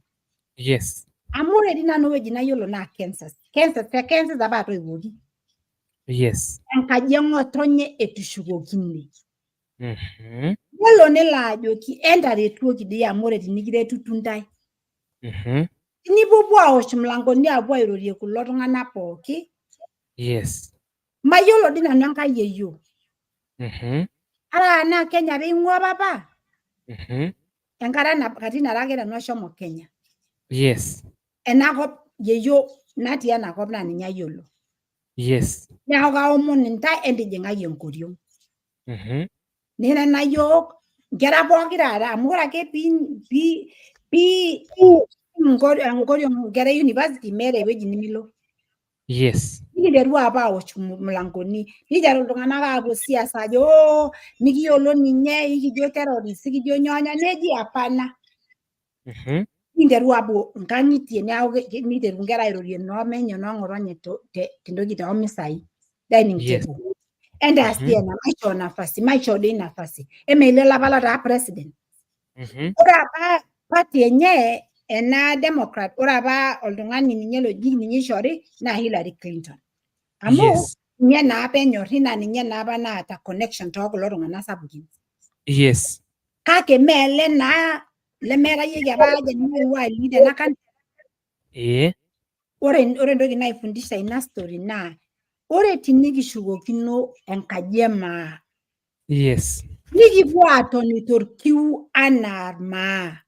Yes. Amu ore nanu ewueji nayiolo naa Kansas. Kansas apa atoiwuoki. Yes. Enkaji eng'otonye etushukokine. Mm-hmm. Nelo ajoki entaretuoki dii amu ore tenikiretutu ntae. Mm-hmm. Tenipuopuo awosh mlangoni apuo airorie kulo tung'anak pooki. Yes. Mayiolo dii nanu Enkai eyieu. Mm-hmm. Ara naa Kenya apa eing'ua papa. Mm-hmm. Enkata katitin are ake nanu ashomo Kenya. Yes. Enakop yeyio natii enakop naa ninye ayiolo. Yes. Neeku kaomon intae entijing'ai enkoriong. Mm-hmm. Nirena yiok nkera pokirare amu ore ake pii enkoriong nkera university meeta ewueji nimilo. Yes. Nikiteru apa awosh mlangoni. Niteru iltung'anak aapuo siasa ajo mikiyiolo ninye ikijo terrorist ikijo nyonya neji hapana. Mm-hmm. Ninteru apuo nkang'itie neeku niteru nkera airorie noomenye noong'otonye tentoki toomisai dining table. Entaas ena maishoo doi nafasi. Emeile olapa lotaa president. Mm-hmm. Ore apa party enye ena Democrat ore apa oltung'ani ninye loji ninye ishori naa Hillary Clinton. Amu ninye naa apa enyorri naa ninye naa apa naata connection tookulo tung'anak sapukin. Yes. Kake meele naa lemeetayieki apa haja niming'ua alii tena country. Ore entoki naifundisha ina story naa ore tinikishukokino enkaji emaa. Yes. Nikipuo aatoni torkiu anaa irmaa.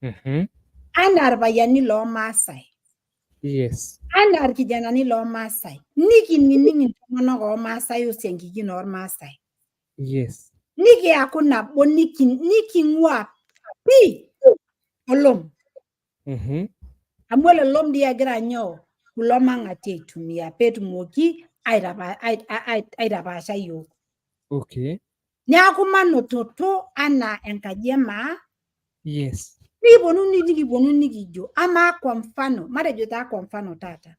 Mm-hmm. Anaa irpayiani lormaasai. Yes. Anaa irkijanani lormaasai. Nikinining' intomonok ormaasai osiankikin ormaasai. Yes. Nikiaku nabo niking'ua pii olom. Mm-hmm. Amu ele olom dii egira nyoo kulo mang'ati aitumia peetumoki aitapaasha yiok. Okay. Neeku manototo anaa enkaji emaa. Yes. Nikiponu nikijo amaa kwa mfano matejo taa kwa mfano taata.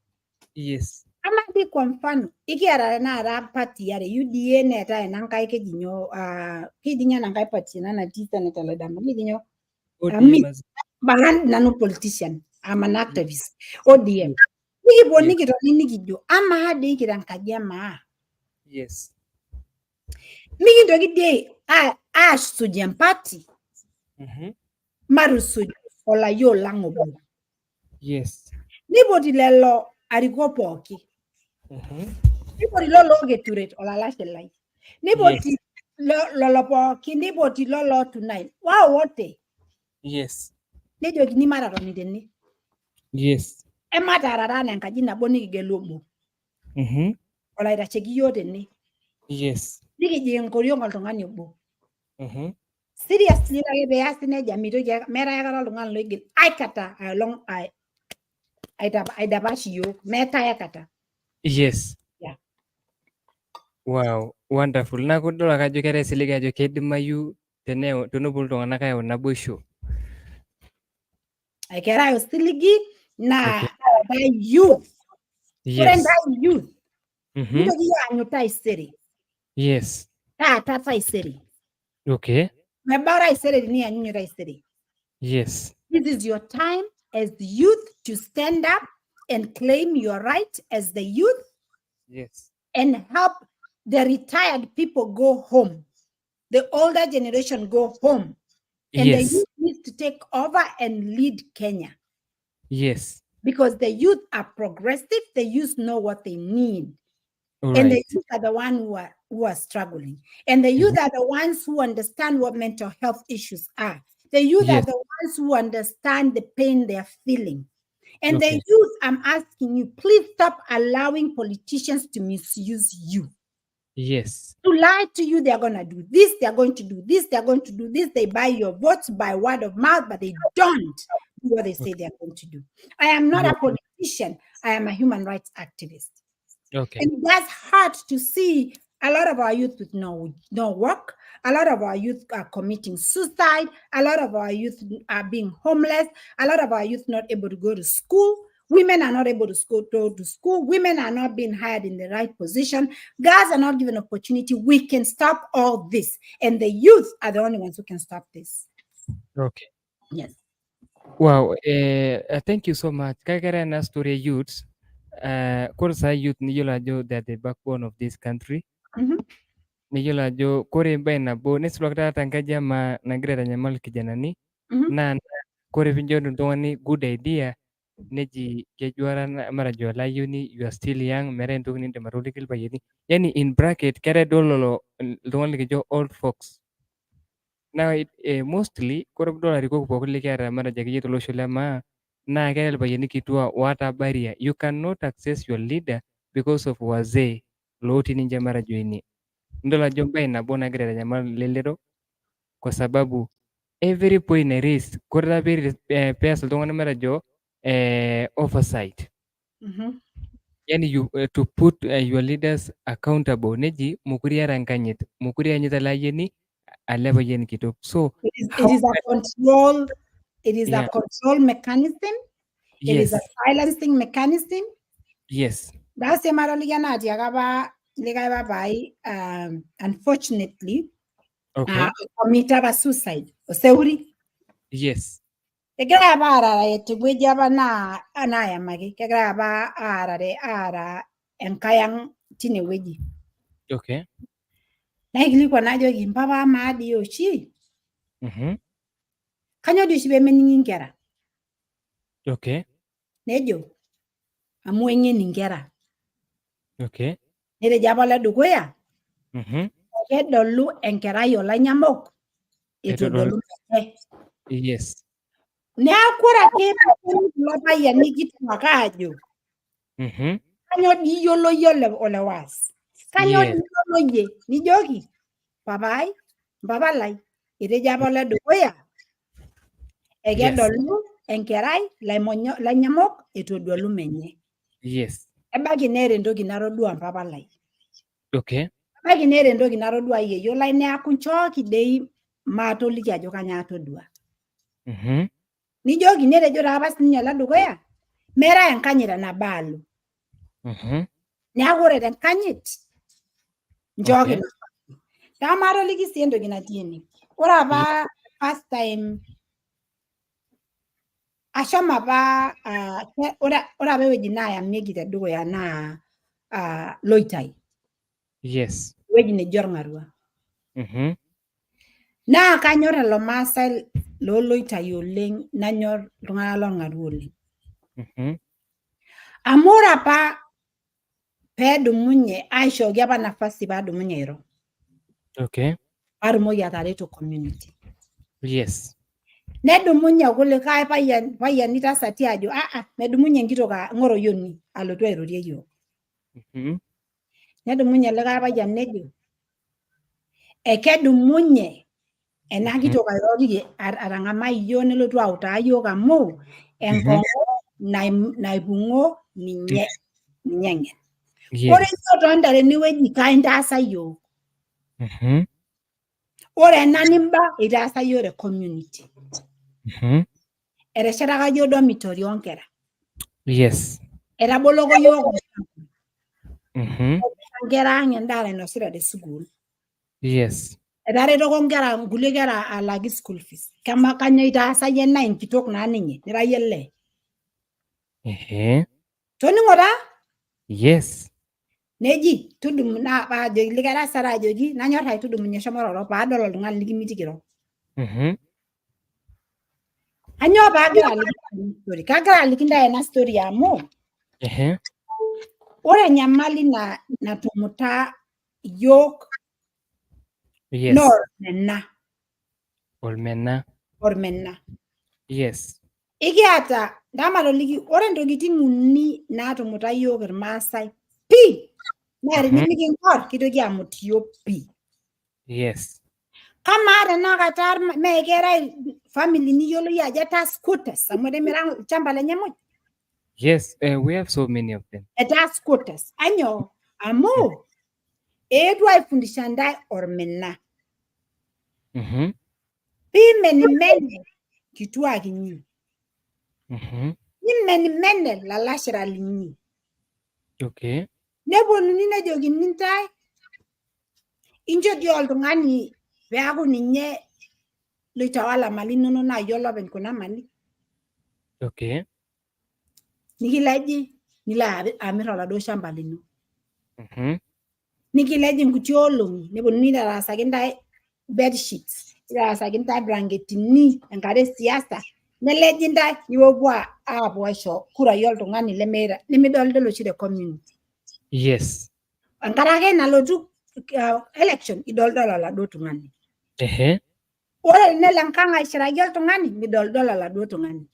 Yes. Amaa dii kwa mfano ikiata tenakata party are UDA neetai enankae keji nyoo keji ninye enankae party ena natii Senator Ledama keji nyoo. Maran nanu politician I'm an activist. ODM. Nikipuo nikitoni nikijo amaa dii tenkaji emaa. Yes. Mikintoki dii aasuj empati. Mm-hmm. Matusuj olayiok lang obo. Yes. Nipoti lelo arikok pooki. Mm-hmm. Nipoti lolo Keturet olalashe lai. Nipoti lolo pooki nipoti lolo tunai. Wao wote. Yes. Nejokini matatoni tene. Yes. Ematarara enkaji nabo nikigelu obo. Mm-hmm. Olaitasheki yiok tene. Yes. Nikijing' enkoriong' oltung'ani obo. Mm-hmm. Seriously, like be asking a jamito, mera yakara lungan loigil, aikata, along I dabash you, meta yakata. Yes. Yeah. Wow, wonderful. Na kudola kajo kere sili kajo kedimayu teneo tunubul tongana kayo nabushu. Aikera yo siligi na Okay. the youth. Yes. Kurenda youth. Mm-hmm. Ndio hiyo anyuta isiri. Yes. Tata isiri. Okay. Mebara isiri ni anyuta isiri. Yes. This is your time as the youth to stand up and claim your right as the youth Yes. and help the retired people go home. The older generation go home. And the Yes. youth needs to take over and lead Kenya. Yes. Because the youth are progressive, the youth know what they need. All And the right. youth are the ones who are struggling. And the youth are the ones who understand what mental health issues are. The youth are Yes. the ones who understand the pain they're feeling. And Okay. the youth, I'm asking you, please stop allowing politicians to misuse you. Yes. To lie to you, they're going to do this, they're going to do this, they're going to do this. They buy your votes by word of mouth, but they don't do what they say they're going to do. I am not a politician. I am a human rights activist. Okay. And that's hard to see a lot of our youth with no work. A lot of our youth are committing suicide. A lot of our youth are being homeless. A lot of our youth not able to go to school. Women are not able to go to school. Women are not being hired in the right position. Girls are not given opportunity. We can stop all this. And the youth are the only ones who can stop this. Okay. Yes. Wow. Thank you so much. Kagara na story youths. Kursa youth ni yola jo that the backbone of this country. Mhm. Ni yola jo kore baina bo nesulakta tangaja ma nagreta nyamal kijanani. Mhm. Na kore pinjo ntongani good idea. Neji kejuara mara juala yuni you are still young mere ntong ni demaruli kil bayini. Yani in bracket kere dololo ntongani kejo old folks. Now mostly kore dola riko kupokuli kera mara jagi tolo shule ma na kere bayini kitua water barrier. You cannot access your leader because of wazee loti ninja mara juini. Ndola jomba inabona kere nyamal lelero kwa sababu every point a race kore beri pesa ntongani mara jo oversight. Mhm. Yani you to put your leaders accountable neji mukuria rankanyet mukuria nyita la yeni aleva yeni kitok so It is a control. It is a yeah control mechanism. It is a yes silencing mechanism. yes That's a matter by unfortunately okay commit suicide. Oseuri. yes Kegera ba arara yetigweja ba na anaya magi. Kegera ba ara enkayang tine weji. okay Na igili kwa najo gimpaba maadi yoshi. Kanyo dishi be meningera. okay Nejo. Amuenye ningera. okay Nere jabala dugoya. Kedolu enkerai olanyamok. Etodolu yes Neakura ke loba yani kitu makajo. Kanyo di yolo ole was. Kanyo yes di yolo ye ni jogi. Babai, babalai. Ire jabala dugoya. Ege yes dolu enkerai la nyamok etodolu menye. yes Ebagi nere ndogi narodua babalai. okay Ebagi nere ndogi narodua ye yola ne akunchoki dei matoliki ajo kanya atodua. Ni jogi nere jora abas ninyala dugoya. Mera enkanyira na balu. Nyagore den kanyit. Njogi okay na. Tamaro ligi siendo gina tieni. Ora ba first time ashama ba ora bewe jina ya megi ta dugo ya na loitai. yes Weji ne jorngarwa. Na kanyora lo masal lo loitai oleng nanyor rungana lo ngaruli. Amora pa pedu munye aisho gyaba nafasi bado munye ro. okay Paru moja tareto community. yes Nedumunya kule kai payan nita satiajo nedumunya ngito ka ngoro yoni alotu airorie yo. Nedumunya le kai payan nejo. Ekedumunye ena kitok airorie atang'amaa iyiok nelotu autaa iyiok amu enkong'u naibung'o ninye eng'en. Ore iyiok tonta tenewueji kaintaasa iyiok. Ore ena nimba itaasa iyiok te community. Eteshetaka iyiok dormitory oonkera. Yes. Etaboloko iyiok nkera ang' endaa nainosita te sukuul. Yes. Etaretoko nkera nkulie kera alaki school fees. Kanyoo itaasa iyie naa enkitok naa ninye nira iyie lee. Toning'o taa? Yes. Neji tudumu naa paajoki likae tasat ajoki nanyorr aitudumunye shomo roro paadol oltung'ani likimitiki iro. Anyoo paagira aliki story? Kagira aliki ntae ena story amu ore enyamali natumuta iyiok naa ormena. Yes. Ikiata ndamatoliki ore ntokitin uni naatumuta iyiok irmaasai pii naa tenimikinkor kitoki amut iyiok pii. Yes. Kamaa tenakata mee keetae family niyiolou ajo etaa squatters amu etimira olchamba lenye muj. Yes, we have so many of them. Etaa squatters. Anyoo? Amu eetuo aifundisha ntae ormena. Piimenimene kituak inyi. Nimenimene lalashera linyi. Okay. Neponunui nejokini ntae incho dii oltung'ani peeku ninye loitawala mali inonok naa iyie olopeny kuna mali. Okay. Nikileji nilo amirr oladuo shamba lino. Nikileji nkuti olong'i neponunui aitaasaki ntae bedsheets, nitaasaki ntae blanketini enkata esiasa, neleji ntae nipuopuo aapuo aisho kurai oltung'ani lemidolta oshi te community. Yes. Enkata ake nalotu election idolta oladuo tung'ani. Ore tenelo enkang' aishiraki oltung'ani midolta oladuo tung'ani.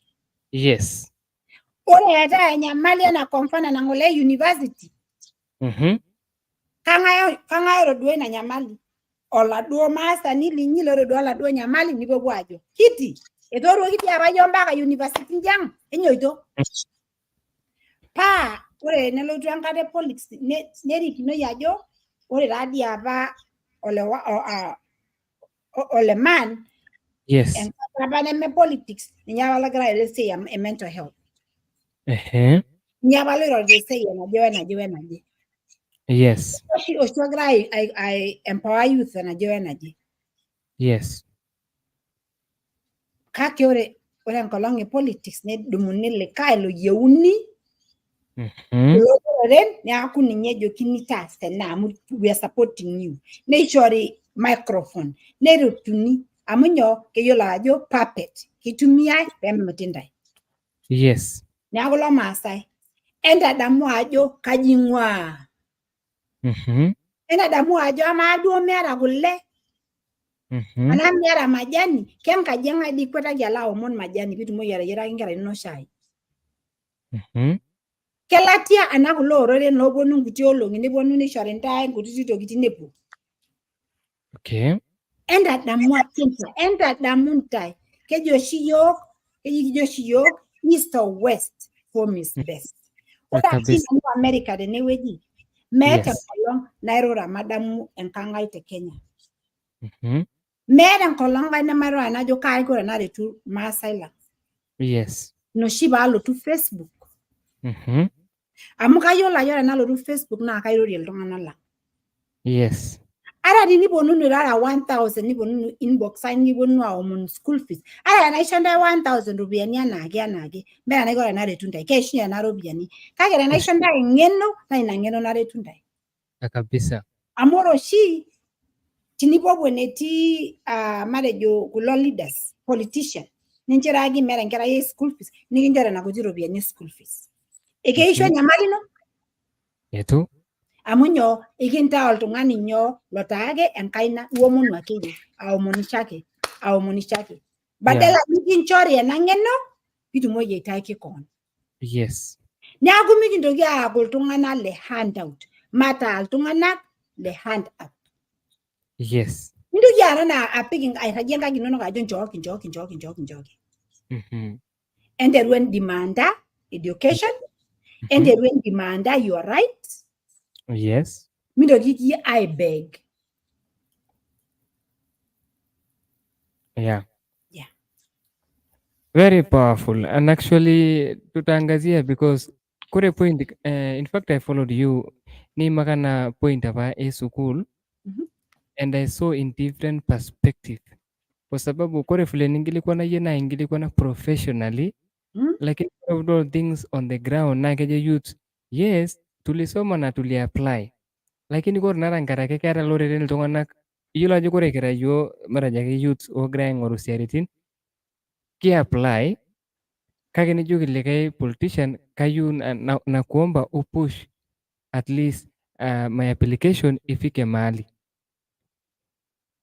Yes. Ore eetae enyamali ena kwa mfano nang'ole university. Kang'ae otodua ina nyamali? Oladuo maasani linyi lotodua oladuo nyamali nipuopuo aajo kiti etooruoki dii apa iyiok mpaka university njiang' enyoito. Paa ore nelotu enkata e politics nerikinoi ajo ore taadii apa oleman enkata apa neme politics ninye apa logira airo esiai e mental health. Ninye apa loirorita esiai enaje wenaje wenaje. Yes. Oshi ogira ai empower youth enaje wenaje. Yes. Kake ore enkolong' e politics nedumuni likae loyieuni neaku ninye ejokini taas tena amu we are supporting you. Neishori microphone nerutuni amu nyoo keyiolo ajo puppet kitumiai peemuti ntae. Yes. Neeku ilo maasai entadamu ajo kaji ing'uaa. Entadamu ajo amaa duo miata kule anaa miata majani kenkaji eng'ae dii ikwetaki alo aomon majani piitumoki ateyiaraki nkera inonok shai. Kelatia ena kulo oreren looponu nkuti olong'i neponu nishori ntae nkutiti tokitin nepuo. Okay. Entadamu ntae kijo oshi yiok east or west home is best. Ore ake nanu America tenewueji meeta enkolong' nairura madamu enkang' ai te Kenya. Meeta enkolong' ai nemairura najo kaiko tenaretu irmaasai lang'. Yes. Inoshi paalotu Facebook. Amu kayiolo ajo tenalotu Facebook naa kairorie iltung'anak lang'. Yes. Ata teniponunu irara 1000 niponunu inbox ai niponunu aomonu school fees. Ata tenaisho ntae 1000 ropiyiani enaake meeta enaiko tenaretu ntae keishunye nena ropiyiani. Kake tenaisho ntae eng'eno naa ina ng'eno naretu ntae. Kabisa. Amu ore oshi tenipuopuo enetii matejo kulo leaders, politician ninchiraki meeta enkerai school fees nikinchori nena kuti ropiyiani school fees. Ekeisho enyamali ino? Etu. Amu nyoo ikintaa oltung'ani nyoo lotaake enkaina iomonu ake iyie aomonisho ake. Badala nikinchori ena ng'eno piitumoki aitaaki koon. Yes. Neeku mikintoki aaku iltung'anak le handout mataa iltung'anak le hand up. Yes. Ndu yara na apiging ay rajenga ginono ka jon joki. Mhm. And then when demanda education, and Mhm. then when demanda you are right, Yes. mindo gigi I beg. Yeah. Yeah. Very powerful. And actually, tutangazia because kure point, in fact, I followed you. Ni makana point hapa school, Mhm. and I saw in different perspective. Kwa sababu kure vile ningilikuwa na yena ingilikuwa na professionally, Mm. like of those things on the ground na keje youth. Yes, tulisoma na tuli-apply. Lakini kore narankara kera loreren iltung'anak iyiolo ajo kore kira iyiok matejo ake youths ogira aing'oru isiaritin ki-apply kake nijoki likae politician kayieu nakuomba upush at least my application ifike mahali.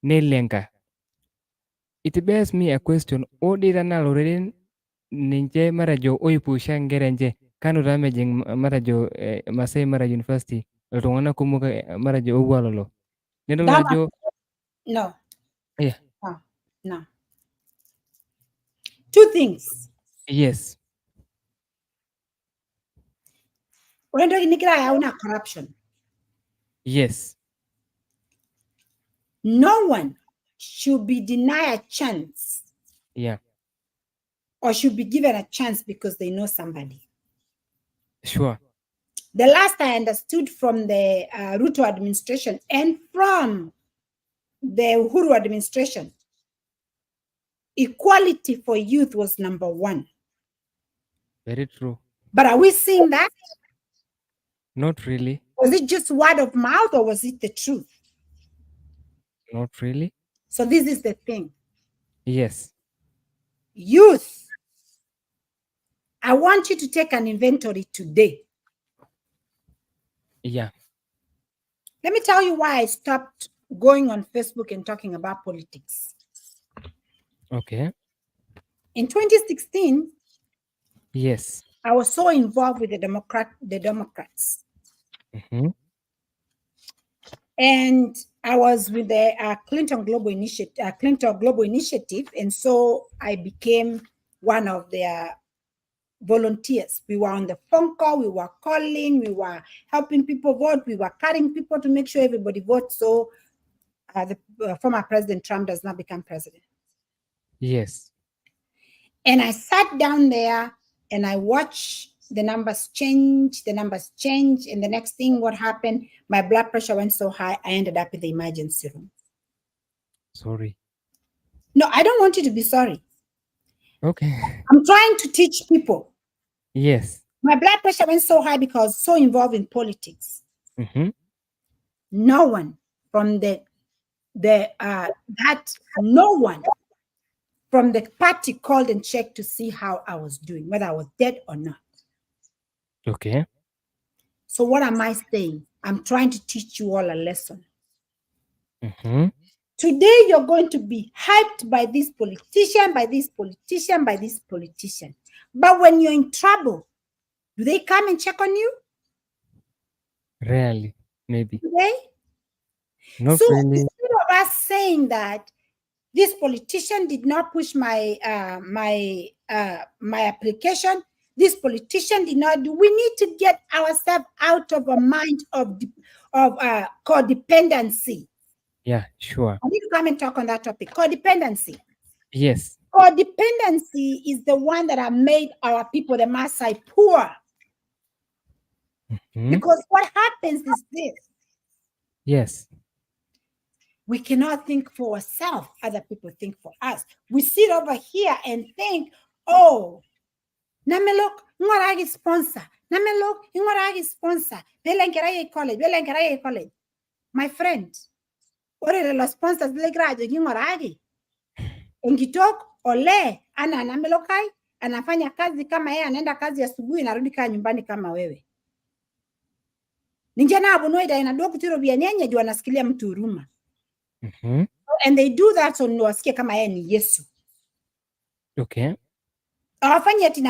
Nelenga. It bears me a question, ore tenaa loreren ninche matejo oipusha inkera enche kanu taa mejing matejo Masai Mara University iltung'anak kumok matejo oopuo alolo. Nidol That ajo no. yeah. No. Two things. Yes. Ore entoki nigira ayau na corruption. Yes. No one should be denied a chance Yeah. or should be given a chance because they know somebody. Sure. The last I understood from the Ruto administration and from the Uhuru administration, equality for youth was number one. Very true. But are we seeing that? Not really. Was it just word of mouth or was it the truth? Not really. So this is the thing. Yes. Youth, I want you to take an inventory today. Yeah. Let me tell you why I stopped going on Facebook and talking about politics. Okay. In 2016, Yes. I was so involved with the Democrats. Mm-hmm. And I was with the Clinton Global Initiative, and so I became one of their volunteers. We were on the phone call, we were calling, we were helping people vote, we were carrying people to make sure everybody votes so the former President Trump does not become president. Yes. And I sat down there and I watched the numbers change, and the next thing, what happened? My blood pressure went so high, I ended up in the emergency room. Sorry. No, I don't want you to be sorry. Okay. I'm trying to teach people. Yes. My blood pressure went so high because I was so involved in politics. Mm-hmm. No one from no one from the party called and checked to see how I was doing, whether I was dead or not. Okay. So what am I saying? I'm trying to teach you all a lesson. Mm-hmm. Today, you're going to be hyped by this politician, by this politician, by this politician. But when you're in trouble, do they come and check on you? Rarely, maybe. Do they? Not So really. instead of us saying that this politician did not push my application, this politician did not do, we need to get ourselves out of a mind of codependency. Yeah, sure. I need to come and talk on that topic. Codependency. Yes. Codependency is the one that have made our people, the Maasai, poor. Mm-hmm. Because what happens is this. Yes. We cannot think for ourselves. Other people think for us. We sit over here and think, oh, Namelok, ngoragi sponsor. Namelok, ngoragi sponsor. Belenkerai college. My friend, ore los sponsors le graduate ngoragi. Engitok ole ana Namelokai anafanya kazi kama yeye anaenda kazi asubuhi narudi kaa nyumbani kama wewe. Ninjana abunoida inadua kutiro bianyenye juu anasikilia mtu huruma. Mm-hmm. And they do that so ndio wasikie kama yeye ni Yesu. Okay. Awafanya ati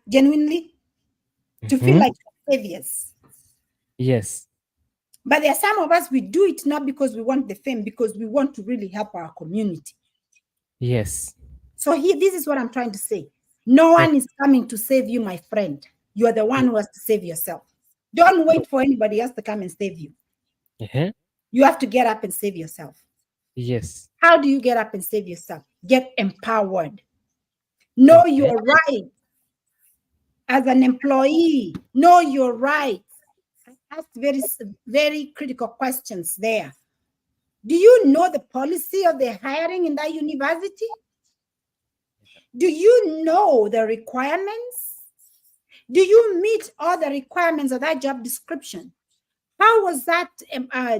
genuinely to feel like saviors. Yes. But there are some of us, we do it not because we want the fame, because we want to really help our community. Yes. So this is what I'm trying to say. No one is coming to save you, my friend. You are the one who has to save yourself. Don't wait for anybody else to come and save you. Uh-huh. You have to get up and save yourself. Yes. How do you get up and save yourself? Get empowered. Know your rights as an employee. Know your rights. Ask very, very critical questions there. Do you know the policy of the hiring in that university? Do you know the requirements? Do you meet all the requirements of that job description? How was that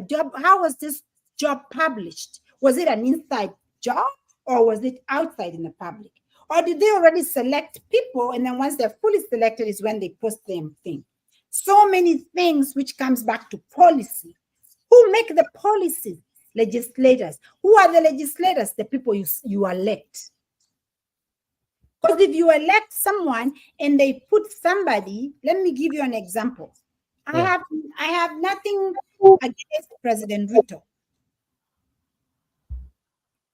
job? How was this job published? Was it an inside job or was it outside in the public? Or did they already select people and then once they're fully selected is when they post them thing? So many things which comes back to policy. Who make the policies? Legislators. Who are the legislators? The people you elect. Because if you elect someone and they put somebody, let me give you an example. I have nothing against President Ruto.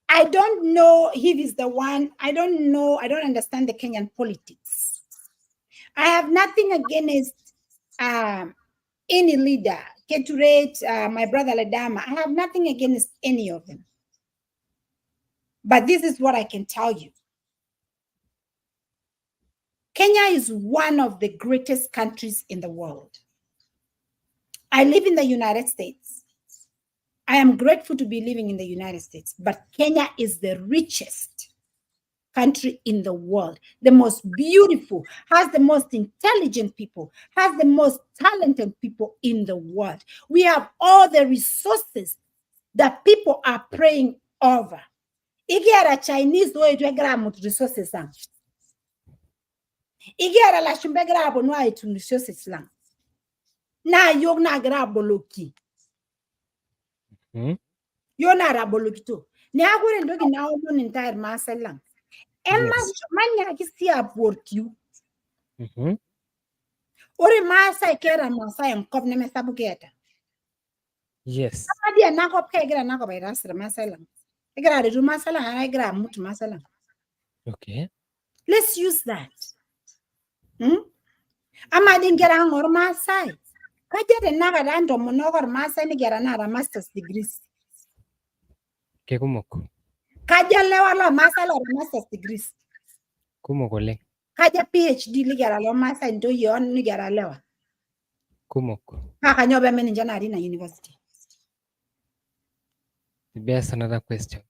I don't know if he's the one. I don't know. I don't understand the Kenyan politics. I have nothing against any leader. Keturate, my brother Ladama. I have nothing against any of them. But this is what I can tell you. Kenya is one of the greatest countries in the world. I live in the United States. I am grateful to be living in the United States, but Kenya is the richest country in the world, the most beautiful, has the most intelligent people, has the most talented people in the world. We have all the resources that people are praying over. Igiara Chinese resources. Igiara la shumbegra abonwa itu resources lang. Na yog na graboloki. Yo na raboloki to. Ne agore ndogi na omo entire masalang. Emma manya kisi abort you. Ore masa kera masa em kop ne mesabu keta. Yes. Adia na kop kera na kop irasra masalang. Igra de masalang ana igra mutu masalang. Okay. Let's use that. Ama dingera ngor masai. Kaja de naga rando monogor masai ni gera na master's degrees. Ke kumoko. Kaja lewa lo masai lo master's degrees. Kumoko le. Kaja PhD li gera lo masai ndo yon ni gera lewa. Kumoko. Kaka nyobe meni njana na university. There's another question.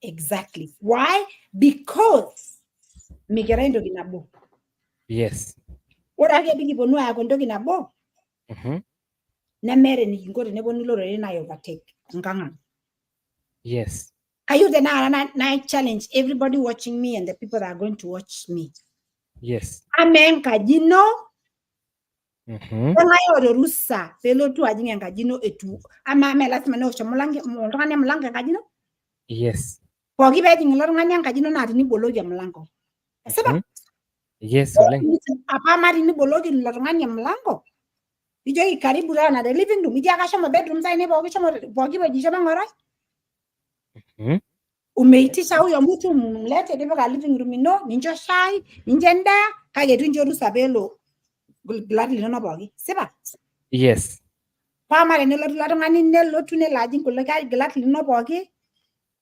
Exactly. Why? Because migerendo ginabo. Yes. Ora ke bigi bonu ya kondo ginabo. Na mere ni ngore ne bonu loro na overtake nganga. Yes. Are you the na challenge everybody watching me and the people that are going to watch me? Yes. Amen kajino. Ngayo rusa pelo tu ajinga kajino etu. Ama me last mano chomulange mulangane mulanga kajino? Yes. Pogi be jinglo nganya kajino na ni bologi mlango. Seba? Yes, Oleng. Apa mari ni bologi nganya mlango. Ijo karibu na the living room. Ija kasha ma bedroom sai ne pogi be jisho ngora. Umeitisha huyo mtu mlete debe ka living room no ninjo shai ninjenda kage tunjo rusabelo gladly no bogi seba. Yes. Pa mare ne lo ngani ne lo tune la jin ko ga gladly no bogi.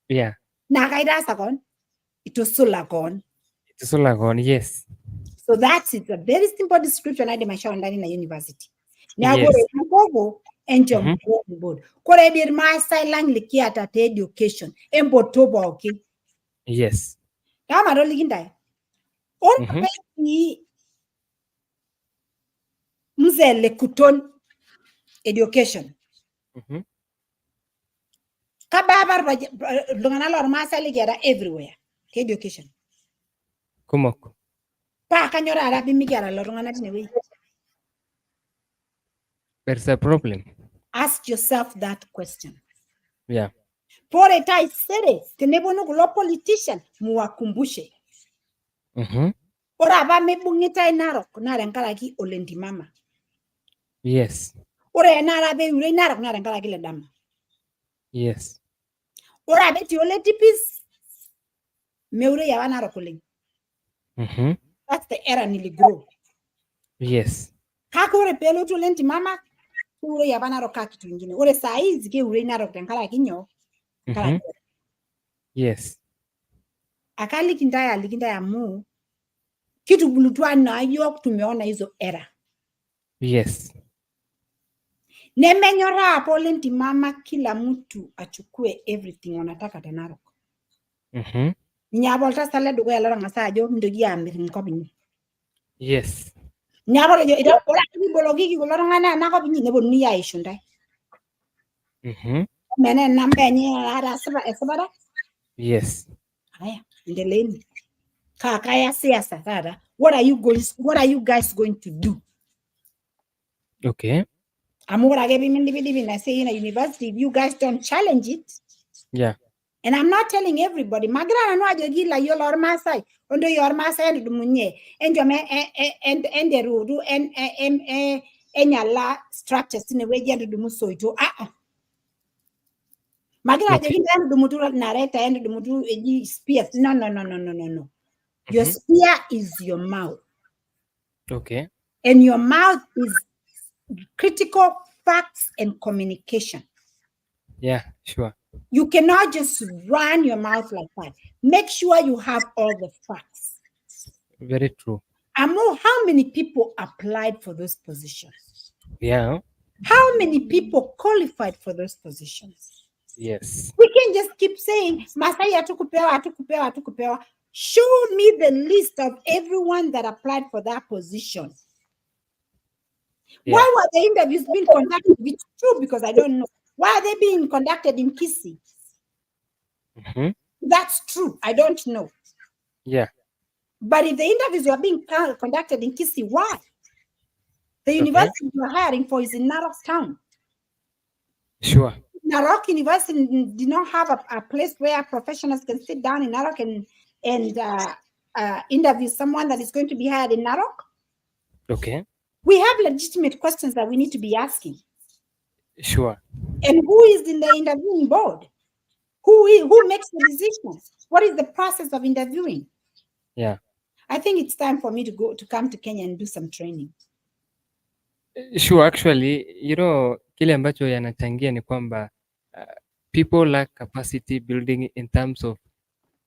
Yeah. Na kaida sakon it was sulagon. It is sulagon, yes. So that's it. A very simple description I did my show ndani na university. Now Yes. go and jump board. Kore dir my silent likiata te education. Embo tobo okay. Yes. Kama ro liginda. On peki mzele kuton education. Kababar lungana lor masa ligera everywhere. Education. Kumoko. Pa kanyora arabi migera lor ngana tinewe. There's a problem. Ask yourself that question. Yeah. For a time, tenebono gulo politician muwakumbushe. Ora ba mebungita inaro kunare nkalaki olendi mama. Yes. Ore nara be ure nara kunara ngala kile dama. Yes. Ora be ti ole tipis. Me ure ya wana rokuling. That's the era nili grow. Yes. Kaka ore pelo tu lenti mama. Ure ya wana roka kitu ingine. Ore saizi ke ure nara kala kinyo. Kala Yes. akali likindaya mu. Kitu bulutwa na yok tumeona hizo era. Yes. Nemenyora hapo lenti mama kila mtu achukue everything wanataka Narok. Nyabolta sale dugo ya lora ngasa ajo ndogi amir nkobini. Yes. Nyabolo jo ida ora ni bologi ki lora ngana na kobini ne bonni ya ishundai. Mene nambe nye ara sabara. Yes. Haya, ndeleni. Kaya siasa tada. What are you guys going to do? Okay. Amura gave him individual I say in a university, if you guys don't challenge it. Yeah. And I'm not telling everybody. Magra no ajogi la yo lor masai. Ondo yor masai and dumunye. And your and the rudu and enyala structures in a way you do so it. Magra ajogi and dumutu nareta and dumutu spears. No. Your spear is your mouth. Okay. And your mouth is critical facts and communication. Yeah, sure. You cannot just run your mouth like that. Make sure you have all the facts. Very true. Amo, how many people applied for those positions? Yeah. How many people qualified for those positions? Yes. We can just keep saying, Masai atukupewa. Show me the list of everyone that applied for that position. Yeah. Why were the interviews being conducted? It's true because I don't know. Why are they being conducted in Kisii? That's true. I don't know. Yeah. But if the interviews were being conducted in Kisii, why? The university you're hiring for is in Narok town. Sure. Narok University did not have a place where professionals can sit down in Narok and interview someone that is going to be hired in Narok. Okay. We have legitimate questions that we need to be asking. Sure. And who is in the interviewing board? Who makes the decisions? What is the process of interviewing? Yeah. I think it's time for me to come to Kenya and do some training. Sure, actually, kile ambacho yanachangia ni kwamba people lack capacity building in terms of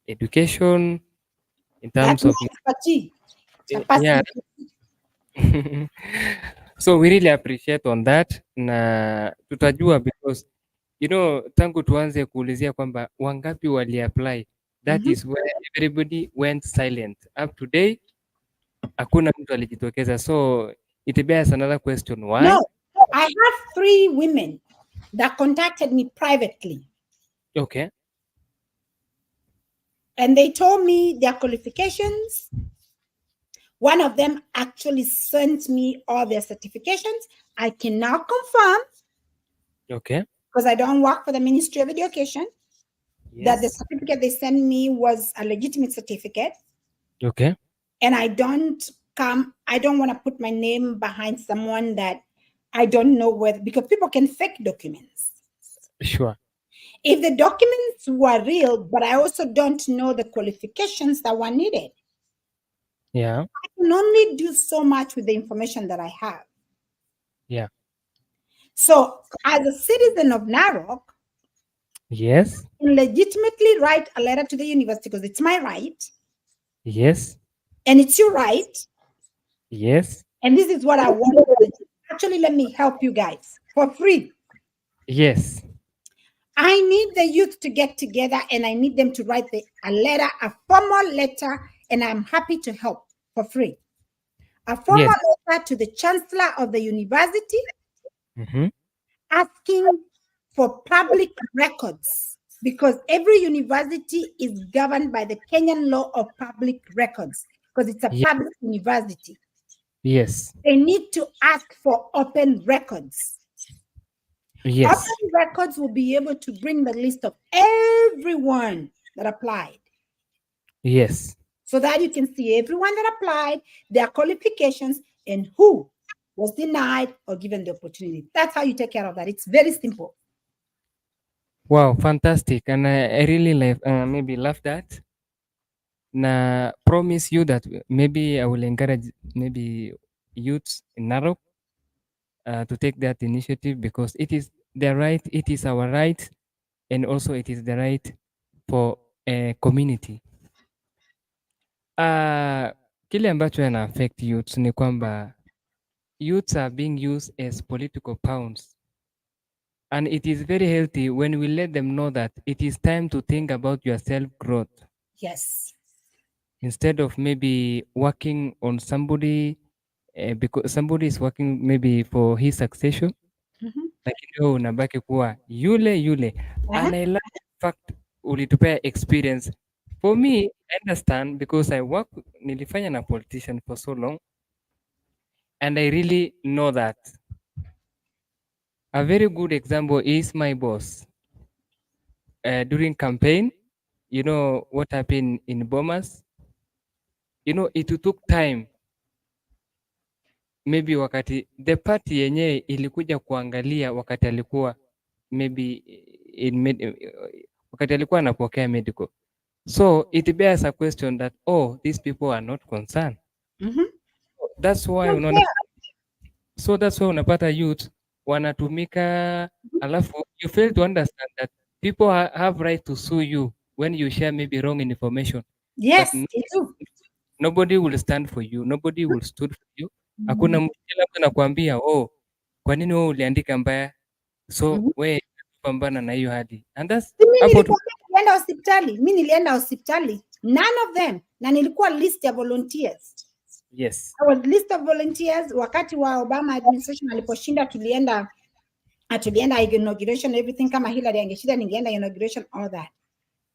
education, in terms of capacity. Yeah. So we really appreciate on that na tutajua because tangu tuanze kuulizia kwamba wangapi wali apply, that is where everybody went silent. Up to date hakuna mtu alijitokeza, so it bears another question, why? No, I have 3 women that contacted me privately. Okay. And they told me their qualifications. One of them actually sent me all their certifications. I can now confirm. Okay. Because I don't work for the Ministry of Education. Yes. That the certificate they sent me was a legitimate certificate. Okay. And I don't want to put my name behind someone that I don't know whether, because people can fake documents. Sure. If the documents were real, but I also don't know the qualifications that were needed. Yeah. I can only do so much with the information that I have. Yeah. So as a citizen of Narok, yes, I can legitimately write a letter to the university because it's my right. Yes. And it's your right. Yes. And this is what I want. Actually, let me help you guys for free. Yes. I need the youth to get together and I need them to write a formal letter, and I'm happy to help for free. A formal letter to the chancellor of the university asking for public records, because every university is governed by the Kenyan law of public records because it's a public university. Yes. They need to ask for open records. Yes. Open records will be able to bring the list of everyone that applied. Yes. So that you can see everyone that applied, their qualifications, and who was denied or given the opportunity. That's how you take care of that. It's very simple. Wow, fantastic. And I really maybe love that. Na promise you that maybe I will encourage maybe youths in Narok to take that initiative, because it is their right, it is our right, and also it is the right for a community. Kile ambacho yana affect youths ni kwamba youths are being used as political pawns, and it is very healthy when we let them know that it is time to think about your self growth. Yes. Instead of maybe working on somebody, because somebody is working maybe for his succession, lakini wewe unabaki kuwa yule. And I love the fact ulitupea experience. For me, I understand because nilifanya na politician for so long, and I really know that. A very good example is my boss. During campaign, you know what happened in Bomas? You know, it took time. Maybe wakati the party yenyewe ilikuja kuangalia wakati alikuwa maybe wakati alikuwa anapokea medical. So it bears a question that, these people are not concerned. That's why unapata youth wanatumika, alafu you fail to understand that people have right to sue you when you share maybe wrong information. Yes, But they do. nobody will stand for you, nobody will stand for you. Hakuna mtu, kila mtu anakuambia kwa nini wewe uliandika mbaya, so wewe pambana na hiyo hadi, and that's Mimi nilienda hospitali, none of them, na nilikuwa list ya volunteers. Yes, I was list of volunteers. Wakati wa Obama administration aliposhinda, tulienda inauguration, everything. Kama Hillary angeshinda, ningeenda inauguration, all that.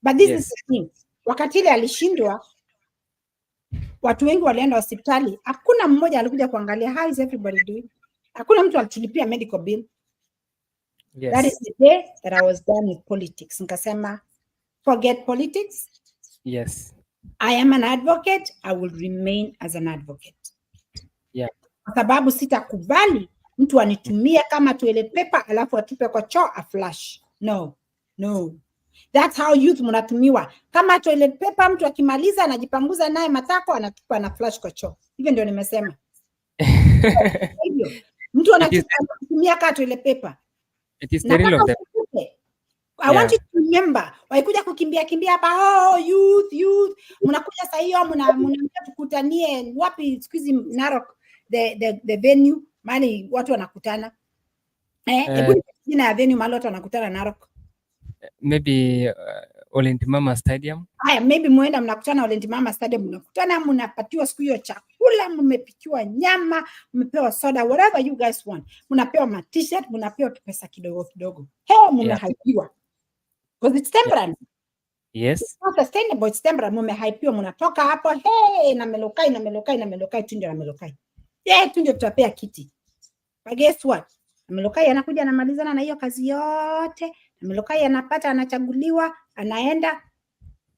But this is the thing, wakati ile alishindwa, watu wengi walienda hospitali, hakuna mmoja alikuja kuangalia how is everybody doing. Hakuna mtu alitulipia medical bill. yes. That is the day that I was done with politics. Nikasema, forget politics. Yes. I am an advocate. I will remain as an advocate. Yeah. Kwa sababu sitakubali mtu anitumie kama toilet paper alafu atupe kwa choo a flash. No. That's how youth mnatumiwa. Kama toilet paper, mtu akimaliza anajipanguza naye matako, anatupa na flash kwa choo. Hivyo ndio nimesema. Hivyo. Mtu anatumia kama toilet paper. It is terrible of them. I want you to remember, waikuja kukimbia hapa, youth, mnakuja sasa hiyo mnaambia tukutanie wapi siku hizi Narok, the venue mahali watu wanakutana. Hebu jina ya venue mahali watu wanakutana Narok. Maybe Olentimama Stadium. Haya, maybe muenda mnakutana Olentimama Stadium, mnakutana, mnapatiwa siku hiyo chakula, mmepikiwa nyama, mmepewa soda, whatever you guys want. Mnapewa ma t-shirt, mnapewa pesa kidogo. Mmehypiwa. Because it's temporary. Yes. It's not sustainable, it's temporary. Mmehypiwa, mnatoka hapo, Namelokai, tunjo Namelokai. Tunjo tutapea kiti. But guess what? Namelokai anakuja anamalizana na hiyo kazi yote. Namelokai anapata, anachaguliwa, anaenda,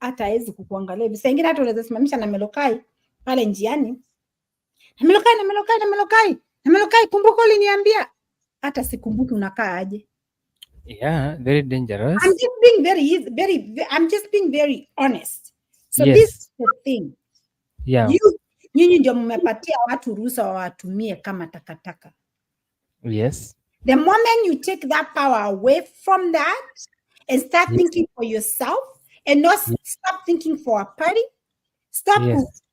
hata hawezi kukuangalia. Bisa ingine hata unaweza simamisha Namelokai pale njiani. Namelokai, kumbuka uliniambia. Hata sikumbuki unakaa aje. Yeah, very dangerous. I'm just being very honest. So yes. This is the thing. Yeah. Nyinyi ndio mmepatia watu ruhusa wawatumie kama takataka. Yes. The moment you take that power away from that and start thinking for yourself and not stop thinking for a party, stop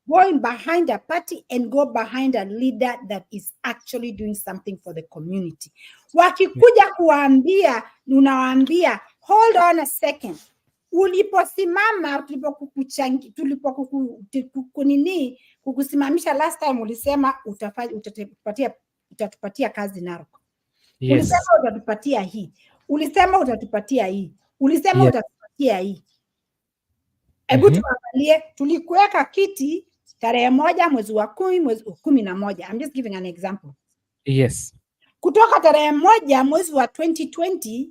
going behind a party and go behind a leader that is actually doing something for the community. Wakikuja kuambia, unawaambia, hold on a second. Uliposimama, kukusimamisha last time ulisema utatupatia kazi Narok. Yes. Ulisema utatupatia hii. Ulisema utatupatia hii. Ulisema utatupatia hii. Hebu tuangalie, tulikuweka kiti tarehe 1 mwezi wa 10 mwezi wa 11. I'm just giving an example. Yes. Kutoka tarehe 1 mwezi wa 2020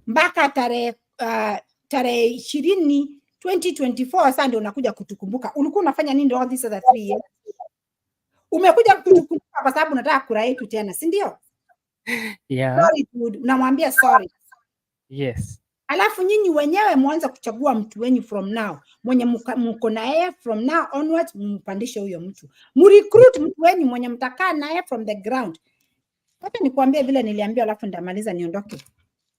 mpaka tarehe 20 2024 sasa ndio unakuja kutukumbuka. Ulikuwa unafanya nini all these other 3 years? Umekuja kutukumbuka kwa sababu unataka kura yetu tena, si ndio? Yeah. Sorry dude, unamwambia sorry. Yes. Alafu nyinyi wenyewe mwanza kuchagua mtu wenyu from now. Mwenye mko naye from now onwards, mpandishe huyo mtu. Mrecruit mtu wenyu mwenye mtakaa naye from the ground. Wacha nikwambie vile niliambiwa, alafu ndamaliza niondoke.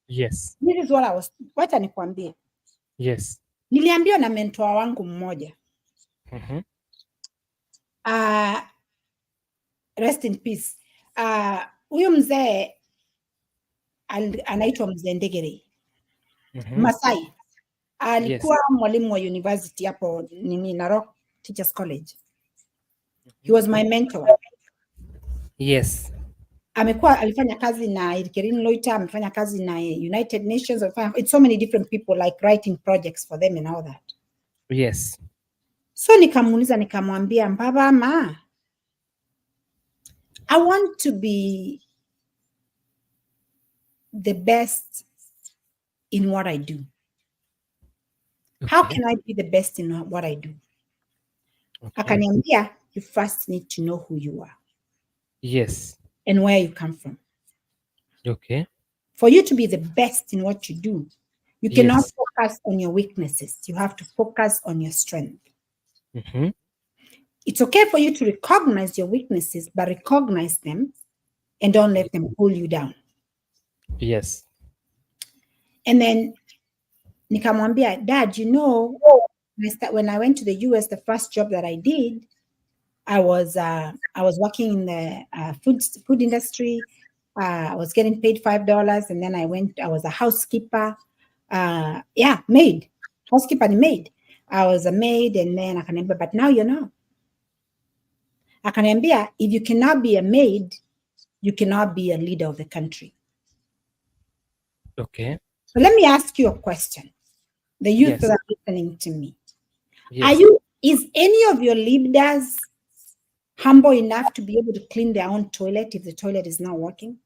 Yes. This is what I was. Wacha nikwambie. Yes. Niliambiwa na mentor wangu mmoja. Rest in peace. Huyo mzee anaitwa Mzee Ndegere. Masai. Alikuwa mwalimu wa university hapo nini Narok Teachers College. He was my mentor. Yes. Alifanya kazi na Irkerin Loiter, amefanya kazi na United Nations, it's so many different people, like writing projects for them and all that. Yes. So nikamuuliza, nikamwambia, baba ma, I want to be the best in what I do. Okay. How can I be the best in what I do? Okay. Akaniambia, you first need to know who you are. Yes. And where you come from. Okay. For you to be the best in what you do, you cannot focus on your weaknesses. You have to focus on your strength. It's okay for you to recognize your weaknesses, but recognize them and don't let them pull you down. Yes. And then nikamwambia, Dad, you know, when I went to the US, the first job that I did, I was working in the food industry. I was getting paid $5, and then I was a housekeeper. Maid, housekeeper and maid. I was a maid, and then akaniambia, but now you know. Akaniambia, if you cannot be a maid, you cannot be a leader of the country. Okay. So let me ask you a question. The youth that are listening to me. Yes. Is any of your leaders humble enough to be able to clean their own toilet if the toilet is not working?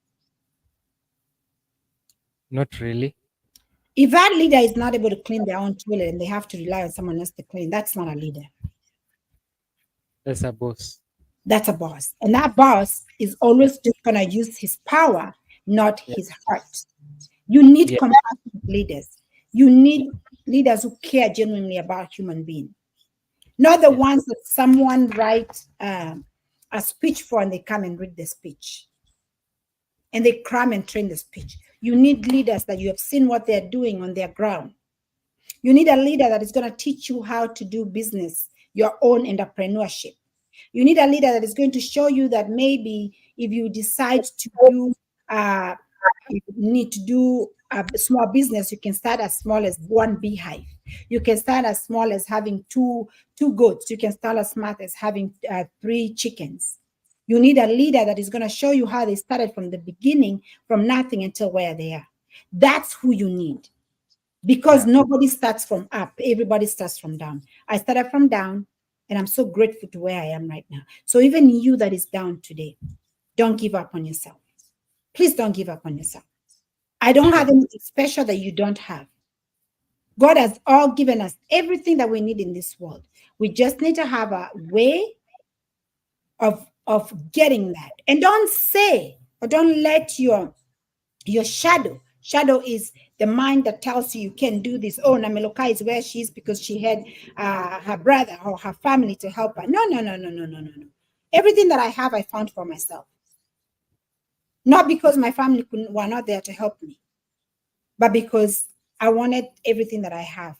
Not really. If that leader is not able to clean their own toilet and they have to rely on someone else to clean, that's not a leader. That's a boss. That's a boss. And that boss is always just going to use his power, not his heart. You need compassionate leaders. You need leaders who care genuinely about human beings. Not the ones that someone writes a speech for and they come and read the speech. And they cram and train the speech. You need leaders that you have seen what they're doing on their ground. You need a leader that is going to teach you how to do business, your own entrepreneurship. You need a leader that is going to show you that maybe if you decide to do, you need to do a small business, you can start as small as 1 beehive. You can start as small as having two goats. You can start as smart as having 3 chickens. You need a leader that is going to show you how they started from the beginning, from nothing until where they are. That's who you need. Because nobody starts from up. Everybody starts from down. I started from down, and I'm so grateful to where I am right now. So even you that is down today, don't give up on yourself. Please don't give up on yourself. I don't have anything special that you don't have. God has all given us everything that we need in this world. We just need to have a way of getting that. And don't say, or don't let your shadow is the mind that tells you can't do this. Oh, Namelokai is where she is because she had her brother or her family to help her. No. Everything that I have, I found for myself. Not because my family were not there to help me, but because I wanted everything that I have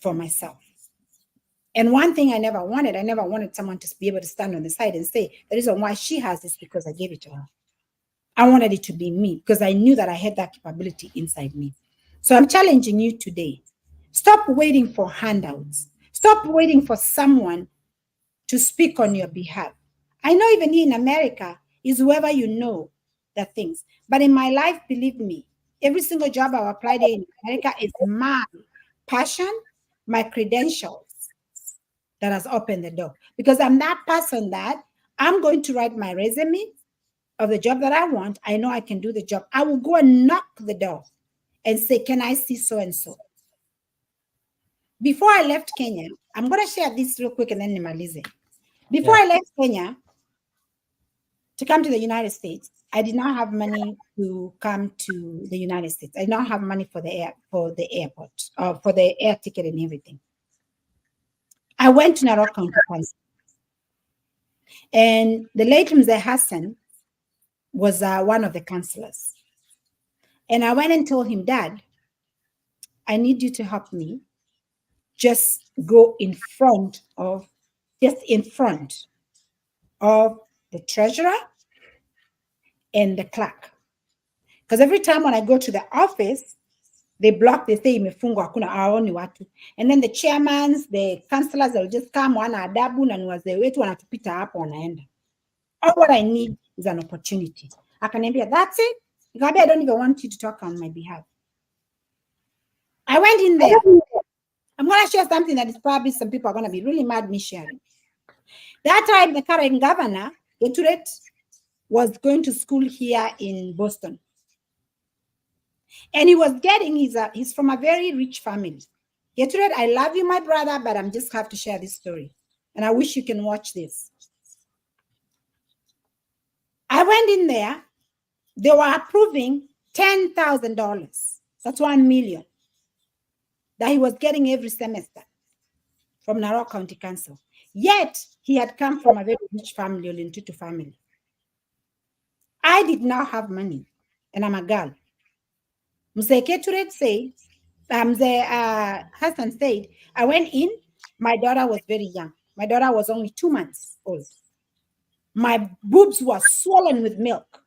for myself. And one thing I never wanted someone to be able to stand on the side and say, the reason why she has this because I gave it to her. I wanted it to be me because I knew that I had that capability inside me. So I'm challenging you today. Stop waiting for handouts. Stop waiting for someone to speak on your behalf. I know even here in America is whoever you know that things. But in my life, believe me, every single job I've applied in America is my passion, my credentials that has opened the door. Because I'm that person that I'm going to write my resume of the job that I want. I know I can do the job. I will go and knock the door and say, can I see so-and-so? Before I left Kenya, I'm going to share this real quick and then nimalize. Before I left Kenya to come to the United States, I did not have money to come to the United States. I did not have money for the airport, for the air ticket and everything. I went to Narok County Council, and the late Mzee Hassan was one of the councillors. And I went and told him, Dad, I need you to help me just go in front of the treasurer and the clerk. Because every time when I go to the office, they block, they say imefungwa hakuna hawaoni watu. And then the chairmans, the councillors, they'll just come, wana adabu na ni wazee wetu wanatupita hapo wanaenda. All what I need is an opportunity. Akaniambia, that's it. I don't even want you to talk on my behalf. I went in there. I'm going to share something that is probably some people are going to be really mad me sharing. That time, the current governor, Geturet, was going to school here in Boston. And he was getting, he's from a very rich family. Geturet, I love you, my brother, but I'm just have to share this story. And I wish you can watch this. I went in there. They were approving $10,000. That's $1 million that he was getting every semester from Narok County Council. Yet, he had come from a very rich family, Olintutu family. I did not have money, and I'm a girl. Mzee Keturet said, Mzee Hassan said, I went in, my daughter was very young. My daughter was only 2 months old. My boobs were swollen with milk.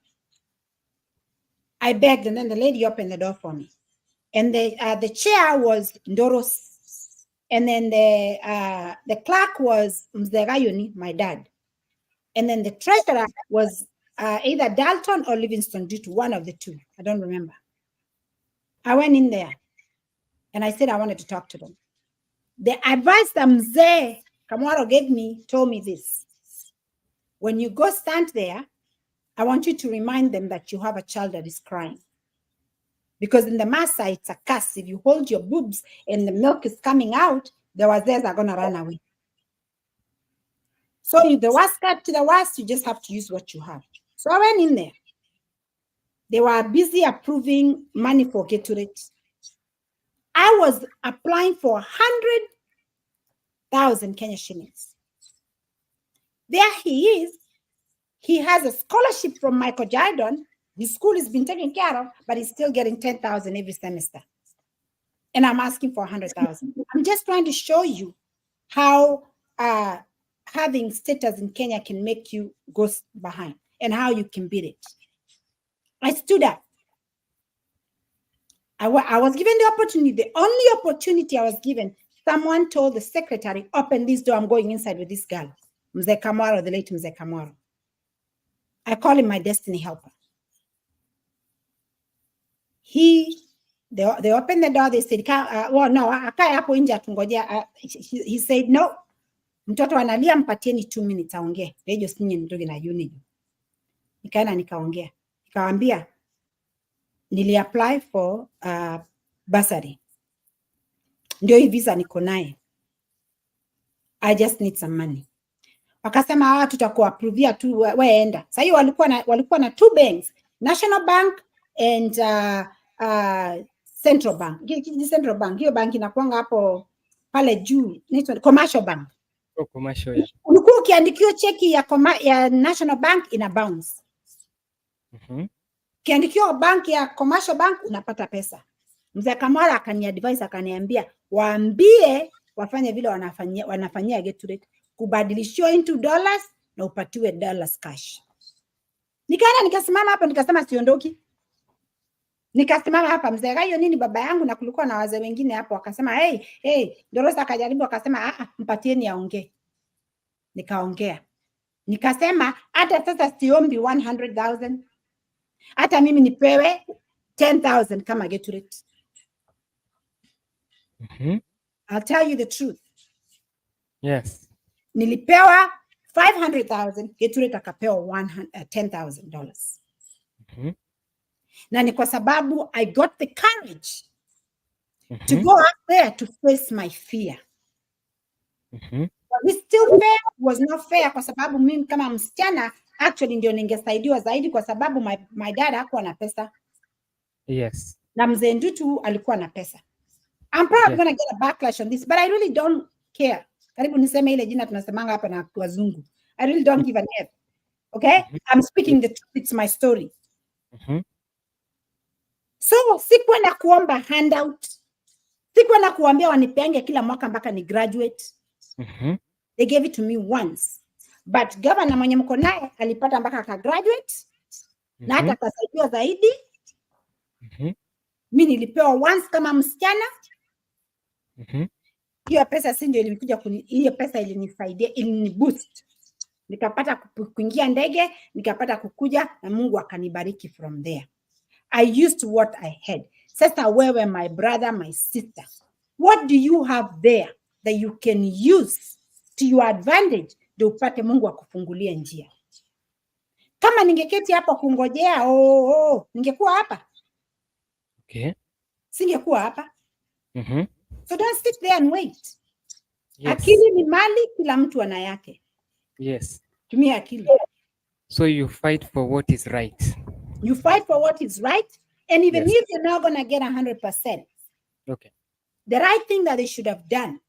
I begged, and then the lady opened the door for me. And the chair was Ndoros. And then the clerk was Mzee Gayoni, my dad. And then the treasurer was either Dalton or Livingston, due to one of the two. I don't remember. I went in there and I said I wanted to talk to them. The advice that Mzee Kamwaro gave me told me this. When you go stand there, I want you to remind them that you have a child that is crying. Because in the Massa, it's a curse. If you hold your boobs and the milk is coming out, the Wazers are going to run away. So if the worst cut to the worst, you just have to use what you have. So I went in there. They were busy approving money for Geturet. I was applying for 100,000 Kenya shillings. There he is. He has a scholarship from Michael Jordan. His school has been taken care of, but he's still getting 10,000 every semester. And I'm asking for 100,000. I'm just trying to show you how having status in Kenya can make you go behind and how you can beat it. I stood up. I was given the opportunity. The only opportunity I was given, someone told the secretary, open this door, I'm going inside with this girl. Mzee Kamwaro, the late Mzee Kamwaro. I call him my destiny helper. They opened the door, they said, well, no, akae hapo nje atungojea. He said, no, mtoto analia, mpatieni 2 minutes aongee. Lejo sinye nitoge na yuni. Nikaenda nikaongea. Nikawaambia, nili apply for bursary. Ndio hii visa niko naye. I just need some money. Wakasema tutakuwa approve tu weenda. Sasa hiyo walikuwa na 2 banks, National Bank and Central Bank. Central Bank, hiyo banki inakuanga hapo pale juu, inaitwa Commercial Bank. Oh, commercial, yeah. Ulikuwa ukiandikiwa cheki ya National Bank ina bounce. Ukiandikiwa bank ya Commercial Bank unapata pesa. Mzee Kamwaro akaniadvise akaniambia, waambie wafanye vile wanafanyia Geturet, kubadilishiwa into dollars na upatiwe dollars cash. Nikaenda nikasimama hapa nikasema siondoki. Nikasimama hapa, Mzee Gayo nini baba yangu, na kulikuwa na wazee wengine hapo wakasema hey, Dorosa akajaribu akasema mpatieni aongee. Nikaongea. Nikasema hata sasa siombi 100,000. Hata mimi nipewe 10,000 kama Geturet. I'll tell you the truth. Yes. Nilipewa 500,000, Geturet akapewa $10,000. Na ni kwa sababu I got the courage to go up there to face my fear. Was it still fair? Was not fair kwa sababu mimi kama msichana actually ndio ningesaidiwa zaidi kwa sababu my dad hakuwa na pesa. Yes. Na mzee Ndutu alikuwa na pesa. I'm probably going to get a backlash on this, but I really don't care. Karibu niseme ile jina tunasemanga hapa na wazungu. I really don't give a damn. Okay? I'm speaking the truth. It's my story. So, sikwenda kuomba handout. Sikwenda kuambia wanipenge kila mwaka mpaka ni graduate. They gave it to me once. But governor mwenye mko naye alipata mpaka aka graduate. Na hata akasaidiwa zaidi. Mimi nilipewa once kama msichana. Hiyo pesa si ndio ilikuja hiyo pesa ilinisaidia, iliniboost. Nikapata kuingia ndege, nikapata kukuja na Mungu akanibariki from there. I used what I had. Sasa wewe, my brother, my sister, what do you have there that you can use to your advantage ndio upate Mungu akufungulie njia? Kama ningeketi hapa kungojea, ningekuwa hapa. Okay. Singekuwa hapa. So don't sit there and wait. Yes. Akili ni mali, kila mtu ana yake. Yes. Tumia akili. So you fight for what is right. You fight for what is right, and even Yes. if you're not going to get 100%, Okay. the right thing that they should have done,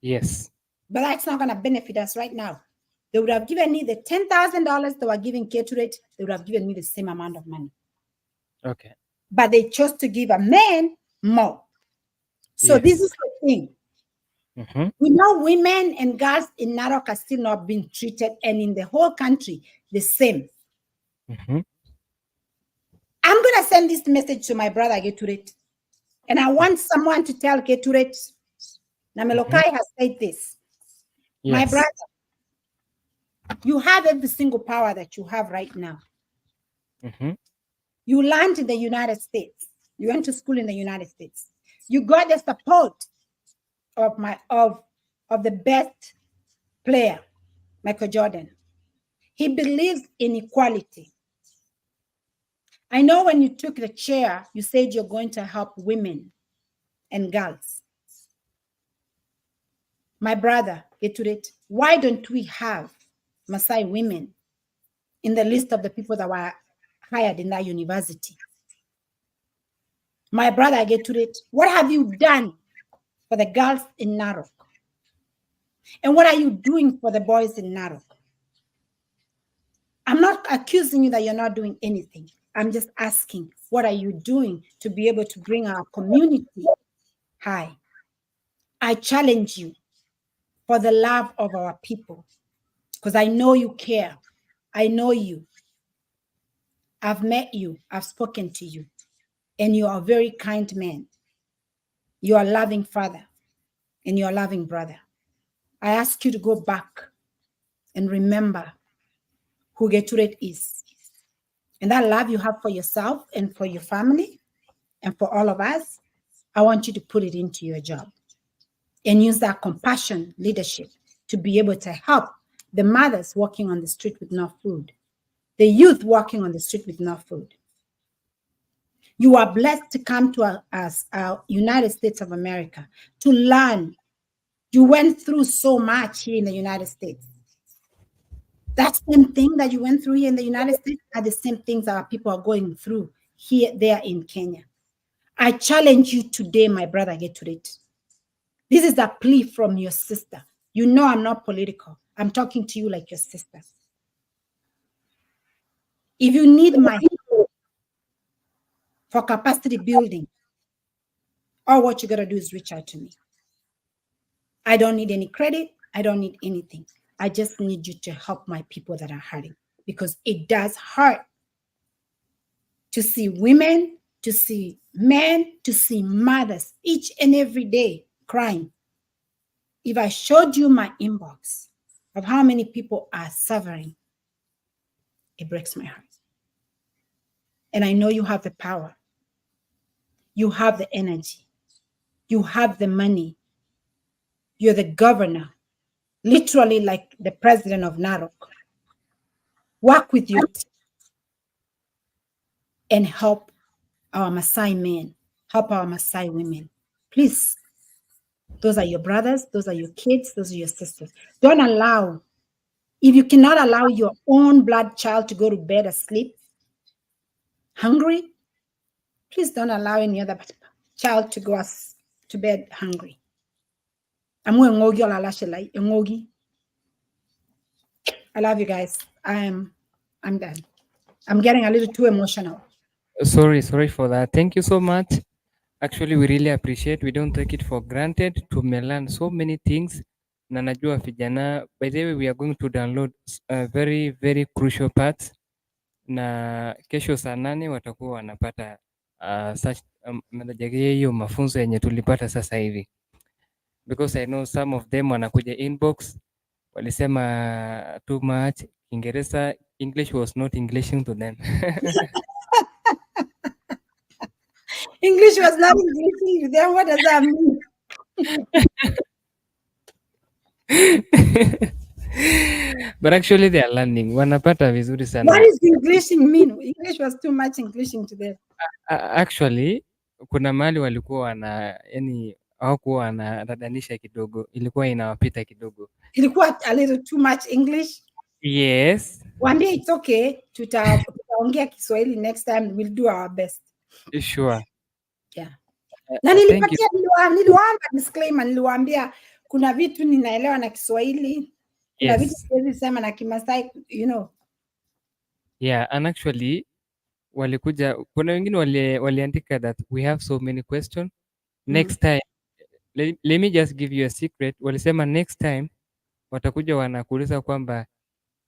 Yes. but that's not going to benefit us right now. They would have given me the $10,000 they were giving Caterate, they would have given me the same amount of money. Okay. But they chose to give a man more. So this is the thing. We know women and girls in Narok are still not being treated, and in the whole country, the same. I'm going to send this message to my brother, Geturet. And I want someone to tell Geturet, Namelokai has said this. Yes. My brother, you have every single power that you have right now. You learned in the United States. You went to school in the United States. You got the support of the best player, Michael Jordan. He believes in equality. I know when you took the chair, you said you're going to help women and girls. My brother, Geturet, why don't we have Maasai women in the list of the people that were hired in that university? My brother, Geturet, what have you done for the girls in Narok? And what are you doing for the boys in Narok? I'm not accusing you that you're not doing anything. I'm just asking, what are you doing to be able to bring our community high? I challenge you for the love of our people, because I know you care. I know you. I've met you. I've spoken to you. And you are a very kind man. You are a loving father. And you're a loving brother. I ask you to go back and remember who Geturet is. And that love you have for yourself and for your family and for all of us, I want you to put it into your job and use that compassion leadership to be able to help the mothers walking on the street with no food, the youth walking on the street with no food. You are blessed to come to us, United States of America, to learn. You went through so much here in the United States. That same thing that you went through here in the United States are the same things our people are going through there in Kenya. I challenge you today, my brother, Geturet. This is a plea from your sister. You know I'm not political. I'm talking to you like your sister. If you need my help for capacity building, all what you got to do is reach out to me. I don't need any credit. I don't need anything. I just need you to help my people that are hurting, because it does hurt to see women, to see men, to see mothers each and every day crying. If I showed you my inbox of how many people are suffering, it breaks my heart. And I know you have the power. You have the energy. You have the money. You're the governor, literally like the president of Narok. Work with your team and help our Maasai men, help our Maasai women. Please, Those are your brothers, those are your kids, those are your sisters. Don't allow, if you cannot allow your own blood child to go to bed asleep, hungry, please don't allow any other child to go to bed hungry. I love you guys. I'm done. I'm getting a little too emotional. Sorry for that. Thank you so much. Actually, we really appreciate. We don't take it for granted. Tumelearn so many things. Na najua vijana, by the way, we are going to download very very crucial parts, na kesho saa 8 watakuwa wanapata hiyo mafunzo yenye tulipata sasa hivi, because I know some of them wanakuja inbox walisema too much Kiingereza, English was not Englishing to them. English was not Englishing to them. What does that mean? But actually they are learning. Wanapata vizuri sana. What does Englishing mean? English was too much Englishing to them. Actually kuna mahali walikuwa yani hawakuwa wanadadanisha kidogo, ilikuwa inawapita kidogo. Ilikuwa a little too much English. Yes. One day it's okay. Tutaongea Kiswahili next time. We'll do our best. Sure. Yeah. Na nilipatia niliwaambia disclaimer, niliwaambia kuna vitu ninaelewa na Kiswahili, kuna vitu siwezi sema na Kimasai, you know. Yeah, and actually walikuja, kuna wengine waliandika that we have so many questions. Next time, let me just give you a secret. Walisema next time watakuja wanakuuliza kwamba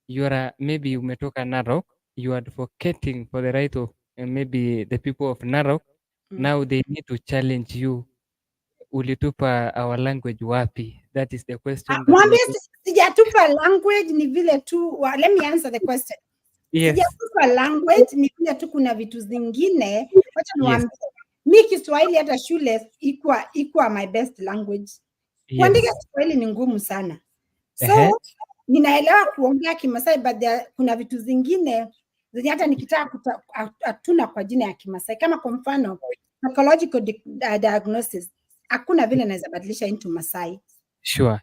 you are maybe umetoka Narok, you are advocating for the right of maybe the people of Narok. Now they need to challenge you. Ulitupa our language wapi? That is the question. Mwambie sijatupa language, ni vile tu let me answer the question. Yes. Sijatupa language, ni vile tu kuna vitu zingine. Wacha niwaambie. Mi Kiswahili hata shule ikwa my best language. Kuandika Kiswahili ni ngumu sana. So ninaelewa kuongea Kimasai, but kuna vitu zingine zenye hata nikitaka hatuna kwa jina ya Kimasai, kama kwa mfano psychological diagnosis, hakuna vile naweza badilisha into Masai. Sure.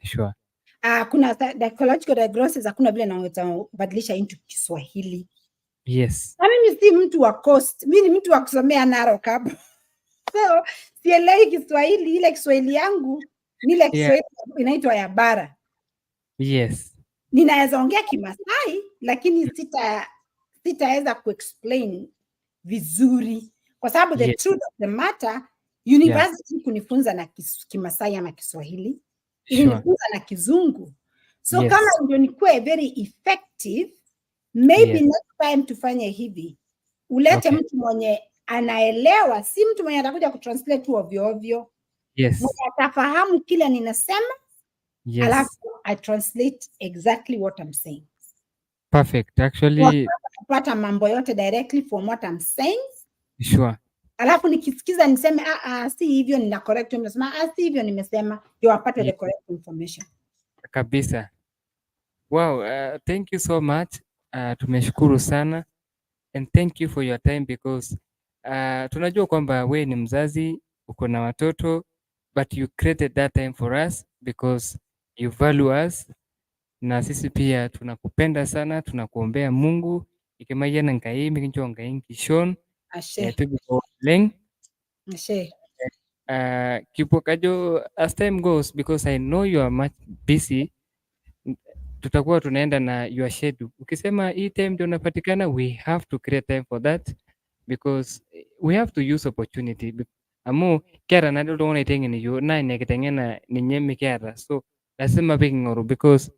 Kuna psychological diagnosis, hakuna vile naweza badilisha into Kiswahili. Yes. Na mimi si mtu wa coast, mimi ni mtu wa kusomea Narok hapo. So sielewi Kiswahili, ile Kiswahili yangu ni ile Kiswahili inaitwa ya bara. Yes. Ninaweza ongea Kimasai lakini sitaweza kuexplain vizuri kwa sababu the truth of the matter, university kunifunza na Kimasai ama Kiswahili, ilinifunza na Kizungu. So kama ndio nikuwe very effective, maybe next time tufanye hivi. Ulete mtu mwenye anaelewa, si mtu mwenye atakuja kutranslate tu ovyo ovyo. Mwenye atafahamu kile ninasema. Alafu I translate exactly what I'm saying. Perfect. Actually kupata mambo yote directly from what I'm saying. Sure. Alafu nikisikiza niseme si hivyo, nina correct, nimesema si hivyo nimesema, you apate the correct information. Kabisa. Wow, thank you so much. Tumeshukuru sana and thank you for your time because tunajua kwamba we ni mzazi, uko na watoto, but you created that time for us because you value us, na sisi pia tunakupenda sana, tunakuombea Mungu ikimayana ngai mikinjo ngai kishon leng kipokajo as time goes, because I know you are much busy. Tutakuwa tunaenda na your schedule. Ukisema hii time ndio unapatikana, we have to create time for that because we have to use opportunity. Amu kera na ndio tunaona itengene yo na nekitengena ninyemi kera, so lazima bingoro because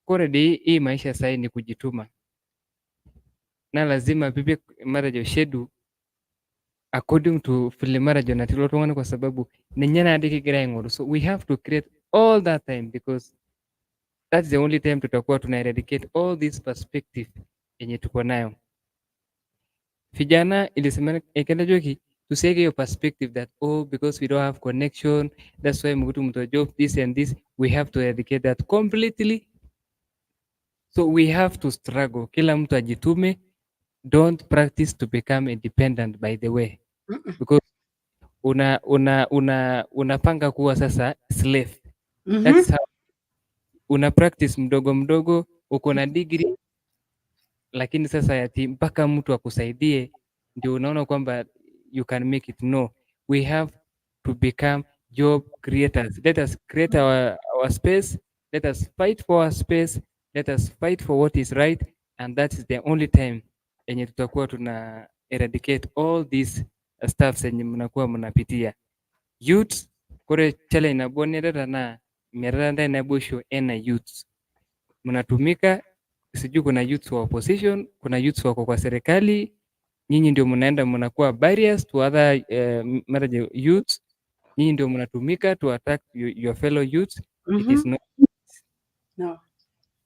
already hii maisha sasa ni kujituma, na lazima bibi marajo schedule according to vile marajo na tilo tongana, kwa sababu ninyana adiki gira ngoro. So we have to create all that time because that's the only time tutakuwa tuna eradicate all this perspective yenye tuko nayo. Vijana ilisema ekenda joki tusege your perspective that because we don't have connection, that's why mtu job this and this. We have to eradicate that completely. So we have to struggle. Kila mtu ajitume. Don't practice to become independent, by the way. Because unapanga kuwa sasa slave. That's how una practice mdogo mdogo, uko na degree, lakini sasa yati mpaka mtu akusaidie ndio unaona kwamba you can make it. No, we have to become job creators. Let us create our space. Let us fight for our space. Let us fight for what is right, and that is the only time yenye tutakuwa tuna eradicate all these stuffs yenye mnakuwa mnapitia. Youth kore chale inabonera na miranda inabosho ena youth mnatumika, sijui kuna youth wa opposition, kuna youth wako kwa serikali, nyinyi ndio mnaenda mnakuwa barriers to other marriage youth, nyinyi ndio mnatumika to attack your fellow youth. It is not. No.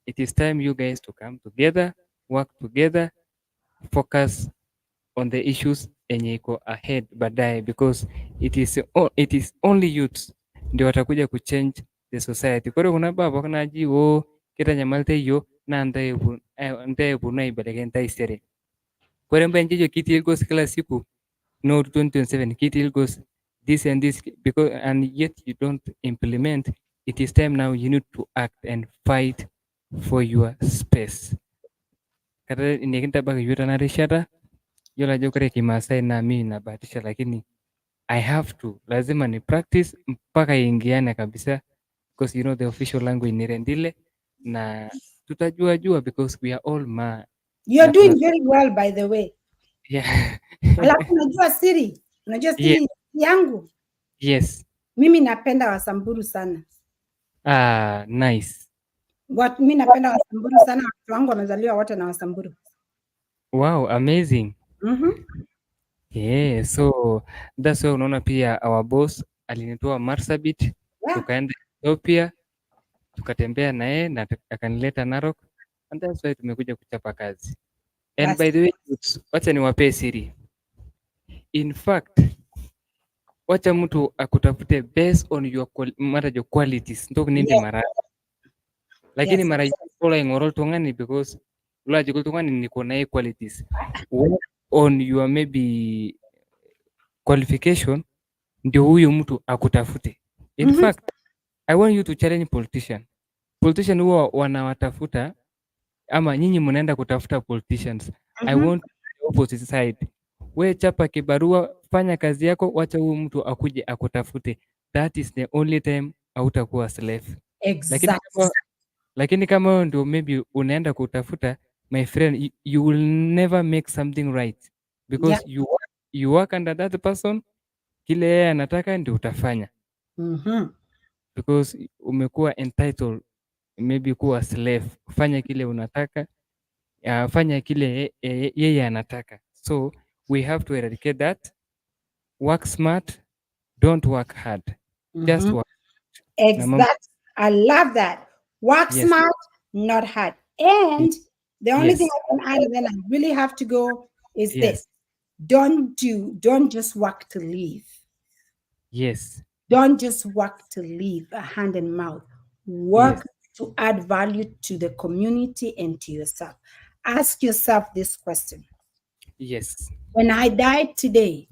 It is time you guys to come together, work together, focus on the issues enye iko ahead baadaye, because it is only youth ndio watakuja kuchange the society. Kore kuna baba kana ji o kita nyamalte yo na ntae bunai ibelekeny taisere. Kore mbenje jo kiti ilgos kila siku no 2027 kiti ilgos this and this, because and yet you don't implement. It is time now you need to act and fight for your space. Kata inikinta baka yuta na rishata yola jo kore kimasai na mimi nabahatisha, lakini I have to, lazima ni practice mpaka ingiane kabisa, because you know the official language ni Rendile na tutajua because we are all ma. You are doing very well, by the way. Yeah. Alafu unajua siri, Yeah. yangu. Yes. Mimi napenda Wasamburu sana. Nice. Mimi napenda Wasamburu sana, watu wangu wamezaliwa wote na Wasamburu. Wow, amazing. Yeah, so that's why unaona pia our boss alinitoa Marsabit, Yeah. tukaenda Ethiopia, tukatembea na yeye na akanileta Narok, and that's why tumekuja kuchapa kazi. And by the way, wacha niwapee siri. In fact, wacha mtu akutafute based on your qualities ndo ninde mara. Lakini mara yola ingorol tungani because logical tungani niko na qualities. Work on your maybe qualification ndio huyo mtu akutafute. In fact, I want you to challenge politician. Politician huwa wanawatafuta ama nyinyi mnaenda kutafuta politicians. I want the opposite side. We chapa kibarua, fanya kazi yako, wacha huyu mtu akuje akutafute. That is the only time hautakuwa slave. Exactly. Lakini kama ndio maybe unaenda kutafuta, my friend, you will never make something right because you work under that person, kile yeye anataka ndio utafanya. Because umekuwa entitled maybe kuwa slave, fanya kile unataka, fanya kile yeye anataka. So we have to eradicate that. Work smart, don't work hard. Just work. Exactly. I love that. Work smart, not hard. And the only thing I can add, and then I really have to go, is this. Don't just work to live. Yes. Don't just work to live, hand and mouth. Work to add value to the community and to yourself. Ask yourself this question. Yes. When I die today,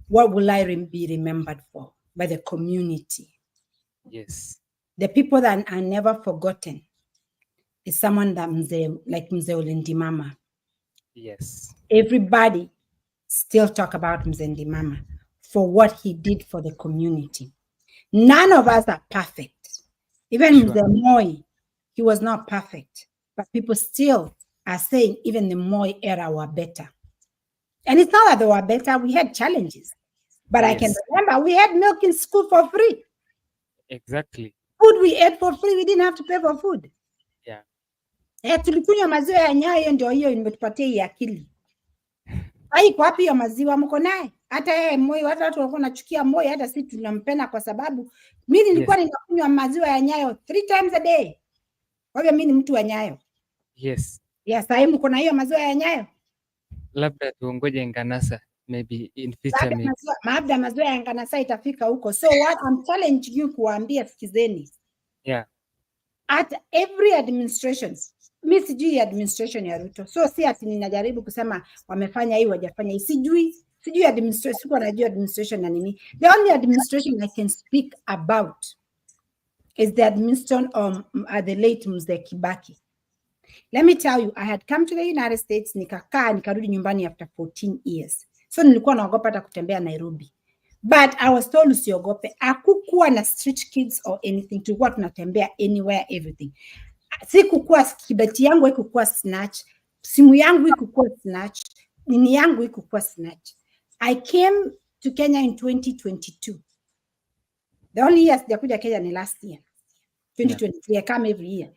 what will I be remembered for? By the community. Yes. The people that are never forgotten is someone that like Mzee Olindimama. Yes. Everybody still talk about Mzee Ndimama for what he did for the community. None of us are perfect. Even Mzee Moi, he was not perfect. But people still are saying even the Moi era were better. And it's not that they were better. We had challenges. But I can remember we had milk in school for free. Exactly. Food we ate for free. We didn't have to pay for food. Yeah. Tulikunywa maziwa ya Nyayo, ndio hiyo imetupatia hii akili. Haiko wapi hiyo maziwa mko naye? Hata yeye Moi, watu walikuwa wanachukia Moi, hata sisi tunampenda kwa sababu mimi nilikuwa ninakunywa maziwa ya Nyayo 3 times a day. Kwa hivyo mimi ni mtu wa Nyayo. Yes. Sasa mko na hiyo maziwa ya Nyayo? Labda tuongoje Nganasa maybe in future. Labda maziwa ya Nganasa itafika huko. So what I'm challenging you kuambia, sikizeni. Yeah. At every administration, sijui administration ya Ruto. So si ati ninajaribu kusema wamefanya hii wajafanya hii, sijui. Sijui administration, sikuwa najua administration na nini. The only administration I can speak about is the administration of the late Mzee Kibaki. Let me tell you, I had come to the United States, nikakaa, nikarudi nyumbani after 14 years. So nilikuwa naogopa hata kutembea Nairobi. But I was told usiogope. Hakukuwa na street kids or anything. Tulikuwa tunatembea anywhere, everything. Sikukuwa, kibeti yangu haikukuwa snatch. Simu yangu haikukuwa snatch. Nini yangu haikukuwa snatch. I came to Kenya in 2022. The only year sijakuja Kenya ni last year. 2023, I come every year.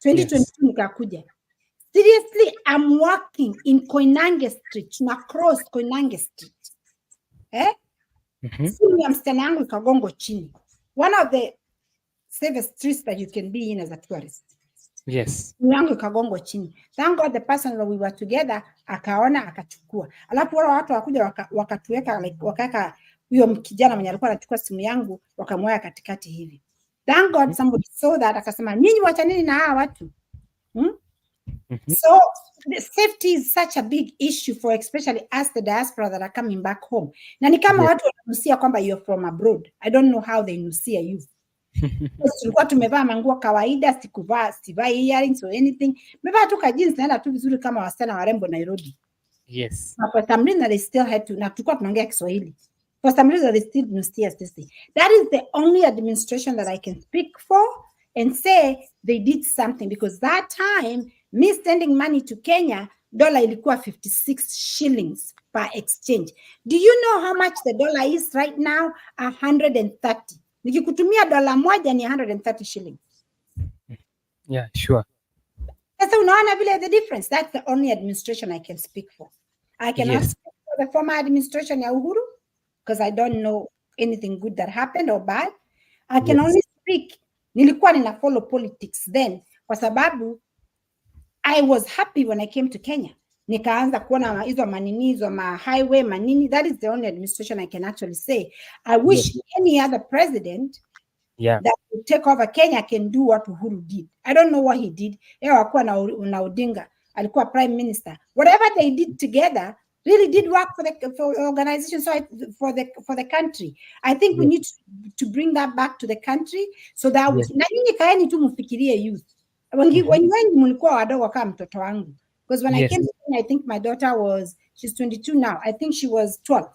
2022 nikakuja. Seriously, I'm walking in Koinange Street. Tuna cross Koinange Street. Simu ya msichana yangu ikagongo chini. One of the safest streets that you can be in as a tourist. Yes. Simu yangu ikagongo chini. Thank God the person that we were together akaona akachukua. Alafu wale watu wakuja wakatuweka like wakaka huyo kijana mwenye alikuwa anachukua simu yangu wakamweka katikati hivi. Thank God somebody saw that akasema nyinyi wachaneni na hawa watu. So the safety is such a big issue for especially us the diaspora that are coming back home. Na ni kama watu wananusia kwamba you're from abroad. I don't know how they nusia you. Tulikuwa tumevaa manguo kawaida, sivai earrings or anything. Mevaa tu ka jeans naenda tu vizuri kama wasichana warembo Nairobi. Yes. For some reason they still had to, na tulikuwa tunaongea Kiswahili. For some reason they still nusia sisi. That is the only administration that I can speak for and say they did something, because that time me sending money to Kenya, dollar ilikuwa 56 shillings per exchange. Do you know how much the dollar is right now? 130. Nikikutumia dola moja ni 130 shillings. Yeah, sure. Sasa unaona vile the difference. That's the only administration I can speak for. I cannot speak for the former administration ya Uhuru because I don't know anything good that happened or bad. I can only speak. Nilikuwa nina follow politics then kwa sababu I was happy when I came to Kenya. Nikaanza kuona hizo maninizo ma highway manini. That is the only administration I can actually say. I wish any other president that would take over Kenya can do what Uhuru did. I don't know what he did. Yeye hakuwa na Odinga, alikuwa prime minister. Whatever they did together really did work for the organization, so for the country. I think we need to bring that back to the country so that we na nyinyi kaeni tu mfikirie youth. Wengi mlikuwa wadogo kama mtoto wangu. Because when I came to Kenya, I think my daughter she's 22 now. I think she was 12.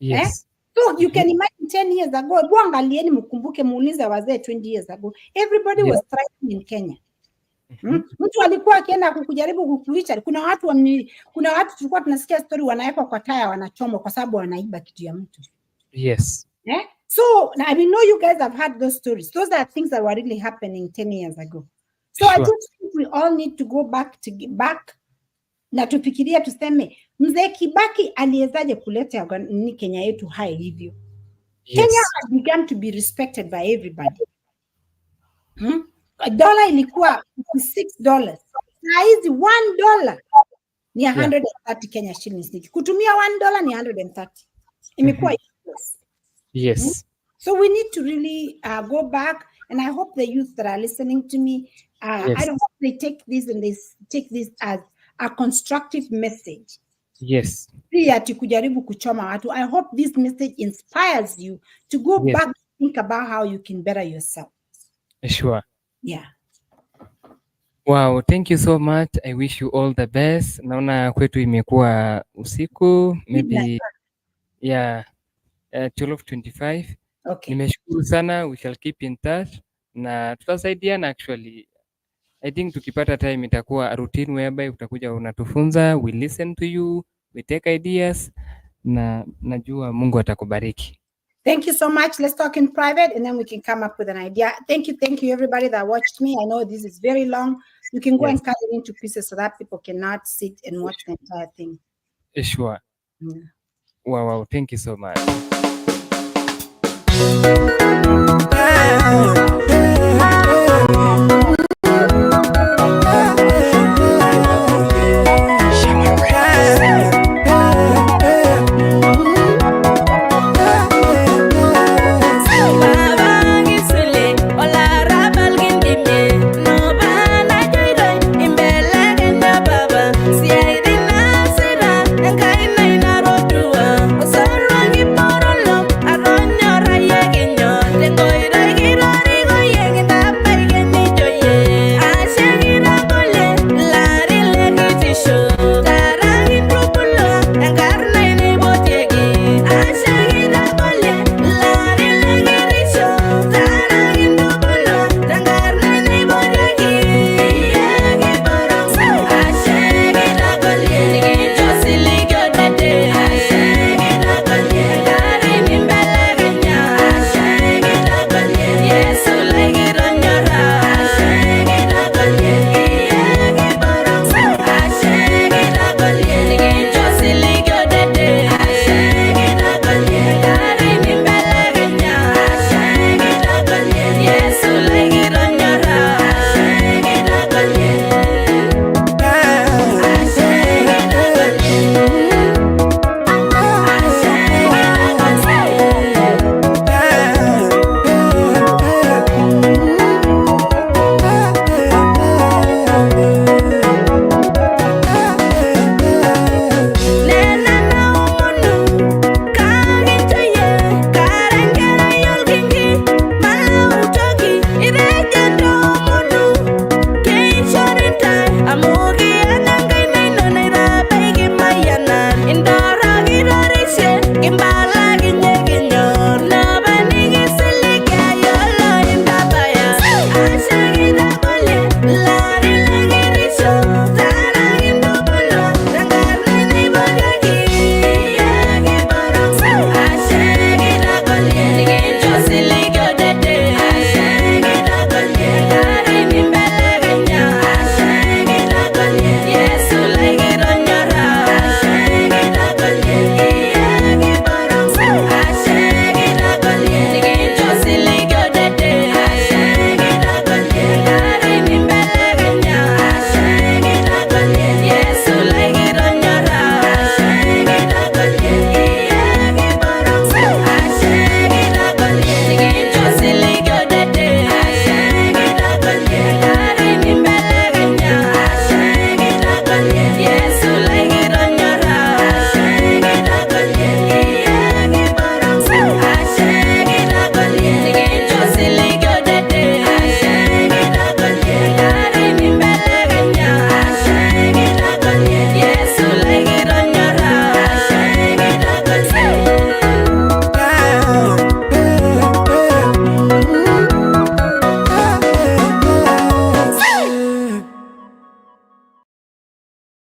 Yes. So you can imagine 10 years ago, angalieni mkumbuke muulize wazee 20 years ago. Everybody was thriving in Kenya. Mtu alikuwa akienda kukujaribu kukuicha. Kuna watu tulikuwa tunasikia story wanawekwa kwa taya wanachomwa kwa sababu wanaiba kitu ya mtu. Yes. So I know you guys have heard those stories. Those are things that were really happening 10 years ago. So I just think we all need to go back na tufikiria tuseme Mzee Kibaki aliwezaje kuleta Kenya yetu hai hivyo. Kenya has begun to be respected by everybody. Dollar ilikuwa $6. Saa hizi $1 ni 130 Kenya shillings. Kutumia $1 ni 130. Imekuwa useless. Yes. So we need to really go back, and I hope the youth that are listening to me, I hope they take this as a constructive message. Yes. Kujaribu kuchoma watu. I hope this message inspires you to go back and think about how you can better yourself. Sure. Yeah. Wow, thank you so much. I wish you all the best. Naona kwetu imekuwa usiku, maybe 12:25. Okay. Nimeshukuru sana. We shall keep in touch na tutasaidiana actually. I think tukipata time itakuwa a routine whereby utakuja unatufunza, we listen to you, we take ideas na najua Mungu atakubariki. Thank you so much. Let's talk in private and then we can come up with an idea. Thank you everybody that watched me. I know this is very long. You can go and cut it into pieces so that people cannot sit and watch the entire thing. Sure. Wow, thank you so much.